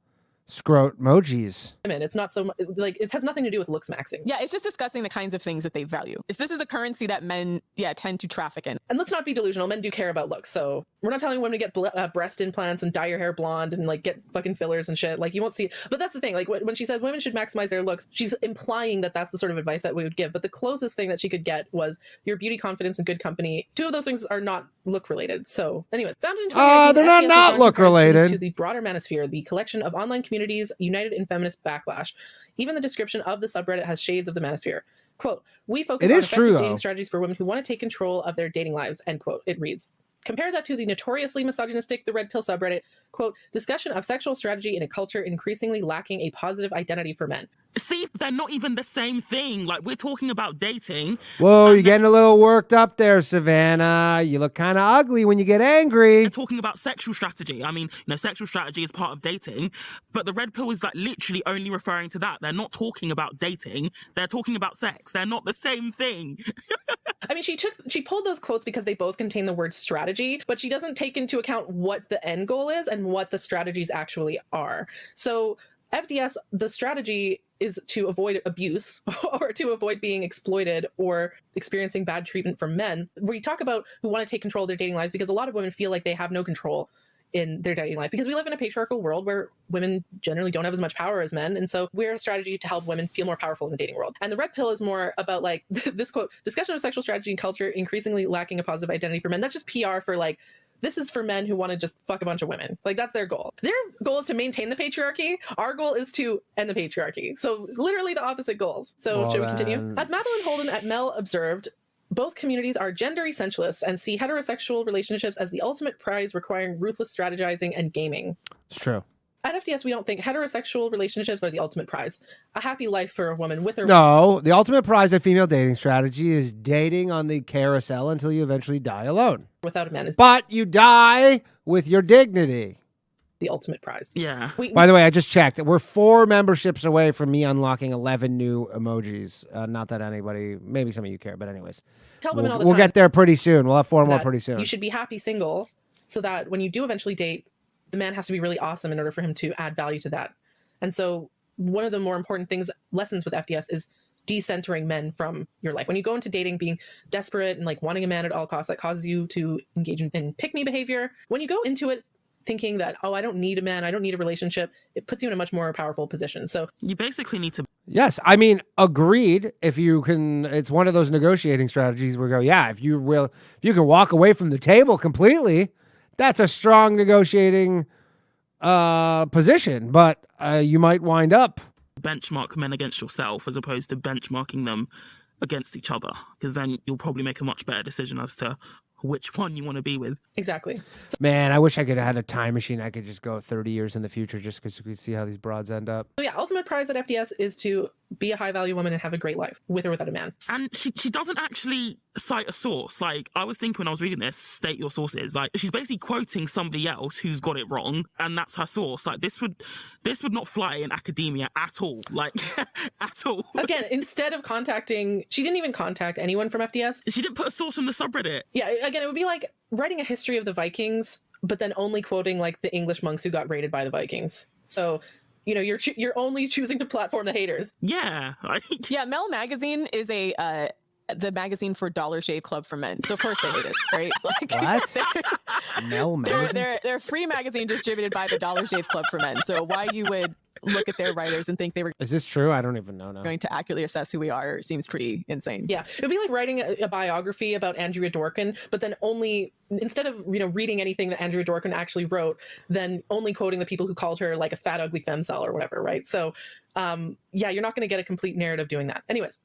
Speaker 1: scrote emojis.
Speaker 4: It's not so like it has nothing to do with looks maxing.
Speaker 2: Yeah, it's just discussing the kinds of things that they value. This is a currency that men, tend to traffic in.
Speaker 4: And let's not be delusional. Men do care about looks. So we're not telling women to get breast implants and dye your hair blonde and like get fucking fillers and shit. Like you won't see. But that's the thing. Like when she says women should maximize their looks, she's implying that that's the sort of advice that we would give. But the closest thing that she could get was your beauty, confidence, and good company. 2 of those things are not look related. So anyways, founded in 2019,
Speaker 1: they're not
Speaker 4: FDS
Speaker 1: not
Speaker 4: has
Speaker 1: look related.
Speaker 4: to the broader manosphere, the collection of online communities united in feminist backlash. Even the description of the subreddit has shades of the manosphere. Quote, we focus
Speaker 1: It
Speaker 4: on
Speaker 1: is true,
Speaker 4: effective
Speaker 1: though.
Speaker 4: dating strategies for women who want to take control of their dating lives, end quote. It reads. Compare that to the notoriously misogynistic The Red Pill subreddit, quote, discussion of sexual strategy in a culture increasingly lacking a positive identity for men.
Speaker 3: See, they're not even the same thing. Like, we're talking about dating.
Speaker 1: Whoa, you're getting a little worked up there, Savannah. You look kind of ugly when you get angry.
Speaker 3: They're talking about sexual strategy. I mean, sexual strategy is part of dating, but the red pill is like literally only referring to that. They're not talking about dating. They're talking about sex. They're not the same thing.
Speaker 4: I mean, she pulled those quotes because they both contain the word strategy, but she doesn't take into account what the end goal is and what the strategies actually are. So FDS, the strategy is to avoid abuse or to avoid being exploited or experiencing bad treatment from men. We talk about who want to take control of their dating lives because a lot of women feel like they have no control in their dating life because we live in a patriarchal world where women generally don't have as much power as men. And so we're a strategy to help women feel more powerful in the dating world. And the red pill is more about like this quote, discussion of sexual strategy and culture increasingly lacking a positive identity for men. That's just PR for like, this is for men who want to just fuck a bunch of women. Like that's their goal. Their goal is to maintain the patriarchy. Our goal is to end the patriarchy. So literally the opposite goals. So
Speaker 1: Well,
Speaker 4: should we continue?
Speaker 1: then-
Speaker 4: As Madeline Holden at Mel observed, both communities are gender essentialists and see heterosexual relationships as the ultimate prize requiring ruthless strategizing and gaming.
Speaker 1: It's true.
Speaker 4: At FDS, we don't think heterosexual relationships are the ultimate prize. A happy life for a woman with or
Speaker 1: No, the ultimate prize of female dating strategy is dating on the carousel until you eventually die alone.
Speaker 4: without a man is
Speaker 1: But you die with your dignity.
Speaker 4: the ultimate prize.
Speaker 3: Yeah.
Speaker 1: By the way, I just checked. We're 4 memberships away from me unlocking 11 new emojis. Not that anybody, maybe some of you care, but anyways.
Speaker 4: Tell women all the
Speaker 1: We'll
Speaker 4: time
Speaker 1: get there pretty soon. We'll have 4 more
Speaker 4: that
Speaker 1: pretty soon.
Speaker 4: you should be happy single so that when you do eventually date, the man has to be really awesome in order for him to add value to that. And so one of the more important lessons with FDS is decentering men from your life. When you go into dating being desperate and like wanting a man at all costs, that causes you to engage in pick-me behavior. When you go into it thinking that, oh, I don't need a man, I don't need a relationship, it puts you in a much more powerful position. So
Speaker 3: You basically need to
Speaker 1: Yes, I mean, agreed. If you can, it's one of those negotiating strategies where we go, yeah, if you can walk away from the table completely, that's a strong negotiating position. But you might wind up.
Speaker 3: benchmark men against yourself as opposed to benchmarking them against each other, because then you'll probably make a much better decision as to which one you want to be with.
Speaker 4: exactly. So
Speaker 1: Man, I wish I could have had a time machine. I could just go 30 years in the future just because we could see how these broads end up.
Speaker 4: yeah, ultimate prize at FDS is to be a high value woman and have a great life with or without a man.
Speaker 3: And she doesn't actually cite a source. Like, I was thinking when I was reading this, state your sources. Like, she's basically quoting somebody else who's got it wrong, and that's her source. Like, this would not fly in academia at all. Like, at all.
Speaker 4: Again, instead of she didn't even contact anyone from FDS.
Speaker 3: She didn't put a source on the subreddit.
Speaker 4: Yeah, again, it would be like writing a history of the Vikings, but then only quoting like the English monks who got raided by the Vikings. So, you're only choosing to platform the haters.
Speaker 3: Yeah.
Speaker 2: Yeah, Mel Magazine is the magazine for Dollar Shave Club for men. So of course they hate us, right? Like,
Speaker 1: What? Mel Magazine?
Speaker 2: they're a free magazine distributed by the Dollar Shave Club for men. So why you would look at their writers and think they were
Speaker 1: Is this true? I don't even know now.
Speaker 2: going to accurately assess who we are seems pretty insane.
Speaker 4: Yeah, it would be like writing a biography about Andrea Dworkin, but then only, instead of reading anything that Andrea Dworkin actually wrote, then only quoting the people who called her like a fat, ugly femcel or whatever, right? So, yeah, you're not going to get a complete narrative doing that. Anyways,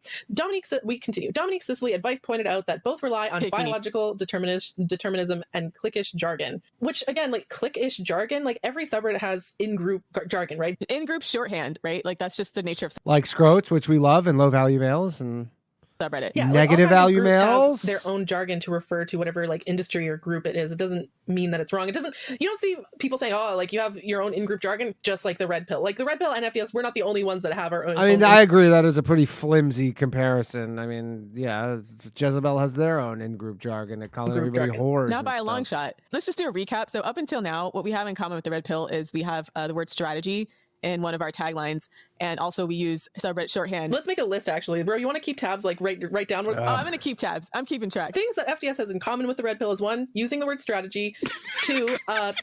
Speaker 4: we continue. Dominique Sicily advice pointed out that both rely on biological determinism and cliquish jargon, which again, like cliquish jargon, like every subreddit has in-group jargon, right?
Speaker 2: In-group shorthand, right? Like that's just the nature of
Speaker 1: Like scrotes, which we love, and low value males, and
Speaker 2: subreddit.
Speaker 4: Yeah,
Speaker 1: negative
Speaker 4: like all kinds
Speaker 1: value
Speaker 4: of groups have
Speaker 1: males.
Speaker 4: their own jargon to refer to whatever like industry or group it is. It doesn't mean that it's wrong. You don't see people saying, oh, like you have your own in-group jargon, just like the Red Pill. Like the Red Pill and FDS, we're not the only ones that have our own.
Speaker 1: I mean, I agree that is a pretty flimsy comparison. I mean, yeah, Jezebel has their own in-group jargon. They call everybody whores.
Speaker 2: Not
Speaker 1: and
Speaker 2: by a long
Speaker 1: stuff.
Speaker 2: shot. Let's just do a recap. So up until now, what we have in common with the Red Pill is we have the word strategy in one of our taglines, and also we use subreddit shorthand.
Speaker 4: Let's make a list, actually, bro. You want to keep tabs, like write down.
Speaker 2: I'm going to keep tabs. I'm keeping track.
Speaker 4: Things that FDS has in common with the Red Pill is 1, using the word strategy, 2,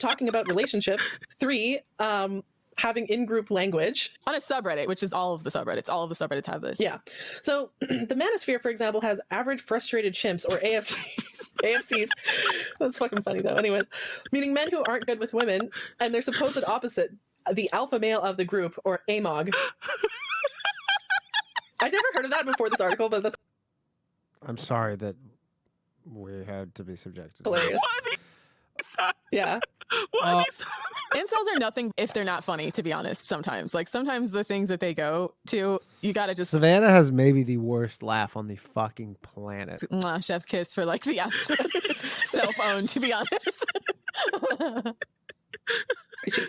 Speaker 4: talking about relationships, 3, having in-group language
Speaker 2: On a subreddit, which is all of the subreddits. All of the subreddits have this.
Speaker 4: Yeah. So the Manosphere, for example, has average frustrated chimps, or AFCs. That's fucking funny, though. Anyways, meaning men who aren't good with women, and their supposed opposite, the alpha male of the group, or AMOG. I'd never heard of that before this article, but that's
Speaker 1: I'm sorry that we had to be subjected.
Speaker 4: hilarious. Yeah.
Speaker 2: Incels are nothing if they're not funny, to be honest, sometimes. Like, sometimes the things that they go to, you gotta just...
Speaker 1: Savannah has maybe the worst laugh on the fucking planet.
Speaker 2: Mwah, chef's kiss for, like, the absolute self-owned, to be honest.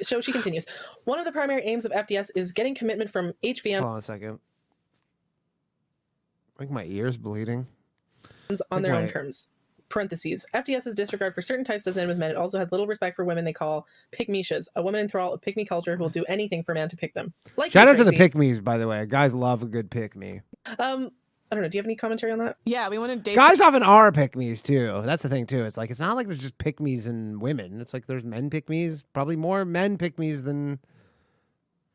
Speaker 4: So she continues. One of the primary aims of FDS is getting commitment from HVM
Speaker 1: Hold on a second. I think my ear's bleeding.
Speaker 4: on their own terms. Parentheses. FDS's disregard for certain types doesn't end with men. It also has little respect for women they call pygmishas, a woman in thrall of pygmy culture who will do anything for a man to pick them. Like
Speaker 1: Shout out to the
Speaker 4: Tracy.
Speaker 1: pygmies, by the way. Guys love a good pick me.
Speaker 4: I don't know. Do you have any commentary on that?
Speaker 2: Yeah, we want to date...
Speaker 1: Guys often are pick-me's too. That's the thing too. It's like it's not like there's just pick-me's and women. It's like there's men pick-me's, probably more men pick-me's than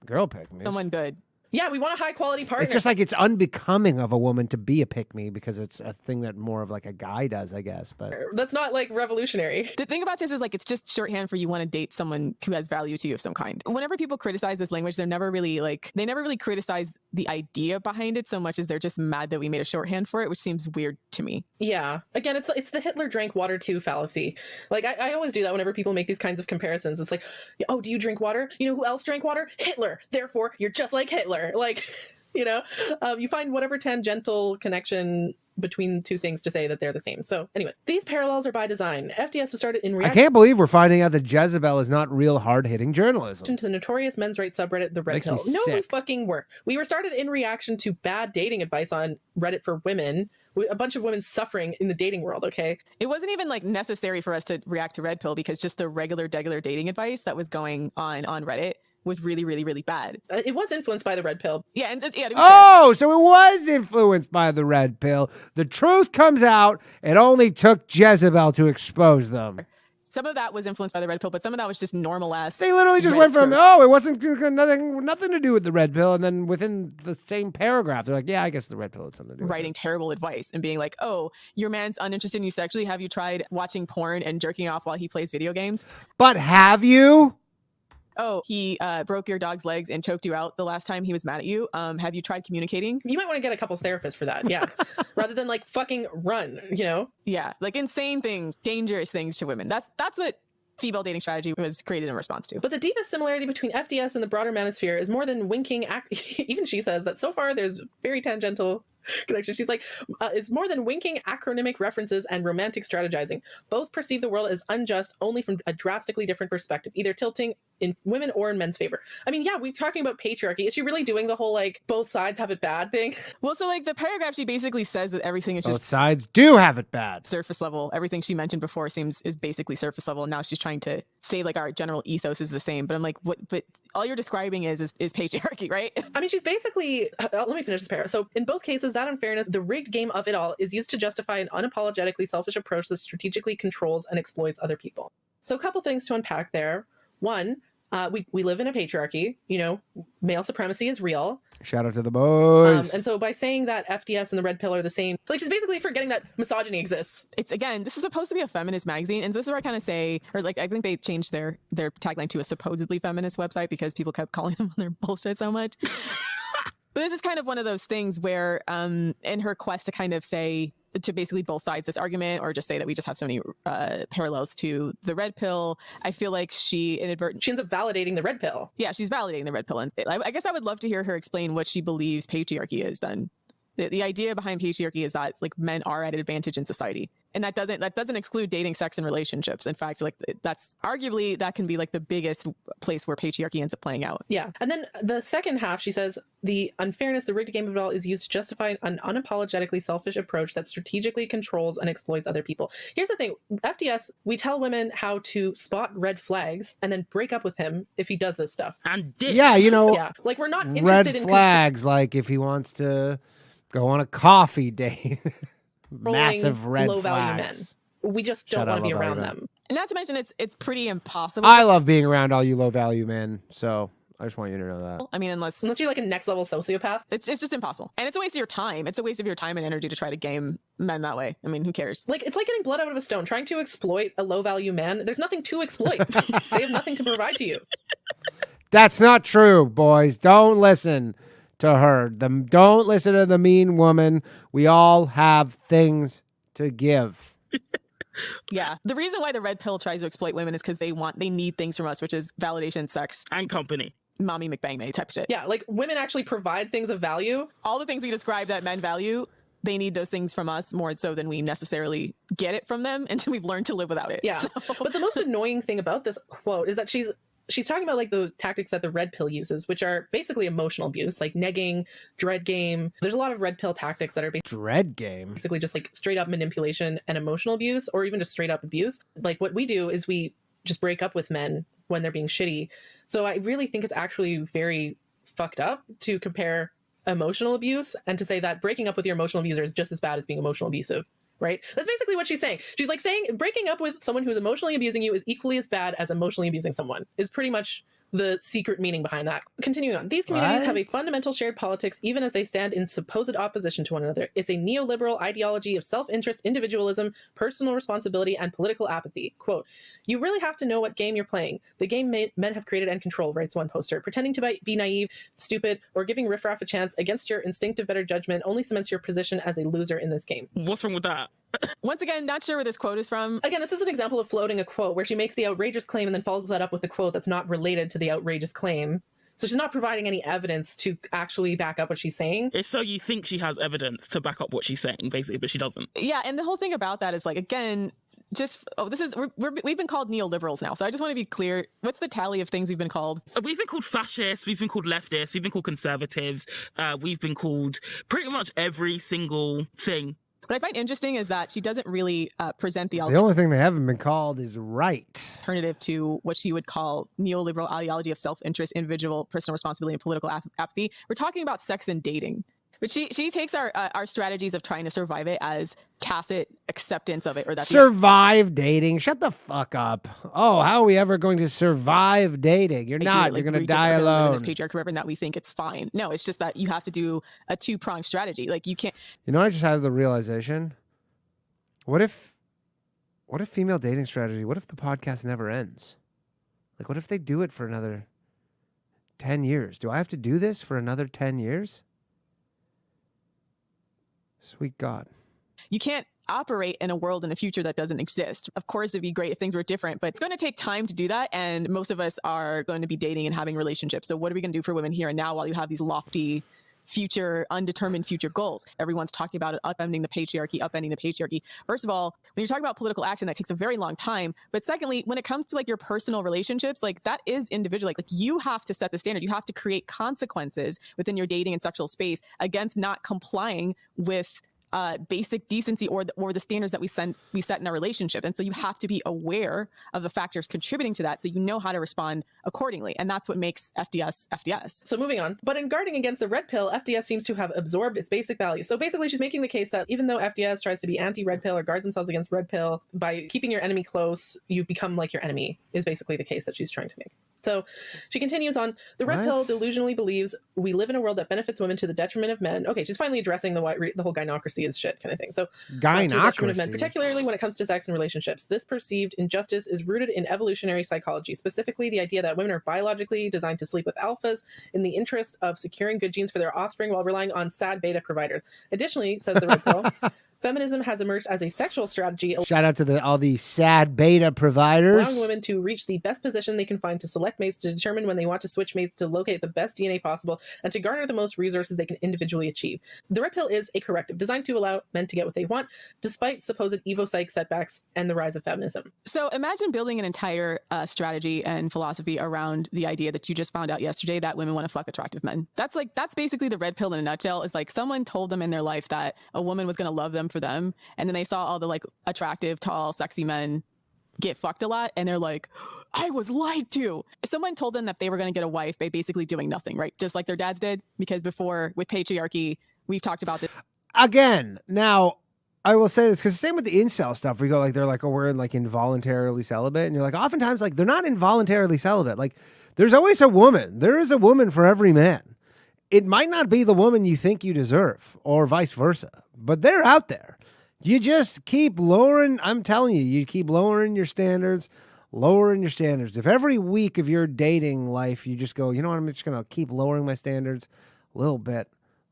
Speaker 1: girl pick-me's.
Speaker 2: someone good.
Speaker 4: Yeah, we want a high quality partner.
Speaker 1: It's just like it's unbecoming of a woman to be a pick-me because it's a thing that more of like a guy does, I guess. But
Speaker 4: that's not like revolutionary.
Speaker 2: The thing about this is like it's just shorthand for you want to date someone who has value to you of some kind. Whenever people criticize this language, they never really criticize the idea behind it so much as they're just mad that we made a shorthand for it, which seems weird to me.
Speaker 4: Yeah. Again, it's the Hitler drank water too fallacy. Like I always do that whenever people make these kinds of comparisons. It's like, oh, do you drink water? You know who else drank water? Hitler. Therefore, you're just like Hitler. Like, you find whatever tangential connection between two things to say that they're the same. So anyways, these parallels are by design. FDS was started in
Speaker 1: I
Speaker 4: reaction
Speaker 1: can't believe we're finding out that Jezebel is not real hard-hitting journalism.
Speaker 4: to the notorious men's rights subreddit, the Red
Speaker 1: Makes me
Speaker 4: Pill. No, we
Speaker 1: sick.
Speaker 4: fucking were. We were started in reaction to bad dating advice on Reddit for women. A bunch of women suffering in the dating world, okay?
Speaker 2: It wasn't even like necessary for us to react to Red Pill because just the regular dating advice that was going on Reddit was really, really, really bad.
Speaker 4: It was influenced by the Red Pill.
Speaker 2: Yeah, and to be fair,
Speaker 1: Oh, so it was influenced by the red pill. The truth comes out. It only took Jezebel to expose them.
Speaker 2: some of that was influenced by the Red Pill, but some of that was just normal ass.
Speaker 1: They literally just
Speaker 2: Reddit
Speaker 1: went from,
Speaker 2: scopes.
Speaker 1: oh, it wasn't nothing to do with the red pill. And then within the same paragraph, they're like, yeah, I guess the red pill had something to do with
Speaker 2: writing
Speaker 1: it.
Speaker 2: terrible advice and being like, oh, your man's uninterested in you sexually. Have you tried watching porn and jerking off while he plays video games?
Speaker 1: But have you?
Speaker 2: Oh, he broke your dog's legs and choked you out the last time he was mad at you. Have you tried communicating?
Speaker 4: You might want to get a couples therapist for that, yeah. Rather than like fucking run, you know?
Speaker 2: Yeah, like insane things, dangerous things to women. That's what female dating strategy was created in response to.
Speaker 4: But the deepest similarity between FDS and the broader manosphere is more than winking. Even she says that so far there's very tangential connection. She's like, it's more than winking acronymic references and romantic strategizing. Both perceive the world as unjust only from a drastically different perspective, either tilting in women or in men's favor. I mean, yeah, we're talking about patriarchy. Is she really doing the whole like both sides have it bad thing?
Speaker 2: Well, so like the paragraph, she basically says that everything is
Speaker 1: Both
Speaker 2: just
Speaker 1: sides do have it bad.
Speaker 2: surface level. Everything she mentioned before is basically surface level. And now she's trying to say like our general ethos is the same. But I'm like, what? But all you're describing is patriarchy, right?
Speaker 4: I mean, she's basically, let me finish this paragraph. So in both cases, that unfairness, the rigged game of it all, is used to justify an unapologetically selfish approach that strategically controls and exploits other people. So a couple things to unpack there. One, We live in a patriarchy. Male supremacy is real.
Speaker 1: Shout out to the boys.
Speaker 4: And so by saying that FDS and the red pill are the same, like she's basically forgetting that misogyny exists.
Speaker 2: It's, again, this is supposed to be a feminist magazine, and this is where I kind of say, or like, I think they changed their tagline to a supposedly feminist website because people kept calling them on their bullshit so much. But this is kind of one of those things where, in her quest to kind of say, to basically both sides this argument, or just say that we just have so many parallels to the red pill, I feel like she ends up
Speaker 4: validating the red pill.
Speaker 2: Yeah, she's validating the red pill. And I guess I would love to hear her explain what she believes patriarchy is then. The idea behind patriarchy is that like men are at an advantage in society. And that doesn't exclude dating, sex, and relationships. In fact, like that's arguably that can be like the biggest place where patriarchy ends up playing out.
Speaker 4: Yeah. And then the second half, she says, the unfairness, the rigged game of it all is used to justify an unapologetically selfish approach that strategically controls and exploits other people. Here's the thing. FDS, we tell women how to spot red flags and then break up with him if he does this stuff.
Speaker 3: And
Speaker 1: yeah,
Speaker 4: yeah. Like we're not interested in
Speaker 1: red flags, like if he wants to go on a coffee date. Massive red
Speaker 4: low value
Speaker 1: flags.
Speaker 4: Men. We just don't want to be around them.
Speaker 2: And not to mention, it's pretty impossible.
Speaker 1: I love being around all you low value men, so I just want you to know that.
Speaker 2: I mean, unless
Speaker 4: you're like a next level sociopath,
Speaker 2: it's just impossible, and it's a waste of your time. It's a waste of your time and energy to try to game men that way. I mean, who cares?
Speaker 4: Like it's like getting blood out of a stone. Trying to exploit a low value man. There's nothing to exploit. They have nothing to provide to you.
Speaker 1: That's not true, boys. Don't listen to her. Don't listen to the mean woman. We all have things to give.
Speaker 2: Yeah. The reason why the red pill tries to exploit women is because they need things from us, which is validation, sex,
Speaker 3: and company.
Speaker 2: Mommy McBangme type shit.
Speaker 4: Yeah, like women actually provide things of value.
Speaker 2: All the things we describe that men value, they need those things from us more so than we necessarily get it from them until we've learned to live without it.
Speaker 4: Yeah.
Speaker 2: So.
Speaker 4: But the most annoying thing about this quote is that she's talking about like the tactics that the red pill uses, which are basically emotional abuse, like negging, dread game. There's a lot of red pill tactics that are
Speaker 1: dread game,
Speaker 4: basically just like straight up manipulation and emotional abuse, or even just straight up abuse. Like what we do is we just break up with men when they're being shitty. So I really think it's actually very fucked up to compare emotional abuse and to say that breaking up with your emotional abuser is just as bad as being emotional abusive. Right? That's basically what she's saying. She's like saying breaking up with someone who's emotionally abusing you is equally as bad as emotionally abusing someone, is pretty much the secret meaning behind that. Continuing on, these communities have a fundamental shared politics even as they stand in supposed opposition to one another. It's a neoliberal ideology of self-interest, individualism, personal responsibility, and political apathy. Quote, you really have to know what game you're playing. The game men have created and control, writes one poster. Pretending to be naive, stupid, or giving riffraff a chance against your instinctive better judgment only cements your position as a loser in this game.
Speaker 3: What's wrong with that?
Speaker 2: Once again, not sure where this quote is from.
Speaker 4: Again, this is an example of floating a quote where she makes the outrageous claim and then follows that up with a quote that's not related to the outrageous claim. So she's not providing any evidence to actually back up what she's saying.
Speaker 3: It's so you think she has evidence to back up what she's saying, basically, but she doesn't.
Speaker 2: Yeah, and the whole thing about that is like, again, we've been called neoliberals now. So I just want to be clear. What's the tally of things we've been called?
Speaker 3: We've been called fascists. We've been called leftists. We've been called conservatives. We've been called pretty much every single thing.
Speaker 2: What I find interesting is that she doesn't really present the
Speaker 1: only thing they haven't been called is right.
Speaker 2: Alternative to what she would call neoliberal ideology of self-interest, individual, personal responsibility, and political apathy. We're talking about sex and dating. But she takes our strategies of trying to survive it as tacit acceptance of it, or that
Speaker 1: survive dating. Shut the fuck up. Oh, how are we ever going to survive dating? You're not. You're going to die alone.
Speaker 2: This patriarchy, and that we think it's fine. No, it's just that you have to do a two-pronged strategy. Like you can't.
Speaker 1: You know, I just had the realization. What if female dating strategy? What if the podcast never ends? Like, what if they do it for another 10 years? Do I have to do this for another 10 years? Sweet God.
Speaker 2: You can't operate in a world in the future that doesn't exist. Of course, it'd be great if things were different, but it's going to take time to do that. And most of us are going to be dating and having relationships. So what are we going to do for women here and now while you have these lofty undetermined future goals? Everyone's talking about it, upending the patriarchy. First of all, when you're talking about political action, that takes a very long time. But secondly, when it comes to like your personal relationships, like that is individual. Like you have to set the standard. You have to create consequences within your dating and sexual space against not complying with basic decency or the standards that we set in a relationship. And so you have to be aware of the factors contributing to that so you know how to respond accordingly. And that's what makes FDS.
Speaker 4: So moving on. But in guarding against the red pill, FDS seems to have absorbed its basic values. So basically she's making the case that even though FDS tries to be anti-red pill or guard themselves against red pill, by keeping your enemy close, you become like your enemy, is basically the case that she's trying to make. So she continues on, the red pill delusionally believes we live in a world that benefits women to the detriment of men. Okay, she's finally addressing the whole gynocracy is shit kind of thing. So to the detriment of men, particularly when it comes to sex and relationships. This perceived injustice is rooted in evolutionary psychology, specifically the idea that women are biologically designed to sleep with alphas in the interest of securing good genes for their offspring while relying on sad beta providers. Additionally, says the red pill, feminism has emerged as a sexual strategy.
Speaker 1: Shout out to all the sad beta providers.
Speaker 4: Allowing women to reach the best position they can find to select mates, to determine when they want to switch mates, to locate the best DNA possible, and to garner the most resources they can individually achieve. The red pill is a corrective designed to allow men to get what they want, despite supposed evo-psych setbacks and the rise of feminism.
Speaker 2: So imagine building an entire strategy and philosophy around the idea that you just found out yesterday that women want to fuck attractive men. That's basically the red pill in a nutshell. Is like someone told them in their life that a woman was going to love them for them, and then they saw all the like attractive, tall, sexy men get fucked a lot, and they're like, I was lied to. Someone told them that they were going to get a wife by basically doing nothing, right? Just like their dads did, because before with patriarchy, we've talked about this
Speaker 1: again. Now I will say this, because same with the incel stuff, we go like, they're like, oh, we're like involuntarily celibate, and you're like, oftentimes like they're not involuntarily celibate. Like there's always a woman. There is a woman for every man. It might not be the woman you think you deserve, or vice versa, but they're out there. You just keep lowering. I'm telling you, you keep lowering your standards. If every week of your dating life, you just go, you know what, I'm just going to keep lowering my standards a little bit,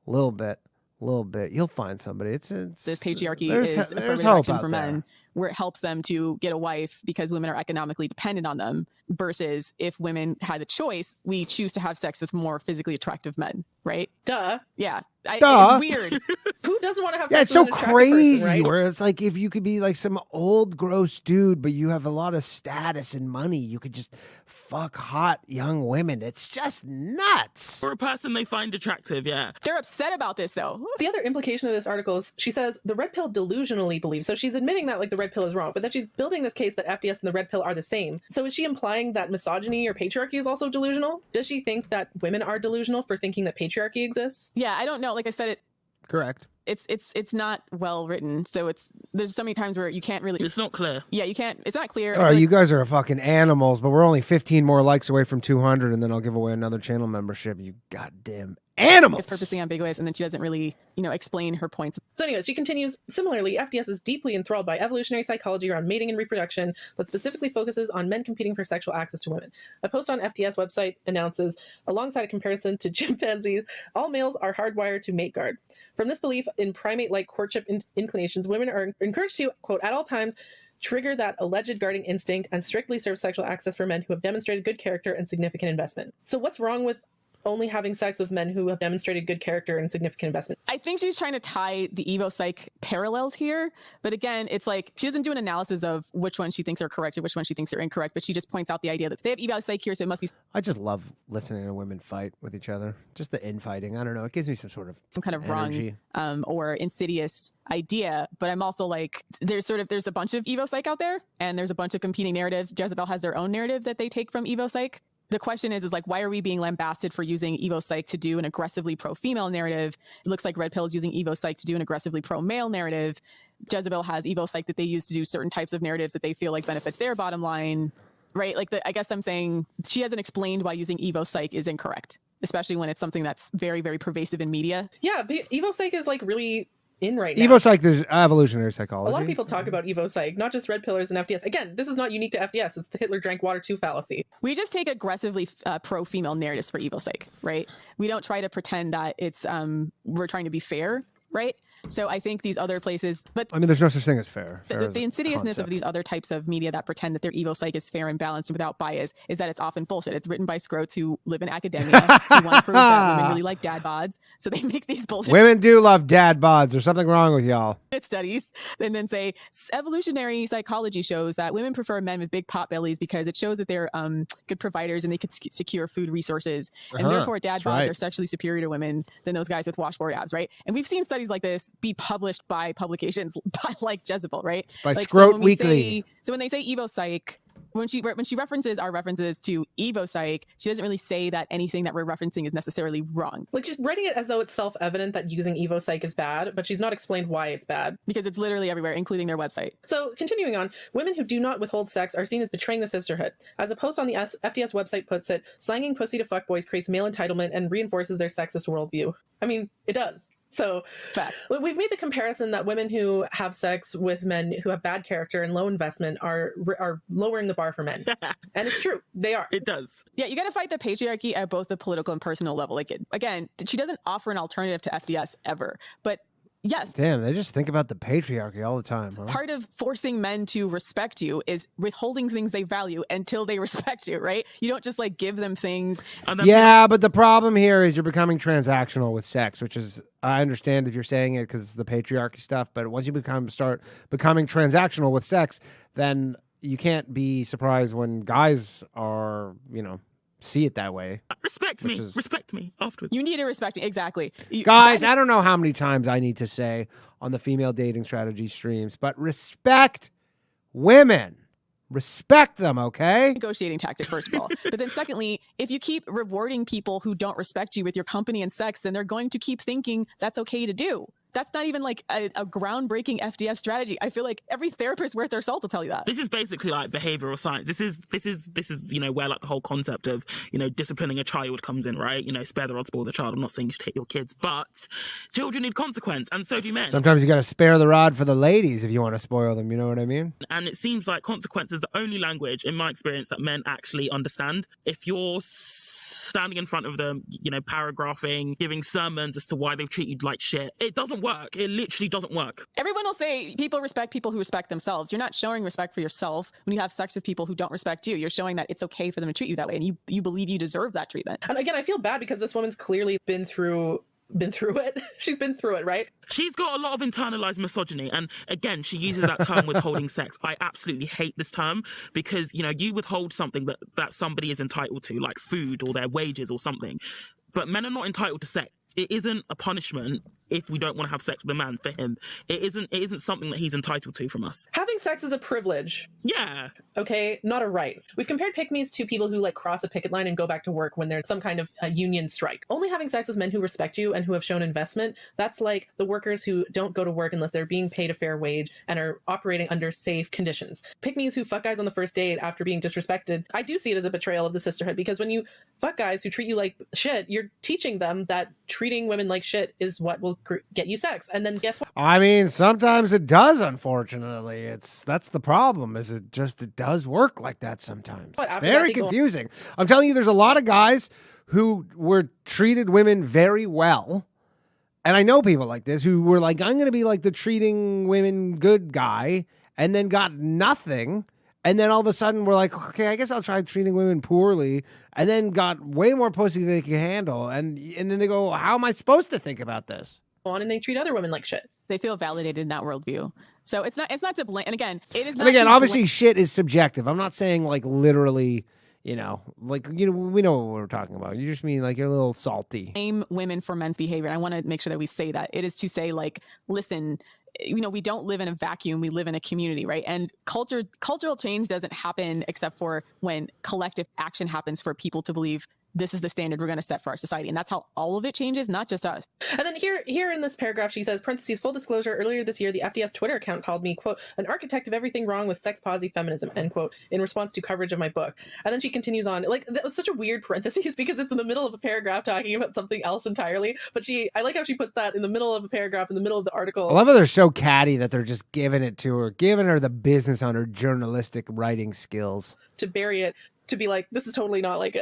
Speaker 1: you'll find somebody. It's
Speaker 2: this patriarchy
Speaker 1: there's
Speaker 2: is affirmative
Speaker 1: hope
Speaker 2: action for
Speaker 1: out there.
Speaker 2: men, where it helps them to get a wife because women are economically dependent on them, versus if women had a choice, we choose to have sex with more physically attractive men, right?
Speaker 4: Duh.
Speaker 2: Yeah.
Speaker 1: Duh.
Speaker 2: It's weird.
Speaker 4: Who doesn't want to have sex
Speaker 1: Yeah, it's
Speaker 4: with
Speaker 1: so
Speaker 4: an attractive
Speaker 1: crazy.
Speaker 4: person, right?
Speaker 1: Where it's like, if you could be like some old gross dude, but you have a lot of status and money, you could just fuck hot young women. It's just nuts.
Speaker 3: Or a person they find attractive, yeah.
Speaker 2: They're upset about this, though.
Speaker 4: The other implication of this article is she says the red pill delusionally believes. So she's admitting that like the red pill is wrong, but then she's building this case that FDS and the red pill are the same. So is she implying that misogyny or patriarchy is also delusional? Does she think that women are delusional for thinking that patriarchy exists?
Speaker 2: Yeah, I don't know. Like I said,
Speaker 1: Correct.
Speaker 2: it's not well written. So there's so many times where you can't really.
Speaker 3: It's not clear.
Speaker 2: Yeah, you can't. It's not clear.
Speaker 1: All right, you guys are fucking animals, but we're only 15 more likes away from 200, and then I'll give away another channel membership. You goddamn animals.
Speaker 2: It's purposely ambiguous, and then she doesn't really, explain her points.
Speaker 4: So anyways, she continues, similarly, FDS is deeply enthralled by evolutionary psychology around mating and reproduction, but specifically focuses on men competing for sexual access to women. A post on FDS website announces, alongside a comparison to chimpanzees, all males are hardwired to mate guard. From this belief in primate-like courtship inclinations, women are encouraged to, quote, at all times, trigger that alleged guarding instinct and strictly serve sexual access for men who have demonstrated good character and significant investment. So what's wrong with only having sex with men who have demonstrated good character and significant investment?
Speaker 2: I think she's trying to tie the Evo Psych parallels here. But again, it's like she doesn't do an analysis of which ones she thinks are correct or which ones she thinks are incorrect, but she just points out the idea that they have Evo Psych here, so it must be
Speaker 1: I just love listening to women fight with each other. Just the infighting. I don't know. It gives me some kind of
Speaker 2: energy. Wrong or insidious idea. But I'm also like, there's a bunch of Evo Psych out there, and there's a bunch of competing narratives. Jezebel has their own narrative that they take from Evo Psych. The question is like, why are we being lambasted for using Evo Psych to do an aggressively pro-female narrative? It looks like Red Pill is using Evo Psych to do an aggressively pro-male narrative. Jezebel has Evo Psych that they use to do certain types of narratives that they feel like benefits their bottom line, right? Like, I guess I'm saying she hasn't explained why using Evo Psych is incorrect, especially when it's something that's very, very pervasive in media.
Speaker 4: Yeah, but Evo Psych is like really in right now.
Speaker 1: Evo Psych, there's evolutionary psychology.
Speaker 4: A lot of people talk about Evo Psych, not just red pillars and FDS. Again, this is not unique to FDS. It's the Hitler drank water too fallacy.
Speaker 2: We just take aggressively pro-female narratives for Evo Psych, right? We don't try to pretend that it's we're trying to be fair, right? So I think these other places, but
Speaker 1: I mean, there's no such thing as fair.
Speaker 2: The insidiousness of these other types of media that pretend that their Evo Psych is fair and balanced and without bias is that it's often bullshit. It's written by scrotes who live in academia who want to prove that women really like dad bods, so they make these bullshit.
Speaker 1: Women do love dad bods. There's something wrong with y'all.
Speaker 2: Studies, and then say evolutionary psychology shows that women prefer men with big pot bellies because it shows that they're good providers and they could secure food resources, and therefore dad bods are sexually superior to women than those guys with washboard abs, right? And we've seen studies like this be published by publications by like Jezebel, right?
Speaker 1: By
Speaker 2: like,
Speaker 1: Scrote Weekly.
Speaker 2: So when they say Evo Psych, when she references our references to Evo Psych, she doesn't really say that anything that we're referencing is necessarily wrong.
Speaker 4: Like, she's writing it as though it's self-evident that using Evo Psych is bad, but she's not explained why it's bad.
Speaker 2: Because it's literally everywhere, including their website.
Speaker 4: So, continuing on, women who do not withhold sex are seen as betraying the sisterhood. As a post on the FDS website puts it, slanging pussy to fuckboys creates male entitlement and reinforces their sexist worldview. I mean, it does. So,
Speaker 2: facts.
Speaker 4: We've made the comparison that women who have sex with men who have bad character and low investment are lowering the bar for men. And it's true. They are.
Speaker 3: It does.
Speaker 2: Yeah, you got to fight the patriarchy at both the political and personal level. Like, again, she doesn't offer an alternative to FDS ever. But yes.
Speaker 1: Damn, they just think about the patriarchy all the time, huh?
Speaker 2: Part of forcing men to respect you is withholding things they value until they respect you, right? You don't just like give them things.
Speaker 1: Yeah, but the problem here is you're becoming transactional with sex, which is, I understand if you're saying it because it's the patriarchy stuff, but once you start becoming transactional with sex, then you can't be surprised when guys are, see it that way.
Speaker 3: Respect me afterwards.
Speaker 2: You need to respect me. Exactly.
Speaker 1: Guys, I don't know how many times I need to say on the female dating strategy streams, but respect women. Respect them, okay?
Speaker 2: Negotiating tactic, first of all. But then secondly, if you keep rewarding people who don't respect you with your company and sex, then they're going to keep thinking that's okay to do. That's not even like a groundbreaking FDS strategy. I feel like every therapist worth their salt will tell you that.
Speaker 3: This is basically like behavioral science. This is where like the whole concept of disciplining a child comes in, right? Spare the rod, spoil the child. I'm not saying you should hit your kids, but children need consequence, and so do men.
Speaker 1: Sometimes you got to spare the rod for the ladies if you want to spoil them. You know what I mean?
Speaker 3: And it seems like consequence is the only language, in my experience, that men actually understand. If you're standing in front of them, paragraphing, giving sermons as to why they've treated you like shit, it doesn't work. It literally doesn't work.
Speaker 2: Everyone will say people respect people who respect themselves. You're not showing respect for yourself when you have sex with people who don't respect you. You're showing that it's okay for them to treat you that way, and you believe you deserve that treatment.
Speaker 4: And again, I feel bad because this woman's clearly been through it. She's been through it, right?
Speaker 3: She's got a lot of internalized misogyny, and again, she uses that term withholding sex. I absolutely hate this term because you withhold something that somebody is entitled to, like food or their wages or something, but men are not entitled to sex. It isn't a punishment if we don't want to have sex with a man. For him, it isn't something that he's entitled to from us.
Speaker 4: Having sex is a privilege.
Speaker 3: Yeah.
Speaker 4: Okay, not a right. We've compared pick-me's to people who cross a picket line and go back to work when there's some kind of a union strike. Only having sex with men who respect you and who have shown investment, that's like the workers who don't go to work unless they're being paid a fair wage and are operating under safe conditions. Pick-me's who fuck guys on the first date after being disrespected, I do see it as a betrayal of the sisterhood, because when you fuck guys who treat you like shit, you're teaching them that treating women like shit is what will get you sex. And then guess what?
Speaker 1: I mean, sometimes it does, unfortunately. That's the problem, is it does work like that sometimes. It's very confusing. I'm telling you, there's a lot of guys who were treated women very well. And I know people like this who were like, I'm going to be like the treating women good guy, and then got nothing. And then all of a sudden we're like, okay, I guess I'll try treating women poorly, and then got way more pussy than they can handle. And then they go, how am I supposed to think about this?
Speaker 4: On, and they treat other women like shit.
Speaker 2: They feel validated in that worldview. So it's not to blame. And again, it is not.
Speaker 1: And again, obviously shit is subjective. I'm not saying like literally, we know what we're talking about. You just mean like you're a little salty.
Speaker 2: Blame women for men's behavior. And I want to make sure that we say that. It is to say, like, listen, we don't live in a vacuum. We live in a community, right? And cultural change doesn't happen except for when collective action happens for people to believe this is the standard we're going to set for our society. And that's how all of it changes, not just us.
Speaker 4: And then here in this paragraph, she says, parentheses, full disclosure, earlier this year, the FDS Twitter account called me, quote, an architect of everything wrong with sex-posy feminism, end quote, in response to coverage of my book. And then she continues on. Like, that was such a weird parentheses because it's in the middle of a paragraph talking about something else entirely. But I like how she puts that in the middle of a paragraph, in the middle of the article.
Speaker 1: I love how they're so catty that they're just giving her the business on her journalistic writing skills.
Speaker 4: To bury it. To be like, this is totally not like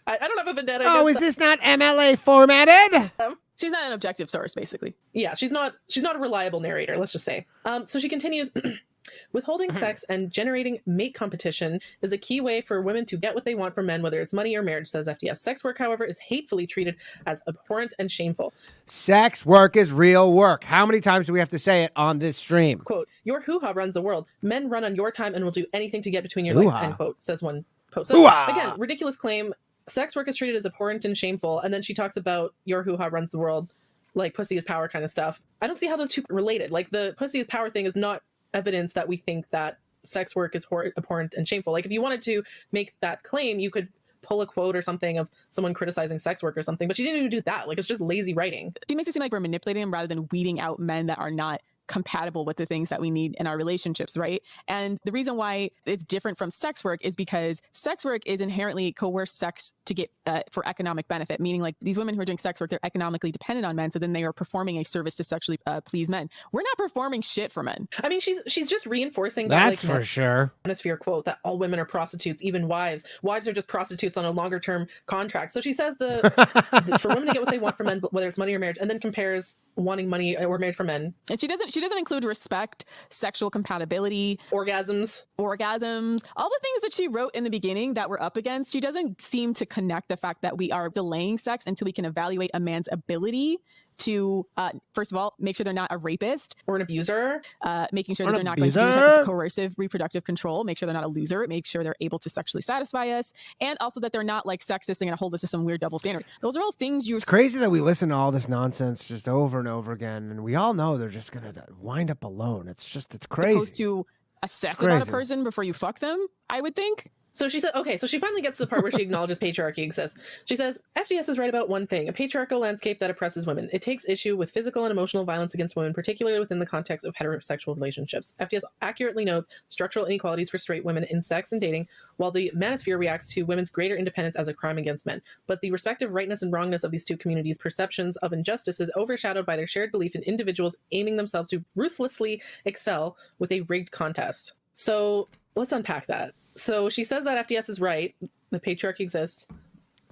Speaker 4: I don't have a vendetta.
Speaker 1: Oh, is this not MLA formatted?
Speaker 2: She's not an objective source, basically.
Speaker 4: Yeah, she's not a reliable narrator, let's just say. So she continues, withholding sex and generating mate competition is a key way for women to get what they want from men, whether it's money or marriage, says FDS. Sex work, however, is hatefully treated as abhorrent and shameful.
Speaker 1: Sex work is real work. How many times do we have to say it on this stream?
Speaker 4: Quote, your hoo-ha runs the world. Men run on your time and will do anything to get between your legs, end quote, says one post. So, again, ridiculous claim. Sex work is treated as abhorrent and shameful. And then she talks about your hoo-ha runs the world, like pussy is power kind of stuff. I don't see how those two are related. Like, the pussy is power thing is not evidence that we think that sex work is abhorrent and shameful. Like if you wanted to make that claim, you could pull a quote or something of someone criticizing sex work or something, but she didn't even do that. Like it's just lazy writing.
Speaker 2: She makes it seem like we're manipulating them rather than weeding out men that are not compatible with the things that we need in our relationships, right? And the reason why it's different from sex work is because sex work is inherently coerced sex to get for economic benefit, meaning like these women who are doing sex work, they're economically dependent on men, so then they are performing a service to sexually please men. We're not performing shit for men.
Speaker 4: I mean, she's just reinforcing
Speaker 1: That's
Speaker 4: that, like,
Speaker 1: for sure.
Speaker 4: Manosphere quote that all women are prostitutes, even wives. Wives are just prostitutes on a longer term contract. So she says for women to get what they want from men, whether it's money or marriage, and then compares wanting money or marriage from men.
Speaker 2: And she doesn't include respect, sexual compatibility,
Speaker 4: orgasms,
Speaker 2: all the things that she wrote in the beginning that we're up against. She doesn't seem to connect the fact that we are delaying sex until we can evaluate a man's ability to, first of all, make sure they're not a rapist
Speaker 4: or an abuser,
Speaker 2: making sure that they're not going to do type of coercive reproductive control, make sure they're not a loser, make sure they're able to sexually satisfy us, and also that they're not like sexist and going to hold us to some weird double standard. Those are all things
Speaker 1: It's crazy that we listen to all this nonsense just over and over again, and we all know they're just going to wind up alone. It's crazy.
Speaker 2: Supposed to assess about a person before you fuck them, I would think.
Speaker 4: So she said, okay, so she finally gets to the part where she acknowledges patriarchy exists. She says, FDS is right about one thing, a patriarchal landscape that oppresses women. It takes issue with physical and emotional violence against women, particularly within the context of heterosexual relationships. FDS accurately notes structural inequalities for straight women in sex and dating, while the manosphere reacts to women's greater independence as a crime against men. But the respective rightness and wrongness of these two communities' perceptions of injustice is overshadowed by their shared belief in individuals aiming themselves to ruthlessly excel with a rigged contest. So let's unpack that. So she says that FDS is right, the patriarchy exists.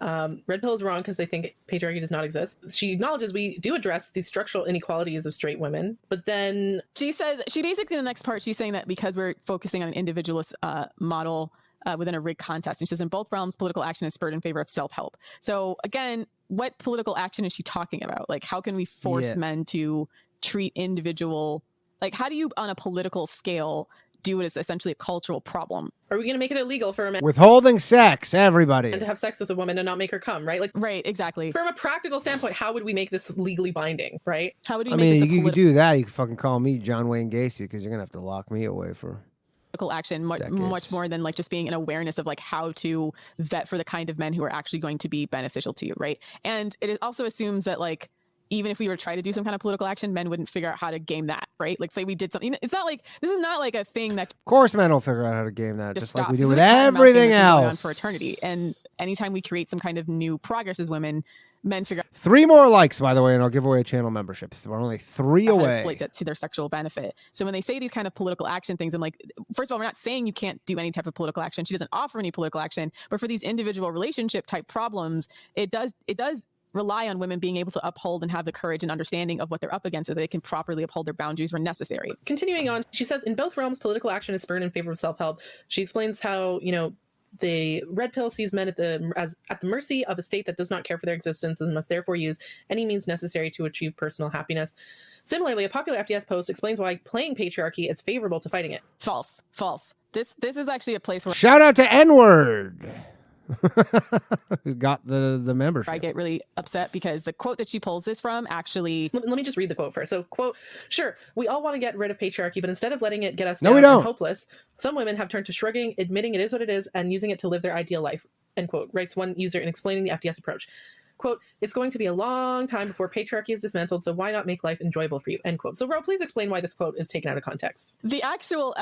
Speaker 4: Red Pill is wrong because they think patriarchy does not exist. She acknowledges we do address the structural inequalities of straight women, but then
Speaker 2: she basically in the next part, she's saying that because we're focusing on an individualist model within a rigged contest, and she says in both realms, political action is spurred in favor of self-help. So again, what political action is she talking about? Like, how can we force men to treat individual, like, how do you on a political scale do it as essentially a cultural problem?
Speaker 4: Are we going to make it illegal for a man
Speaker 1: withholding sex, everybody,
Speaker 4: and to have sex with a woman and not make her come, right? Like,
Speaker 2: right, exactly.
Speaker 4: From a practical standpoint, how would we make this legally binding, right?
Speaker 2: How would we
Speaker 1: you could do that. You could fucking call me John Wayne Gacy because you're gonna have to lock me away for
Speaker 2: political action much more than like just being an awareness of like how to vet for the kind of men who are actually going to be beneficial to you, right? And it also assumes that like even if we were to try to do some kind of political action, men wouldn't figure out how to game that, right? Like, say we did something. It's not like, this is not like a thing that...
Speaker 1: Of course men will figure out how to game that, just like we do with everything else.
Speaker 2: For eternity. And anytime we create some kind of new progress as women, men figure out...
Speaker 1: 3 more likes, by the way, and I'll give away a channel membership. We're only 3 away.
Speaker 2: Exploit it to their sexual benefit. So when they say these kind of political action things, I'm like, first of all, we're not saying you can't do any type of political action. She doesn't offer any political action. But for these individual relationship type problems, it does rely on women being able to uphold and have the courage and understanding of what they're up against so that they can properly uphold their boundaries when necessary.
Speaker 4: Continuing on, she says, in both realms, political action is spurred in favor of self-help. She explains how, the red pill sees men at the mercy of a state that does not care for their existence and must therefore use any means necessary to achieve personal happiness. Similarly, a popular FDS post explains why playing patriarchy is favorable to fighting it.
Speaker 2: False. This is actually a place where...
Speaker 1: Shout out to N-word! Who got the membership.
Speaker 2: I get really upset because the quote that she pulls this from actually...
Speaker 4: Let me just read the quote first. So, quote, sure, we all want to get rid of patriarchy, but instead of letting it get us down and hopeless, some women have turned to shrugging, admitting it is what it is, and using it to live their ideal life, end quote, writes one user in explaining the FDS approach. Quote, it's going to be a long time before patriarchy is dismantled, so why not make life enjoyable for you, end quote. So, Ro, please explain why this quote is taken out of context.
Speaker 2: The actual,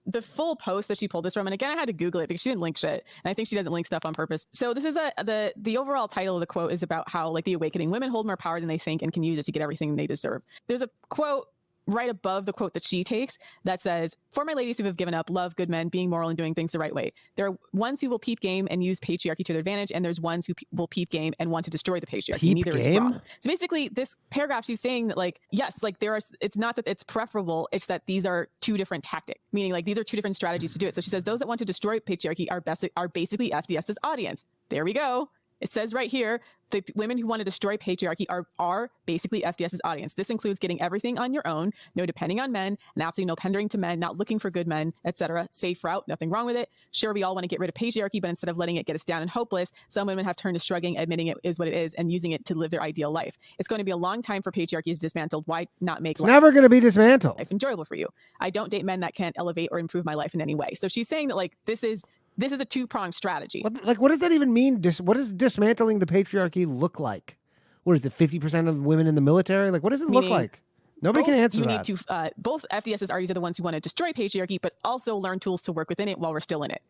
Speaker 2: the full post that she pulled this from, and again, I had to Google it because she didn't link shit, and I think she doesn't link stuff on purpose. So this is the overall title of the quote is about how, like, the awakening women hold more power than they think and can use it to get everything they deserve. There's a quote right above the quote that she takes that says, for my ladies who have given up, love good men, being moral and doing things the right way. There are ones who will peep game and use patriarchy to their advantage, and there's ones who will peep game and want to destroy the patriarchy. Neither is wrong. So basically, this paragraph, she's saying that, like, yes, like it's not that it's preferable, it's that these are 2 different tactics, meaning like these are 2 different strategies to do it. So she says those that want to destroy patriarchy are basically FDS's audience. There we go. It says right here, the women who want to destroy patriarchy are basically FDS's audience. This includes getting everything on your own, no depending on men, and absolutely no pandering to men, not looking for good men, etc. Safe route, nothing wrong with it. Sure, we all want to get rid of patriarchy, but instead of letting it get us down and hopeless, some women have turned to shrugging, admitting it is what it is, and using it to live their ideal life. It's going to be a long time for patriarchy is dismantled. Why not make
Speaker 1: It's never going to be dismantled.
Speaker 2: life enjoyable for you? I don't date men that can't elevate or improve my life in any way. So she's saying that like this is a two-pronged strategy.
Speaker 1: What does that even mean? What does dismantling the patriarchy look like? What is it, 50% of women in the military? Like, what does it look like? Nobody can answer that.
Speaker 2: Both FDS's arties are the ones who want to destroy patriarchy, but also learn tools to work within it while we're still in it.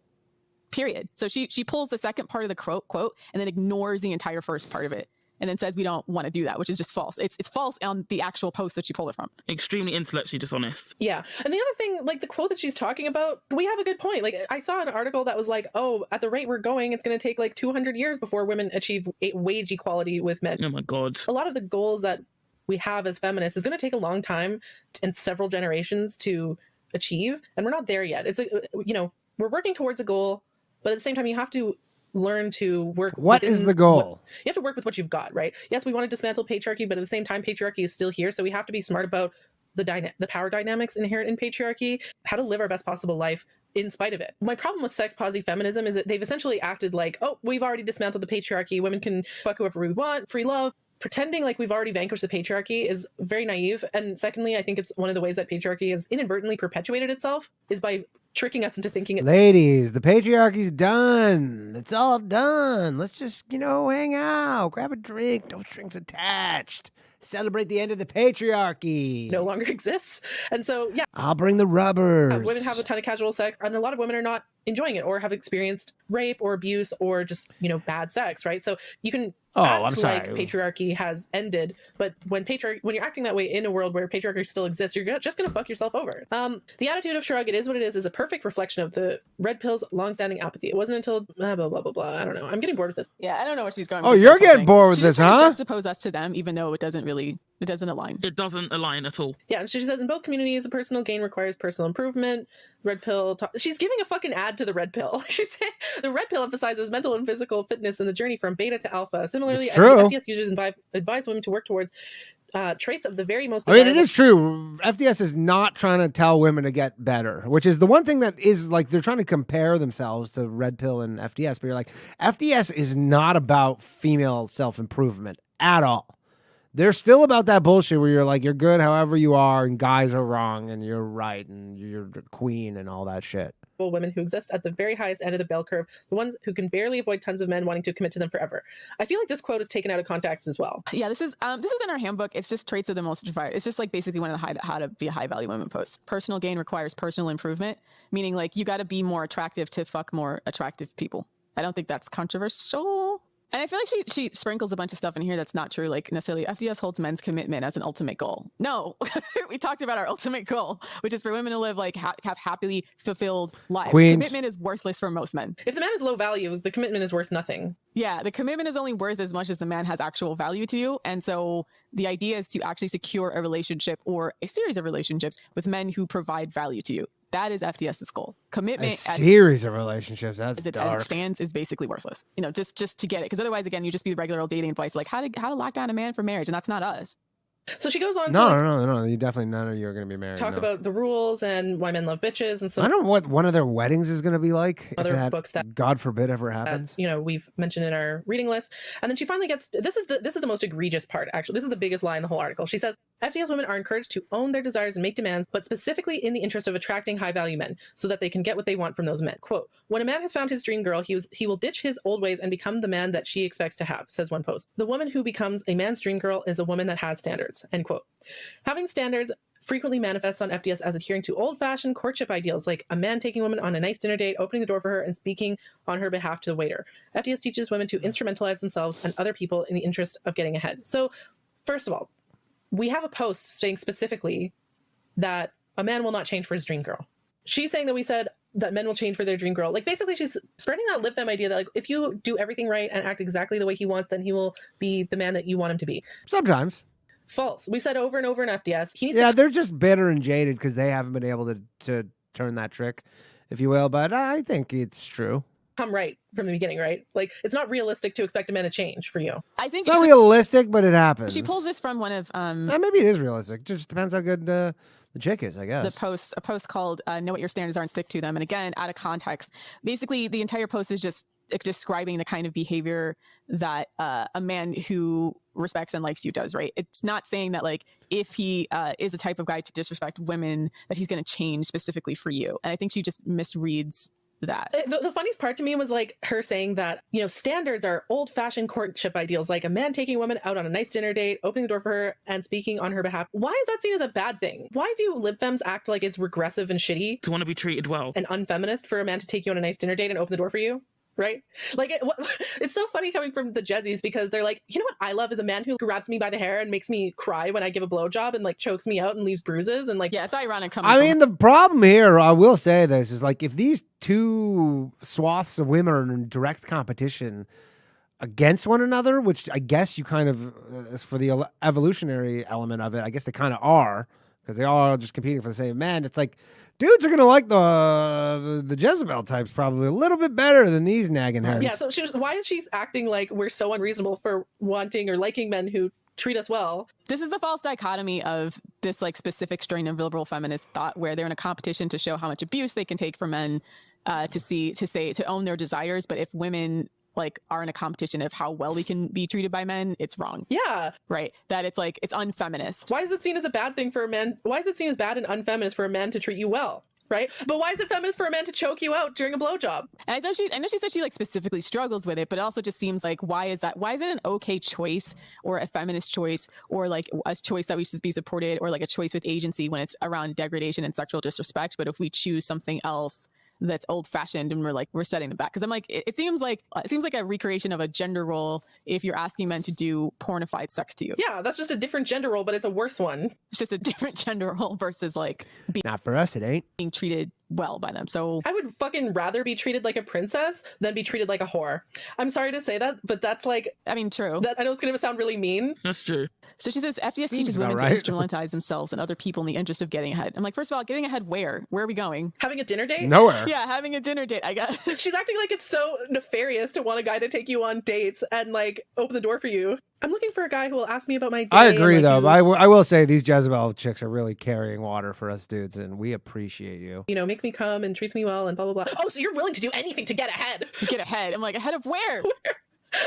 Speaker 2: Period. So she pulls the second part of the quote and then ignores the entire first part of it. And then says we don't want to do that, which is just false. It's false on the actual post that she pulled it from.
Speaker 3: Extremely intellectually dishonest.
Speaker 4: Yeah. And the other thing, like the quote that she's talking about, we have a good point. Like I saw an article that was like, oh, at the rate we're going, it's going to take like 200 years before women achieve wage equality with men.
Speaker 3: Oh my God.
Speaker 4: A lot of the goals that we have as feminists is going to take a long time and several generations to achieve. And we're not there yet. It's, we're working towards a goal, but at the same time, you have to learn to work.
Speaker 1: What is the goal?
Speaker 4: You have to work with what you've got, right? Yes, we want to dismantle patriarchy, but at the same time, patriarchy is still here. So we have to be smart about the power dynamics inherent in patriarchy, how to live our best possible life in spite of it. My problem with sex posi feminism is that they've essentially acted like, oh, we've already dismantled the patriarchy. Women can fuck whoever we want, free love. Pretending like we've already vanquished the patriarchy is very naive. And secondly, I think it's one of the ways that patriarchy has inadvertently perpetuated itself is by tricking us into thinking
Speaker 1: Ladies, the patriarchy's done. It's all done. Let's just, hang out, grab a drink, no strings attached. Celebrate the end of the patriarchy.
Speaker 4: no longer exists. And so, yeah.
Speaker 1: I'll bring the rubbers.
Speaker 4: Women have a ton of casual sex, and a lot of women are not enjoying it or have experienced rape or abuse or just, bad sex, right? So you can act like patriarchy has ended, but when you're acting that way in a world where patriarchy still exists, you're just going to fuck yourself over. The attitude of shrug, it is what it is a perfect reflection of the red pill's longstanding apathy. It wasn't until blah, blah, blah, blah, blah. I don't know. I'm getting bored with this.
Speaker 2: Yeah, I don't know what she's going
Speaker 1: Oh,
Speaker 2: with.
Speaker 1: you're getting bored with this, huh?
Speaker 2: Juxtapose us to them, even though it doesn't align.
Speaker 3: It doesn't align at all.
Speaker 4: Yeah, and she says in both communities, the personal gain requires personal improvement. Red pill. She's giving a fucking ad to the red pill. She's saying the red pill emphasizes mental and physical fitness in the journey from beta to alpha. Similarly, FDS users advise women to work towards traits of the very most.
Speaker 1: It is true. FDS is not trying to tell women to get better, which is the one thing that is like they're trying to compare themselves to red pill and FDS. But you're like, FDS is not about female self-improvement at all. They're still about that bullshit where you're like, you're good however you are, and guys are wrong, and you're right, and you're the queen, and all that shit.
Speaker 4: Women who exist at the very highest end of the bell curve, the ones who can barely avoid tons of men wanting to commit to them forever. I feel like this quote is taken out of context as well.
Speaker 2: Yeah, this is in our handbook. It's just traits of the most defiant. It's just like basically one of the how to be a high value women posts. Personal gain requires personal improvement, meaning like you got to be more attractive to fuck more attractive people. I don't think that's controversial. And I feel like she sprinkles a bunch of stuff in here that's not true. Like necessarily FDS holds men's commitment as an ultimate goal. No, we talked about our ultimate goal, which is for women to live like have happily fulfilled lives.
Speaker 1: Queens.
Speaker 2: Commitment is worthless for most men.
Speaker 4: If the man is low value, the commitment is worth nothing.
Speaker 2: Yeah, the commitment is only worth as much as the man has actual value to you. And so the idea is to actually secure a relationship or a series of relationships with men who provide value to you. That is FDS's goal. Commitment.
Speaker 1: A series of relationships. That's dark.
Speaker 2: As it stands is basically worthless. Just to get it. Because otherwise, again, you just be the regular old dating advice, like how to lock down a man for marriage. And that's not us.
Speaker 4: So she goes on
Speaker 1: No. You definitely, none of you are going to be married.
Speaker 4: Talk about the rules and why men love bitches. And so
Speaker 1: I don't know what one of their weddings is going to be like.
Speaker 4: Other books that,
Speaker 1: God forbid, ever happens.
Speaker 4: We've mentioned in our reading list. And then she finally gets, this is the most egregious part, actually. This is the biggest lie in the whole article. She says, FDS women are encouraged to own their desires and make demands, but specifically in the interest of attracting high-value men so that they can get what they want from those men. Quote, when a man has found his dream girl, he will ditch his old ways and become the man that she expects to have, says one post. The woman who becomes a man's dream girl is a woman that has standards, end quote. Having standards frequently manifests on FDS as adhering to old-fashioned courtship ideals, like a man taking a woman on a nice dinner date, opening the door for her, and speaking on her behalf to the waiter. FDS teaches women to instrumentalize themselves and other people in the interest of getting ahead. So, first of all, we have a post saying specifically that a man will not change for his dream girl. She's saying that we said that men will change for their dream girl. Like, basically, she's spreading that lip femme idea that, like, if you do everything right and act exactly the way he wants, then he will be the man that you want him to be.
Speaker 1: Sometimes.
Speaker 4: False. We've said over and over in FDS.
Speaker 1: They're just bitter and jaded because they haven't been able to turn that trick, if you will. But I think it's true.
Speaker 4: come right from the beginning, right? Like, it's not realistic to expect a man to change for you.
Speaker 2: I think
Speaker 1: It's not realistic, but it happens.
Speaker 2: she pulls this from one of
Speaker 1: maybe it is realistic. Just depends how good the chick is, I guess.
Speaker 2: a post called "Know What Your Standards Are and Stick to Them." And again, out of context, basically the entire post is just describing the kind of behavior that a man who respects and likes you does, right? It's not saying that like if he is the type of guy to disrespect women that he's going to change specifically for you. And I think she just misreads that.
Speaker 4: The funniest part to me was like her saying that, you know, standards are old-fashioned courtship ideals, like a man taking a woman out on a nice dinner date, opening the door for her and speaking on her behalf. Why is that seen as a bad thing? Why do lib femmes act like it's regressive and shitty
Speaker 3: To want to be treated well.
Speaker 4: and unfeminist for a man to take you on a nice dinner date and open the door for you? Right? Like, it's so funny coming from the Jezzies, because they're like, you know what I love is a man who grabs me by the hair and makes me cry when I give a blowjob and like chokes me out and leaves bruises and like,
Speaker 2: Yeah, it's ironic coming
Speaker 1: I
Speaker 2: from
Speaker 1: mean, the problem here, I will say this, is like if these two swaths of women are in direct competition against one another, which I guess you kind of, for the evolutionary element of it, I guess they kind of are, because they all are just competing for the same man. It's like dudes are gonna like the Jezebel types probably a little bit better than these nagging heads.
Speaker 4: yeah. So why is she acting like we're so unreasonable for wanting or liking men who treat us well?
Speaker 2: This is the false dichotomy of this like specific strain of liberal feminist thought where they're in a competition to show how much abuse they can take from men, to own their desires. But if women like are in a competition of how well we can be treated by men, it's wrong.
Speaker 4: Yeah.
Speaker 2: Right. That it's like, it's unfeminist.
Speaker 4: Why is it seen as a bad thing for a man? Why is it seen as bad and unfeminist for a man to treat you well? Right? But why is it feminist for a man to choke you out during a blowjob?
Speaker 2: And I know she said she like specifically struggles with it, but it also just seems like, why is that? Why is it an okay choice or a feminist choice or like a choice that we should be supported or like a choice with agency when it's around degradation and sexual disrespect? But if we choose something else that's old fashioned and we're setting them back, because I'm like, it seems like a recreation of a gender role if you're asking men to do pornified sex to you.
Speaker 4: Yeah, that's just a different gender role, but it's a worse one.
Speaker 2: It's just a different gender role versus like
Speaker 1: Not for us, it ain't.
Speaker 2: being treated well by them. So
Speaker 4: I would fucking rather be treated like a princess than be treated like a whore. I'm sorry to say that, but that's like,
Speaker 2: I mean, true.
Speaker 4: I know it's going to sound really mean.
Speaker 3: That's true.
Speaker 2: So she says FDS
Speaker 1: Seems
Speaker 2: teaches
Speaker 1: about
Speaker 2: women
Speaker 1: right.
Speaker 2: to instrumentalize themselves and other people in the interest of getting ahead. I'm like, first of all, getting ahead where? Where are we going?
Speaker 4: Having a dinner date?
Speaker 1: Nowhere.
Speaker 2: Yeah, having a dinner date, I guess.
Speaker 4: She's acting like it's so nefarious to want a guy to take you on dates and like open the door for you. I'm looking for a guy who will ask me about my day.
Speaker 1: I agree,
Speaker 4: and,
Speaker 1: though.
Speaker 4: like,
Speaker 1: But I will say these Jezebel chicks are really carrying water for us dudes, and we appreciate you.
Speaker 4: you know, makes me come and treats me well and blah, blah, blah. Oh, so you're willing to do anything to get ahead.
Speaker 2: Get ahead. I'm like, ahead of where?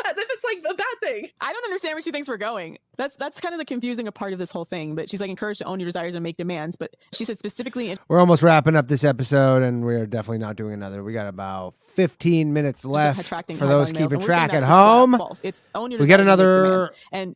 Speaker 4: As if it's like a bad thing.
Speaker 2: I don't understand where she thinks we're going. That's kind of the confusing part of this whole thing. But she's like encouraged to own your desires and make demands. But she said specifically,
Speaker 1: We're almost wrapping up this episode, and we're definitely not doing another. We got about 15 minutes left
Speaker 2: attracting
Speaker 1: for those
Speaker 2: high-value males,
Speaker 1: keeping
Speaker 2: and we're saying
Speaker 1: track
Speaker 2: that's
Speaker 1: at
Speaker 2: just flat
Speaker 1: home.
Speaker 2: false. It's own your
Speaker 1: We get
Speaker 2: desires and make
Speaker 1: another
Speaker 2: demands. And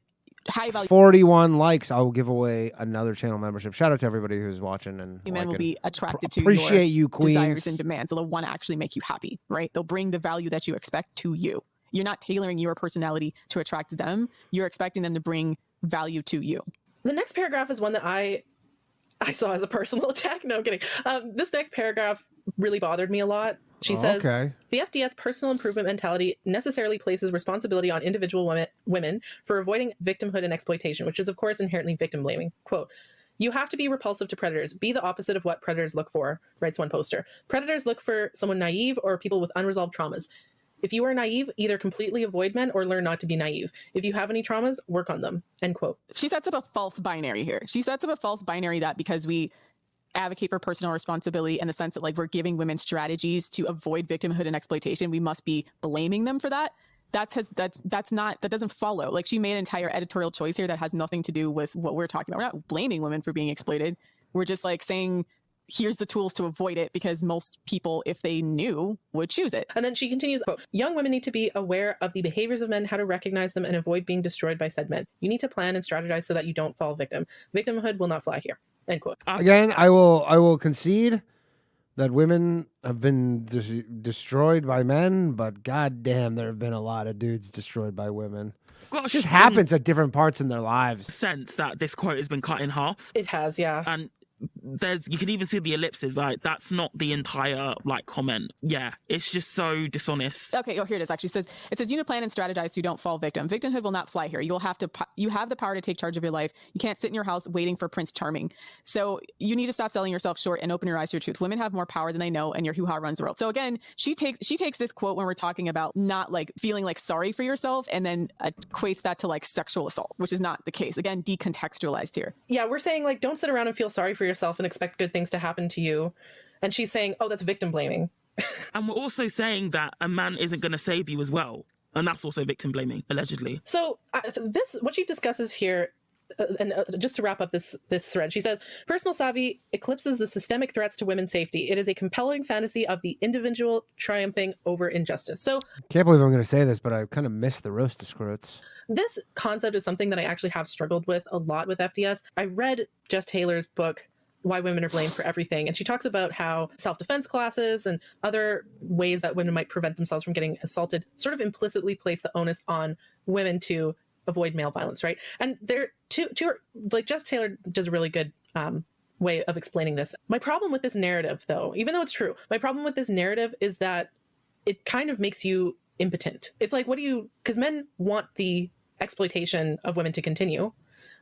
Speaker 2: high value
Speaker 1: 41 likes. I will give away another channel membership. Shout out to everybody who's watching and
Speaker 2: men will be attracted to
Speaker 1: appreciate
Speaker 2: your
Speaker 1: you, queens.
Speaker 2: desires and demands. They'll want to actually make you happy, right? They'll bring the value that you expect to you. You're not tailoring your personality to attract them. You're expecting them to bring value to you.
Speaker 4: The next paragraph is one that I saw as a personal attack. No, I'm kidding. This next paragraph really bothered me a lot. She says,
Speaker 1: okay.
Speaker 4: the FDS personal improvement mentality necessarily places responsibility on individual women for avoiding victimhood and exploitation, which is, of course, inherently victim blaming. Quote, you have to be repulsive to predators. Be the opposite of what predators look for, writes one poster. Predators look for someone naive or people with unresolved traumas. If you are naive, either completely avoid men or learn not to be naive. If you have any traumas, work on them. End quote.
Speaker 2: She sets up a false binary here. She sets up a false binary that because we advocate for personal responsibility in the sense that like we're giving women strategies to avoid victimhood and exploitation, we must be blaming them for that. That doesn't follow. Like she made an entire editorial choice here that has nothing to do with what we're talking about. We're not blaming women for being exploited. We're just like saying, here's the tools to avoid it, because most people, if they knew, would choose it.
Speaker 4: And then she continues, quote, young women need to be aware of the behaviors of men, how to recognize them, and avoid being destroyed by said men. You need to plan and strategize so that you don't fall victim. Victimhood will not fly here. End quote.
Speaker 1: Again, I will concede that women have been destroyed by men, but goddamn, there have been a lot of dudes destroyed by women.
Speaker 3: Got a
Speaker 1: It just
Speaker 3: strong
Speaker 1: happens at different parts in their lives.
Speaker 3: sense that this quote has been cut in half.
Speaker 4: It has, yeah.
Speaker 3: And you can even see the ellipses. Like, that's not the entire like comment. Yeah, it's just so dishonest.
Speaker 2: Okay, here it is. Actually, it says you need to plan and strategize so you don't fall victim. Victimhood will not fly here. You have the power to take charge of your life. You can't sit in your house waiting for Prince Charming. So you need to stop selling yourself short and open your eyes to your truth. Women have more power than they know, and your hoo-ha runs the world. So again, she takes this quote when we're talking about not like feeling like sorry for yourself, and then equates that to like sexual assault, which is not the case. Again, decontextualized here.
Speaker 4: Yeah, we're saying like don't sit around and feel sorry for yourself and expect good things to happen to you. And she's saying, oh, that's victim blaming.
Speaker 3: And we're also saying that a man isn't going to save you as well. And that's also victim blaming, allegedly.
Speaker 4: So what she discusses here, and just to wrap up this thread, she says, personal savvy eclipses the systemic threats to women's safety. It is a compelling fantasy of the individual triumphing over injustice. So
Speaker 1: Can't believe I'm going to say this, but I kind of miss the roast of scrotes.
Speaker 4: this concept is something that I actually have struggled with a lot with FDS. I read Jess Taylor's book, Why Women Are Blamed for Everything. And she talks about how self-defense classes and other ways that women might prevent themselves from getting assaulted sort of implicitly place the onus on women to avoid male violence, right? And they're like Jess Taylor does a really good way of explaining this. My problem with this narrative, though, even though it's true, my problem with this narrative is that it kind of makes you impotent. It's like, because men want the exploitation of women to continue.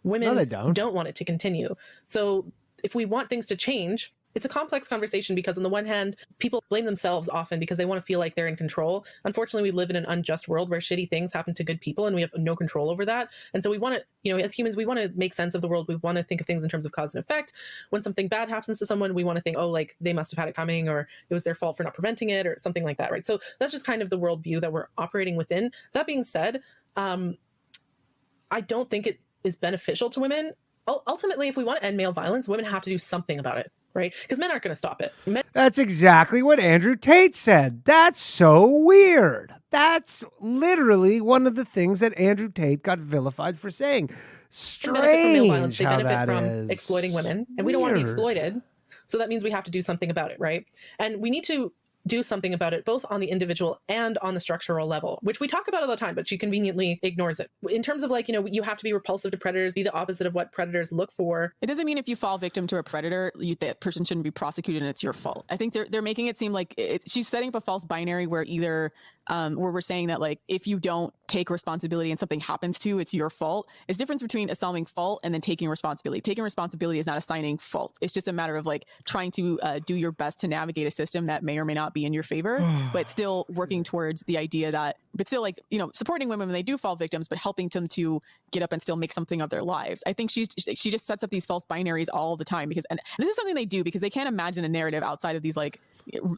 Speaker 4: Women
Speaker 1: No, they don't
Speaker 4: want it to continue. So if we want things to change, it's a complex conversation because on the one hand, people blame themselves often because they want to feel like they're in control. Unfortunately, we live in an unjust world where shitty things happen to good people and we have no control over that. And so we want to, as humans, we want to make sense of the world. We want to think of things in terms of cause and effect. When something bad happens to someone, we want to think, oh, like they must have had it coming, or it was their fault for not preventing it, or something like that, right? So that's just kind of the worldview that we're operating within. That being said, I don't think it is beneficial to women. Ultimately, if we want to end male violence, women have to do something about it, right? Because men aren't going to stop it.
Speaker 1: That's exactly what Andrew Tate said. That's so weird. That's literally one of the things that Andrew Tate got vilified for saying.
Speaker 4: Strange benefit from male violence. They
Speaker 1: how
Speaker 4: benefit
Speaker 1: that
Speaker 4: from
Speaker 1: is.
Speaker 4: exploiting women, and we don't want to be
Speaker 1: Weird.
Speaker 4: exploited. So that means we have to do something about it, right? And we need to do something about it, both on the individual and on the structural level, which we talk about all the time, but she conveniently ignores it. In terms of like, you have to be repulsive to predators, be the opposite of what predators look for.
Speaker 2: It doesn't mean if you fall victim to a predator, that person shouldn't be prosecuted and it's your fault. I think they're making it seem like she's setting up a false binary where either where we're saying that like if you don't take responsibility and something happens to you, it's your fault. It's difference between assigning fault and then taking responsibility. Taking responsibility is not assigning fault. It's just a matter of like trying to do your best to navigate a system that may or may not be in your favor, but still working towards the idea that, but still like, supporting women when they do fall victims, but helping them to get up and still make something of their lives. I think she just sets up these false binaries all the time because, and this is something they do because they can't imagine a narrative outside of these like,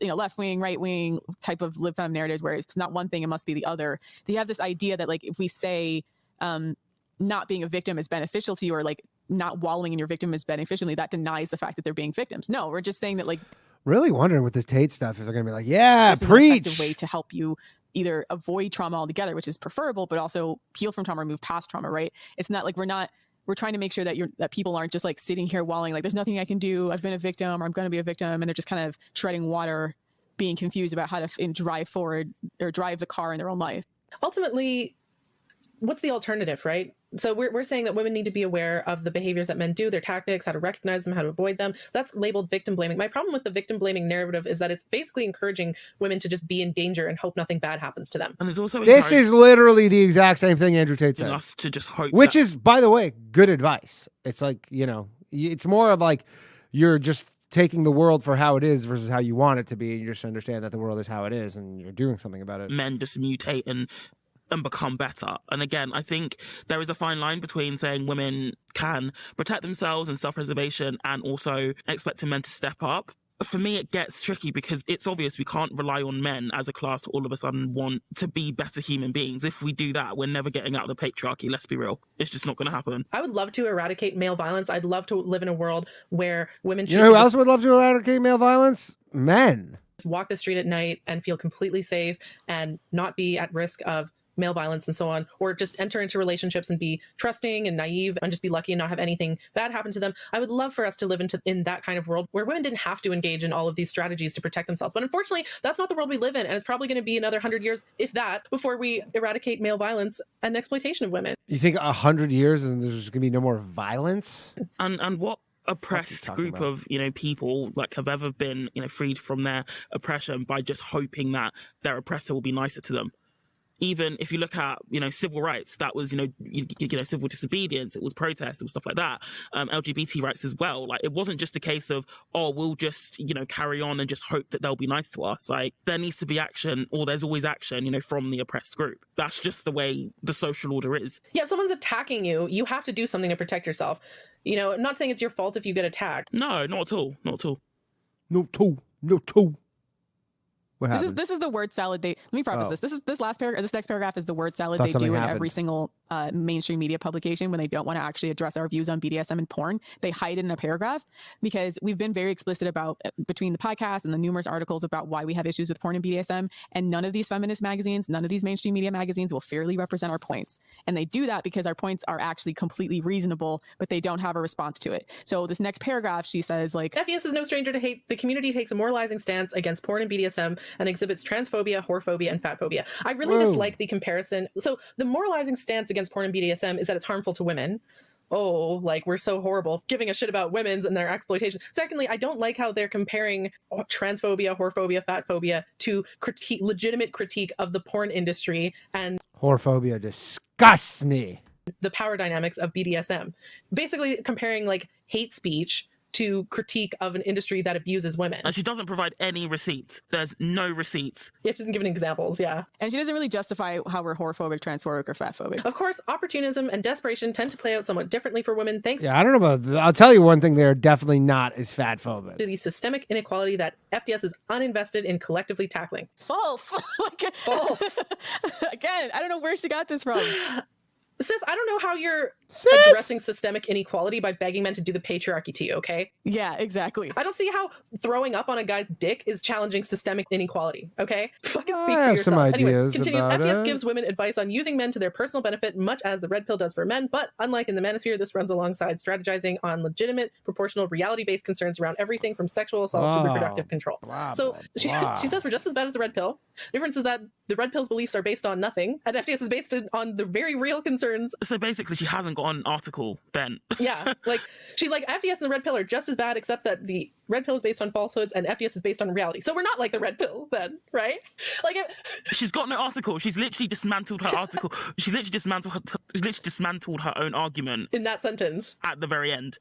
Speaker 2: left wing, right wing type of lib fem narratives where it's not one thing, it must be the other. They have this idea that like if we say not being a victim is beneficial to you, or like not wallowing in your victim is beneficial to you, that denies the fact that they're being victims. No, we're just saying that like
Speaker 1: Really wondering with this Tate stuff if they're going to be like, yeah,
Speaker 2: this is an
Speaker 1: preach.
Speaker 2: effective way to help you either avoid trauma altogether, which is preferable, but also heal from trauma or move past trauma, right? It's not like we're trying to make sure that people aren't just like sitting here wallowing, like there's nothing I can do, I've been a victim, or I'm going to be a victim, and they're just kind of treading water, being confused about how to drive forward or drive the car in their own life.
Speaker 4: Ultimately, what's the alternative, right? So we're saying that women need to be aware of the behaviors that men do, their tactics, how to recognize them, how to avoid them. That's labeled victim blaming. My problem with the victim blaming narrative is that it's basically encouraging women to just be in danger and hope nothing bad happens to them.
Speaker 3: And there's also
Speaker 1: This is literally the exact same thing Andrew Tate said.
Speaker 3: us to just hope,
Speaker 1: Which is, by the way, good advice. It's like, it's more of like you're just taking the world for how it is versus how you want it to be. And you just understand that the world is how it is and you're doing something about it.
Speaker 3: men just mutate and become better. And again, I think there is a fine line between saying women can protect themselves and self-preservation and also expecting men to step up. For me, it gets tricky because it's obvious we can't rely on men as a class to all of a sudden want to be better human beings. If we do that, we're never getting out of the patriarchy. Let's be real. It's just not going to happen.
Speaker 4: I would love to eradicate male violence. I'd love to live in a world where women
Speaker 1: You know who else would love to eradicate male violence? Men.
Speaker 4: walk the street at night and feel completely safe and not be at risk of male violence and so on, or just enter into relationships and be trusting and naive and just be lucky and not have anything bad happen to them. I would love for us to live in that kind of world where women didn't have to engage in all of these strategies to protect themselves. But unfortunately, that's not the world we live in. And it's probably going to be another 100 years, if that, before we eradicate male violence and exploitation of women.
Speaker 1: You think 100 years and there's going to be no more violence?
Speaker 3: And what oppressed
Speaker 1: talking
Speaker 3: group
Speaker 1: about?
Speaker 3: of people like have ever been freed from their oppression by just hoping that their oppressor will be nicer to them. Even if you look at civil rights, that was civil disobedience, it was protest, it was stuff like that. LGBT rights as well. Like, it wasn't just a case of, oh, we'll just carry on and just hope that they'll be nice to us. Like, there needs to be action, or there's always action from the oppressed group. That's just the way the social order is.
Speaker 4: Yeah, if someone's attacking you, you have to do something to protect yourself. I'm not saying it's your fault if you get attacked.
Speaker 3: No, not at all. Not at all.
Speaker 1: No two. What
Speaker 2: This
Speaker 1: happened?
Speaker 2: is the word salad. Let me preface this. This last paragraph. This next paragraph is the word salad
Speaker 1: Thought
Speaker 2: they
Speaker 1: something
Speaker 2: do in
Speaker 1: happened.
Speaker 2: every single mainstream media publication when they don't want to actually address our views on BDSM and porn. They hide it in a paragraph because we've been very explicit about between the podcast and the numerous articles about why we have issues with porn and BDSM. And none of these feminist magazines, none of these mainstream media magazines will fairly represent our points. And they do that because our points are actually completely reasonable, but they don't have a response to it. So this next paragraph, she says, like,
Speaker 4: FDS is no stranger to hate. The community takes a moralizing stance against porn and BDSM and exhibits transphobia, whorephobia, and fatphobia. I really dislike the comparison. So the moralizing stance against porn and BDSM is that it's harmful to women. Oh, like, we're so horrible, giving a shit about women's and their exploitation. Secondly, I don't like how they're comparing transphobia, whorephobia, fatphobia to legitimate critique of the porn industry and
Speaker 1: Whorephobia disgusts me.
Speaker 4: the power dynamics of BDSM. Basically comparing like hate speech to critique of an industry that abuses women.
Speaker 3: And she doesn't provide any receipts. There's no receipts.
Speaker 4: Yeah, she doesn't give any examples, yeah.
Speaker 2: and she doesn't really justify how we're whorephobic, transphobic, or fatphobic.
Speaker 4: Of course, opportunism and desperation tend to play out somewhat differently for women thanks
Speaker 1: Yeah, I don't know about that. I'll tell you one thing, they're definitely not as fatphobic.
Speaker 4: to the systemic inequality that FDS is uninvested in collectively tackling.
Speaker 2: False.
Speaker 4: False.
Speaker 2: Again, I don't know where she got this from.
Speaker 4: Sis, I don't know how you're
Speaker 1: Sis!
Speaker 4: addressing systemic inequality by begging men to do the patriarchy to you, okay?
Speaker 2: Yeah, exactly.
Speaker 4: I don't see how throwing up on a guy's dick is challenging systemic inequality, okay? Fucking speak
Speaker 1: I
Speaker 4: for
Speaker 1: have
Speaker 4: yourself.
Speaker 1: some
Speaker 4: Anyways,
Speaker 1: ideas
Speaker 4: continues.
Speaker 1: about
Speaker 4: FDS
Speaker 1: it.
Speaker 4: gives women advice on using men to their personal benefit, much as the red pill does for men, but unlike in the manosphere, this runs alongside strategizing on legitimate, proportional, reality-based concerns around everything from sexual assault to
Speaker 1: Wow.
Speaker 4: reproductive control.
Speaker 1: Blah,
Speaker 4: So
Speaker 1: blah,
Speaker 4: she
Speaker 1: blah.
Speaker 4: says we're just as bad as the red pill. The difference is that the red pill's beliefs are based on nothing, and FDS is based on the very real concerns.
Speaker 3: So basically, she hasn't got an article then.
Speaker 4: Yeah, like she's like FDS and the red pill are just as bad, except that the red pill is based on falsehoods and FDS is based on reality. So we're not like the red pill then, right? Like,
Speaker 3: She's got no article. She's literally dismantled her article. She's literally dismantled her own argument
Speaker 4: in that sentence.
Speaker 3: at the very end.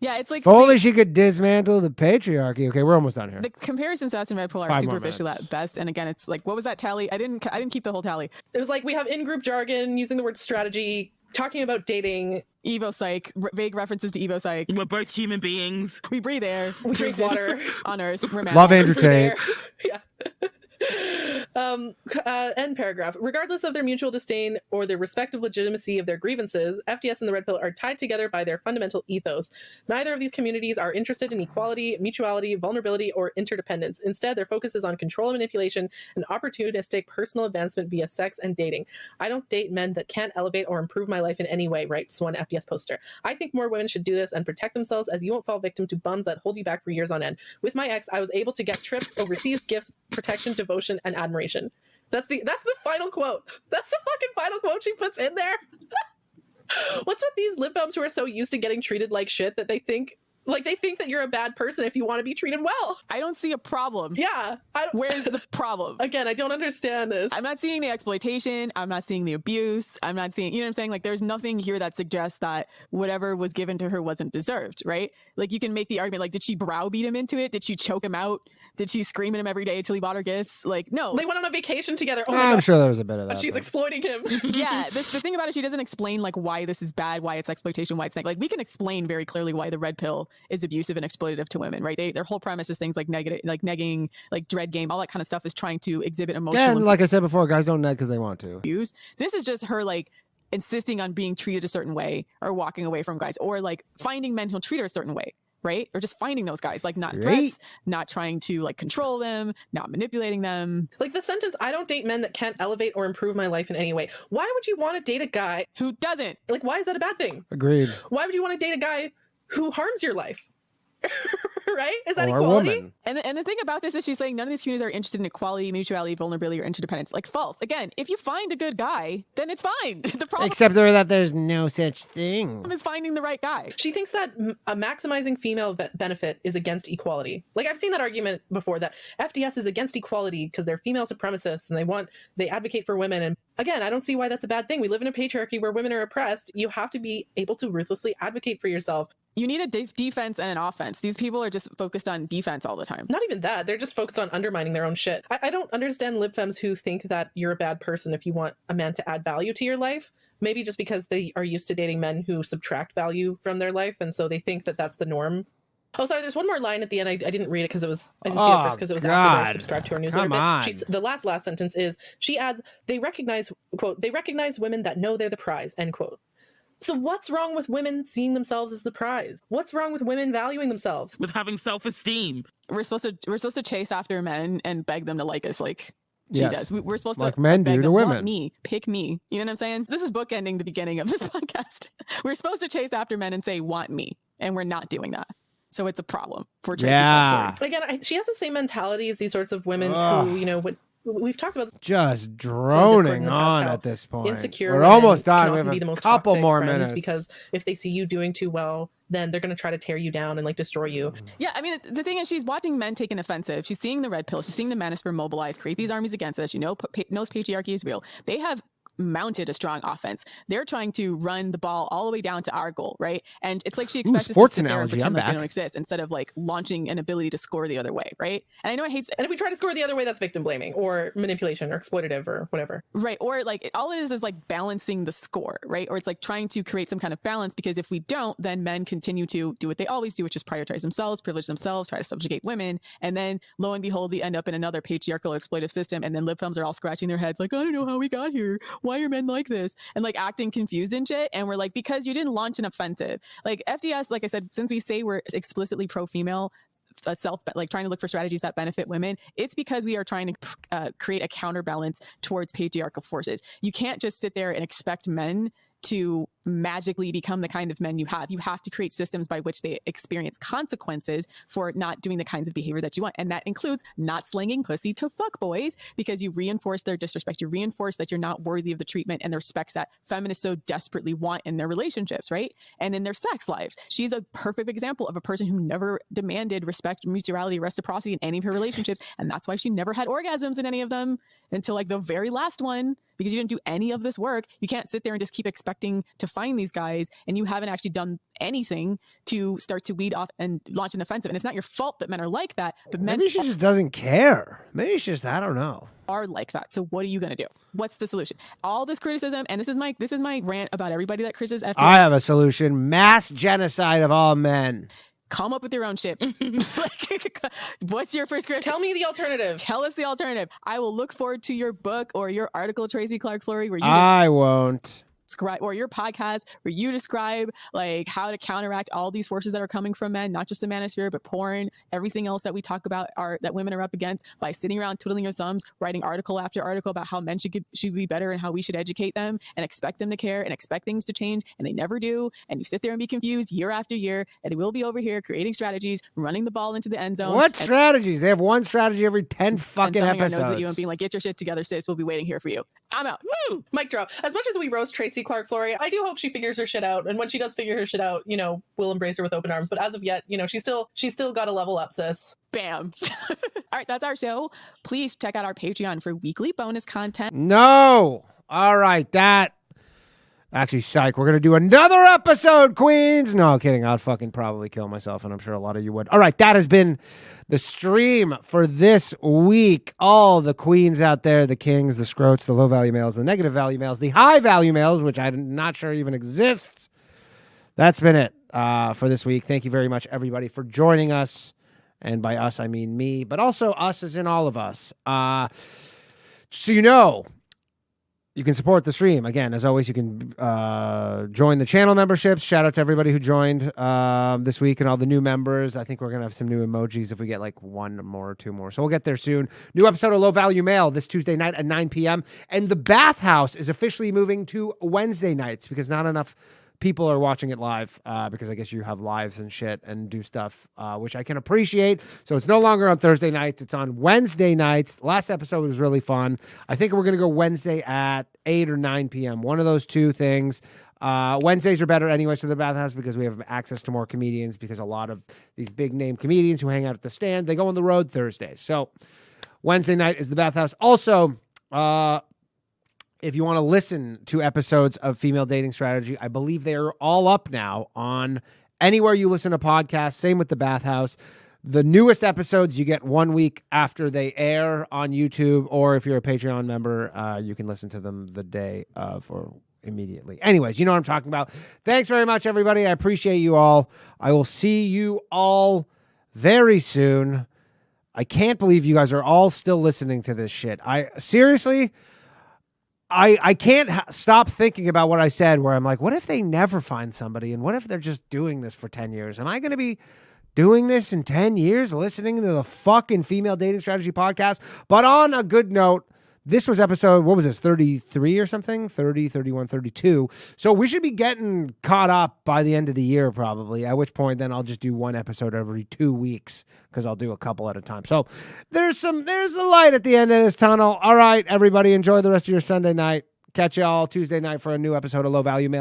Speaker 2: Yeah, it's like
Speaker 1: If only she could dismantle the patriarchy. Okay, we're almost done here.
Speaker 2: the comparisons to us and Red Pill are
Speaker 1: 5 more
Speaker 2: superficial
Speaker 1: minutes.
Speaker 2: at best. And again, it's like, what was that tally? I didn't keep the whole tally.
Speaker 4: It was like we have in-group jargon, using the word strategy, talking about dating.
Speaker 2: Evo Psych, vague references to Evo Psych.
Speaker 3: We're both human beings.
Speaker 2: We breathe air.
Speaker 4: We drink water.
Speaker 2: on Earth. We're mad.
Speaker 1: Love Andrew
Speaker 4: Through
Speaker 1: Tate.
Speaker 4: there. Yeah. End paragraph. Regardless of their mutual disdain or the respective legitimacy of their grievances, FDS and the Red Pill are tied together by their fundamental ethos. Neither of these communities are interested in equality, mutuality, vulnerability, or interdependence. Instead, their focus is on control and manipulation and opportunistic personal advancement via sex and dating. I don't date men that can't elevate or improve my life in any way, writes one FDS poster. I think more women should do this and protect themselves, as you won't fall victim to bums that hold you back for years on end. With my ex, I was able to get trips, overseas gifts, protection, devotion, and admiration. That's the final quote. That's the fucking final quote she puts in there. What's with these lip bums who are so used to getting treated like shit that they think that you're a bad person if you want to be treated well?
Speaker 2: I don't see a problem.
Speaker 4: Yeah.
Speaker 2: Where's the problem?
Speaker 4: Again, I don't understand this.
Speaker 2: I'm not seeing the exploitation. I'm not seeing the abuse. I'm not seeing, you know what I'm saying? Like, there's nothing here that suggests that whatever was given to her wasn't deserved, right? Like, you can make the argument, like, did she browbeat him into it? Did she choke him out? Did she scream at him every day until he bought her gifts? Like, no.
Speaker 4: They went on a vacation together. Oh my
Speaker 1: I'm
Speaker 4: god.
Speaker 1: sure there was a bit of
Speaker 4: But
Speaker 1: that.
Speaker 4: she's
Speaker 1: but-
Speaker 4: exploiting him.
Speaker 2: Yeah, the thing about it, she doesn't explain, like, why this is bad, why it's exploitation, why it's like we can explain very clearly why the red pill is abusive and exploitative to women, right? Their whole premise is things like negative, like negging, like dread game, all that kind of stuff is trying to exhibit emotional
Speaker 1: Again, like I said before, guys don't neg because they want to.
Speaker 2: abuse. This is just her, like, insisting on being treated a certain way or walking away from guys or, like, finding men who'll treat her a certain way, right? Or just finding those guys, like, not
Speaker 1: Right.
Speaker 2: threats, not trying to, like, control them, not manipulating them.
Speaker 4: Like the sentence, I don't date men that can't elevate or improve my life in any way. Why would you want to date a guy?
Speaker 2: Who doesn't?
Speaker 4: Like, why is that a bad thing?
Speaker 1: Agreed.
Speaker 4: Why would you want to date a guy who harms your life? right? Is that
Speaker 1: Or
Speaker 4: equality?
Speaker 1: woman.
Speaker 2: And the thing about this is she's saying none of these communities are interested in equality, mutuality, vulnerability, or interdependence. Like, false. Again, if you find a good guy, then it's fine. The problem
Speaker 1: Except for that there's no such thing.
Speaker 2: is finding the right guy.
Speaker 4: She thinks that a maximizing female benefit is against equality. Like, I've seen that argument before, that FDS is against equality because they're female supremacists and they advocate for women. And again, I don't see why that's a bad thing. We live in a patriarchy where women are oppressed. You have to be able to ruthlessly advocate for yourself.
Speaker 2: You need a defense and an offense. These people are just focused on defense all the time.
Speaker 4: Not even that. They're just focused on undermining their own shit. I don't understand lib femmes who think that you're a bad person if you want a man to add value to your life. Maybe just because they are used to dating men who subtract value from their life. And so they think that that's the norm. Oh, sorry. There's one more line at the end. I didn't read it because I didn't see it first because it was after I subscribed to our newsletter.
Speaker 1: Come on.
Speaker 4: The last sentence is, she adds, they recognize women that know they're the prize, end quote. So what's wrong with women seeing themselves as the prize? What's wrong with women valuing themselves?
Speaker 3: With having self-esteem.
Speaker 2: We're supposed to chase after men and beg them to like us, like she
Speaker 1: Yes.
Speaker 2: does. We're supposed
Speaker 1: Like
Speaker 2: to
Speaker 1: men
Speaker 2: beg
Speaker 1: do to
Speaker 2: them,
Speaker 1: women.
Speaker 2: want me, pick me. You know what I'm saying? This is bookending the beginning of this podcast. We're supposed to chase after men and say, want me, and we're not doing that. So it's a problem for Tracy.
Speaker 1: Yeah.
Speaker 4: Again, she has the same mentality as these sorts of women
Speaker 1: Ugh.
Speaker 4: who, we've talked about
Speaker 1: Just droning
Speaker 4: Discord
Speaker 1: on
Speaker 4: how
Speaker 1: at this point.
Speaker 4: insecure
Speaker 1: We're
Speaker 4: women
Speaker 1: almost
Speaker 4: can
Speaker 1: done. We
Speaker 4: often be
Speaker 1: have
Speaker 4: the
Speaker 1: a
Speaker 4: most
Speaker 1: couple
Speaker 4: toxic
Speaker 1: more
Speaker 4: friends
Speaker 1: minutes.
Speaker 4: because if they see you doing too well, then they're going to try to tear you down and destroy you.
Speaker 2: Yeah, I mean, the thing is, she's watching men take an offensive. She's seeing the red pill. She's seeing the manosphere mobilize, create these armies against us. She knows patriarchy is real. They have mounted a strong offense. They're trying to run the ball all the way down to our goal, right? And it's like she expects us to
Speaker 1: sports
Speaker 2: sit there and
Speaker 1: analogy,
Speaker 2: pretend
Speaker 1: I'm
Speaker 2: like they
Speaker 1: back.
Speaker 2: don't exist instead of launching an ability to score the other way, right? And I know I hate
Speaker 4: And if we try to score the other way, that's victim blaming or manipulation or exploitative or whatever.
Speaker 2: right, or all it is balancing the score, right? Or it's trying to create some kind of balance, because if we don't, then men continue to do what they always do, which is prioritize themselves, privilege themselves, try to subjugate women, and then lo and behold, we end up in another patriarchal or exploitative system, and then lib femmes are all scratching their heads I don't know how we got here. Why are men like this? And acting confused and shit. And we're because you didn't launch an offensive. FDS, like I said, since we say we're explicitly pro-female, trying to look for strategies that benefit women, it's because we are trying to create a counterbalance towards patriarchal forces. You can't just sit there and expect men to magically become the kind of men you have. You have to create systems by which they experience consequences for not doing the kinds of behavior that you want. And that includes not slinging pussy to fuckboys, because you reinforce their disrespect. You reinforce that you're not worthy of the treatment and the respect that feminists so desperately want in their relationships, right? And in their sex lives. She's a perfect example of a person who never demanded respect, mutuality, reciprocity in any of her relationships. And that's why she never had orgasms in any of them until the very last one, because you didn't do any of this work. You can't sit there and just keep expecting to find these guys, and you haven't actually done anything to start to weed off and launch an offensive. And it's not your fault that men are like that, but men
Speaker 1: Maybe she just doesn't care. Maybe she's just, I don't know.
Speaker 2: are like that. So what are you going to do? What's the solution? All this criticism, and this is my rant about everybody that criticizes FBI.
Speaker 1: I have a solution. Mass genocide of all men.
Speaker 2: Come up with your own shit. What's your prescription?
Speaker 4: Tell me the alternative.
Speaker 2: Tell us the alternative. I will look forward to your book or your article, Tracy Clark Fleury, where you
Speaker 1: I won't.
Speaker 2: describe, or your podcast where you describe how to counteract all these forces that are coming from men, not just the manosphere, but porn, everything else that we talk about that women are up against, by sitting around twiddling your thumbs, writing article after article about how men should be better and how we should educate them and expect them to care and expect things to change, and they never do. And you sit there and be confused year after year, and we'll be over here creating strategies, running the ball into the end zone.
Speaker 1: What strategies? They have one strategy every 10 fucking
Speaker 2: thumbing our nose
Speaker 1: episodes.
Speaker 2: at you and being get your shit together, sis. We'll be waiting here for you. I'm out.
Speaker 4: Woo! Mic drop. As much as we roast Tracy Clark Fleury, I do hope she figures her shit out. And when she does figure her shit out, we'll embrace her with open arms. But as of yet, she's still got to level up, sis.
Speaker 2: Bam. All right, that's our show. Please check out our Patreon for weekly bonus content.
Speaker 1: No. All right. Actually, psych. We're going to do another episode, Queens. No, kidding. I'd fucking probably kill myself, and I'm sure a lot of you would. All right. That has been the stream for this week. All the queens out there, the kings, the scrotes, the low-value males, the negative-value males, the high-value males, which I'm not sure even exists. That's been it for this week. Thank you very much, everybody, for joining us. And by us, I mean me, but also us as in all of us. So you can support the stream. Again, as always, you can join the channel memberships. Shout out to everybody who joined this week and all the new members. I think we're going to have some new emojis if we get one more or two more. So we'll get there soon. New episode of Low Value Mail this Tuesday night at 9 p.m. And the bathhouse is officially moving to Wednesday nights because not enough people are watching it live because I guess you have lives and shit and do stuff, which I can appreciate. So it's no longer on Thursday nights. It's on Wednesday nights. Last episode was really fun. I think we're going to go Wednesday at 8 or 9 p.m. One of those two things. Wednesdays are better anyways to the Bathhouse because we have access to more comedians, because a lot of these big name comedians who hang out at the Stand, they go on the road Thursdays. So Wednesday night is the Bathhouse. Also, if you want to listen to episodes of Female Dating Strategy, I believe they are all up now on anywhere you listen to podcasts. Same with the Bathhouse. The newest episodes you get 1 week after they air on YouTube, or if you're a Patreon member, you can listen to them the day of or immediately. Anyways, you know what I'm talking about. Thanks very much, everybody. I appreciate you all. I will see you all very soon. I can't believe you guys are all still listening to this shit. I seriously, I can't stop thinking about what I said, where I'm like, what if they never find somebody? And what if they're just doing this for 10 years? Am I going to be doing this in 10 years, listening to the fucking Female Dating Strategy podcast? But on a good note, this was episode, what was this, 33 or something? 30, 31, 32. So we should be getting caught up by the end of the year probably, at which point then I'll just do one episode every 2 weeks because I'll do a couple at a time. So there's a light at the end of this tunnel. All right, everybody, enjoy the rest of your Sunday night. Catch you all Tuesday night for a new episode of Low Value Mail.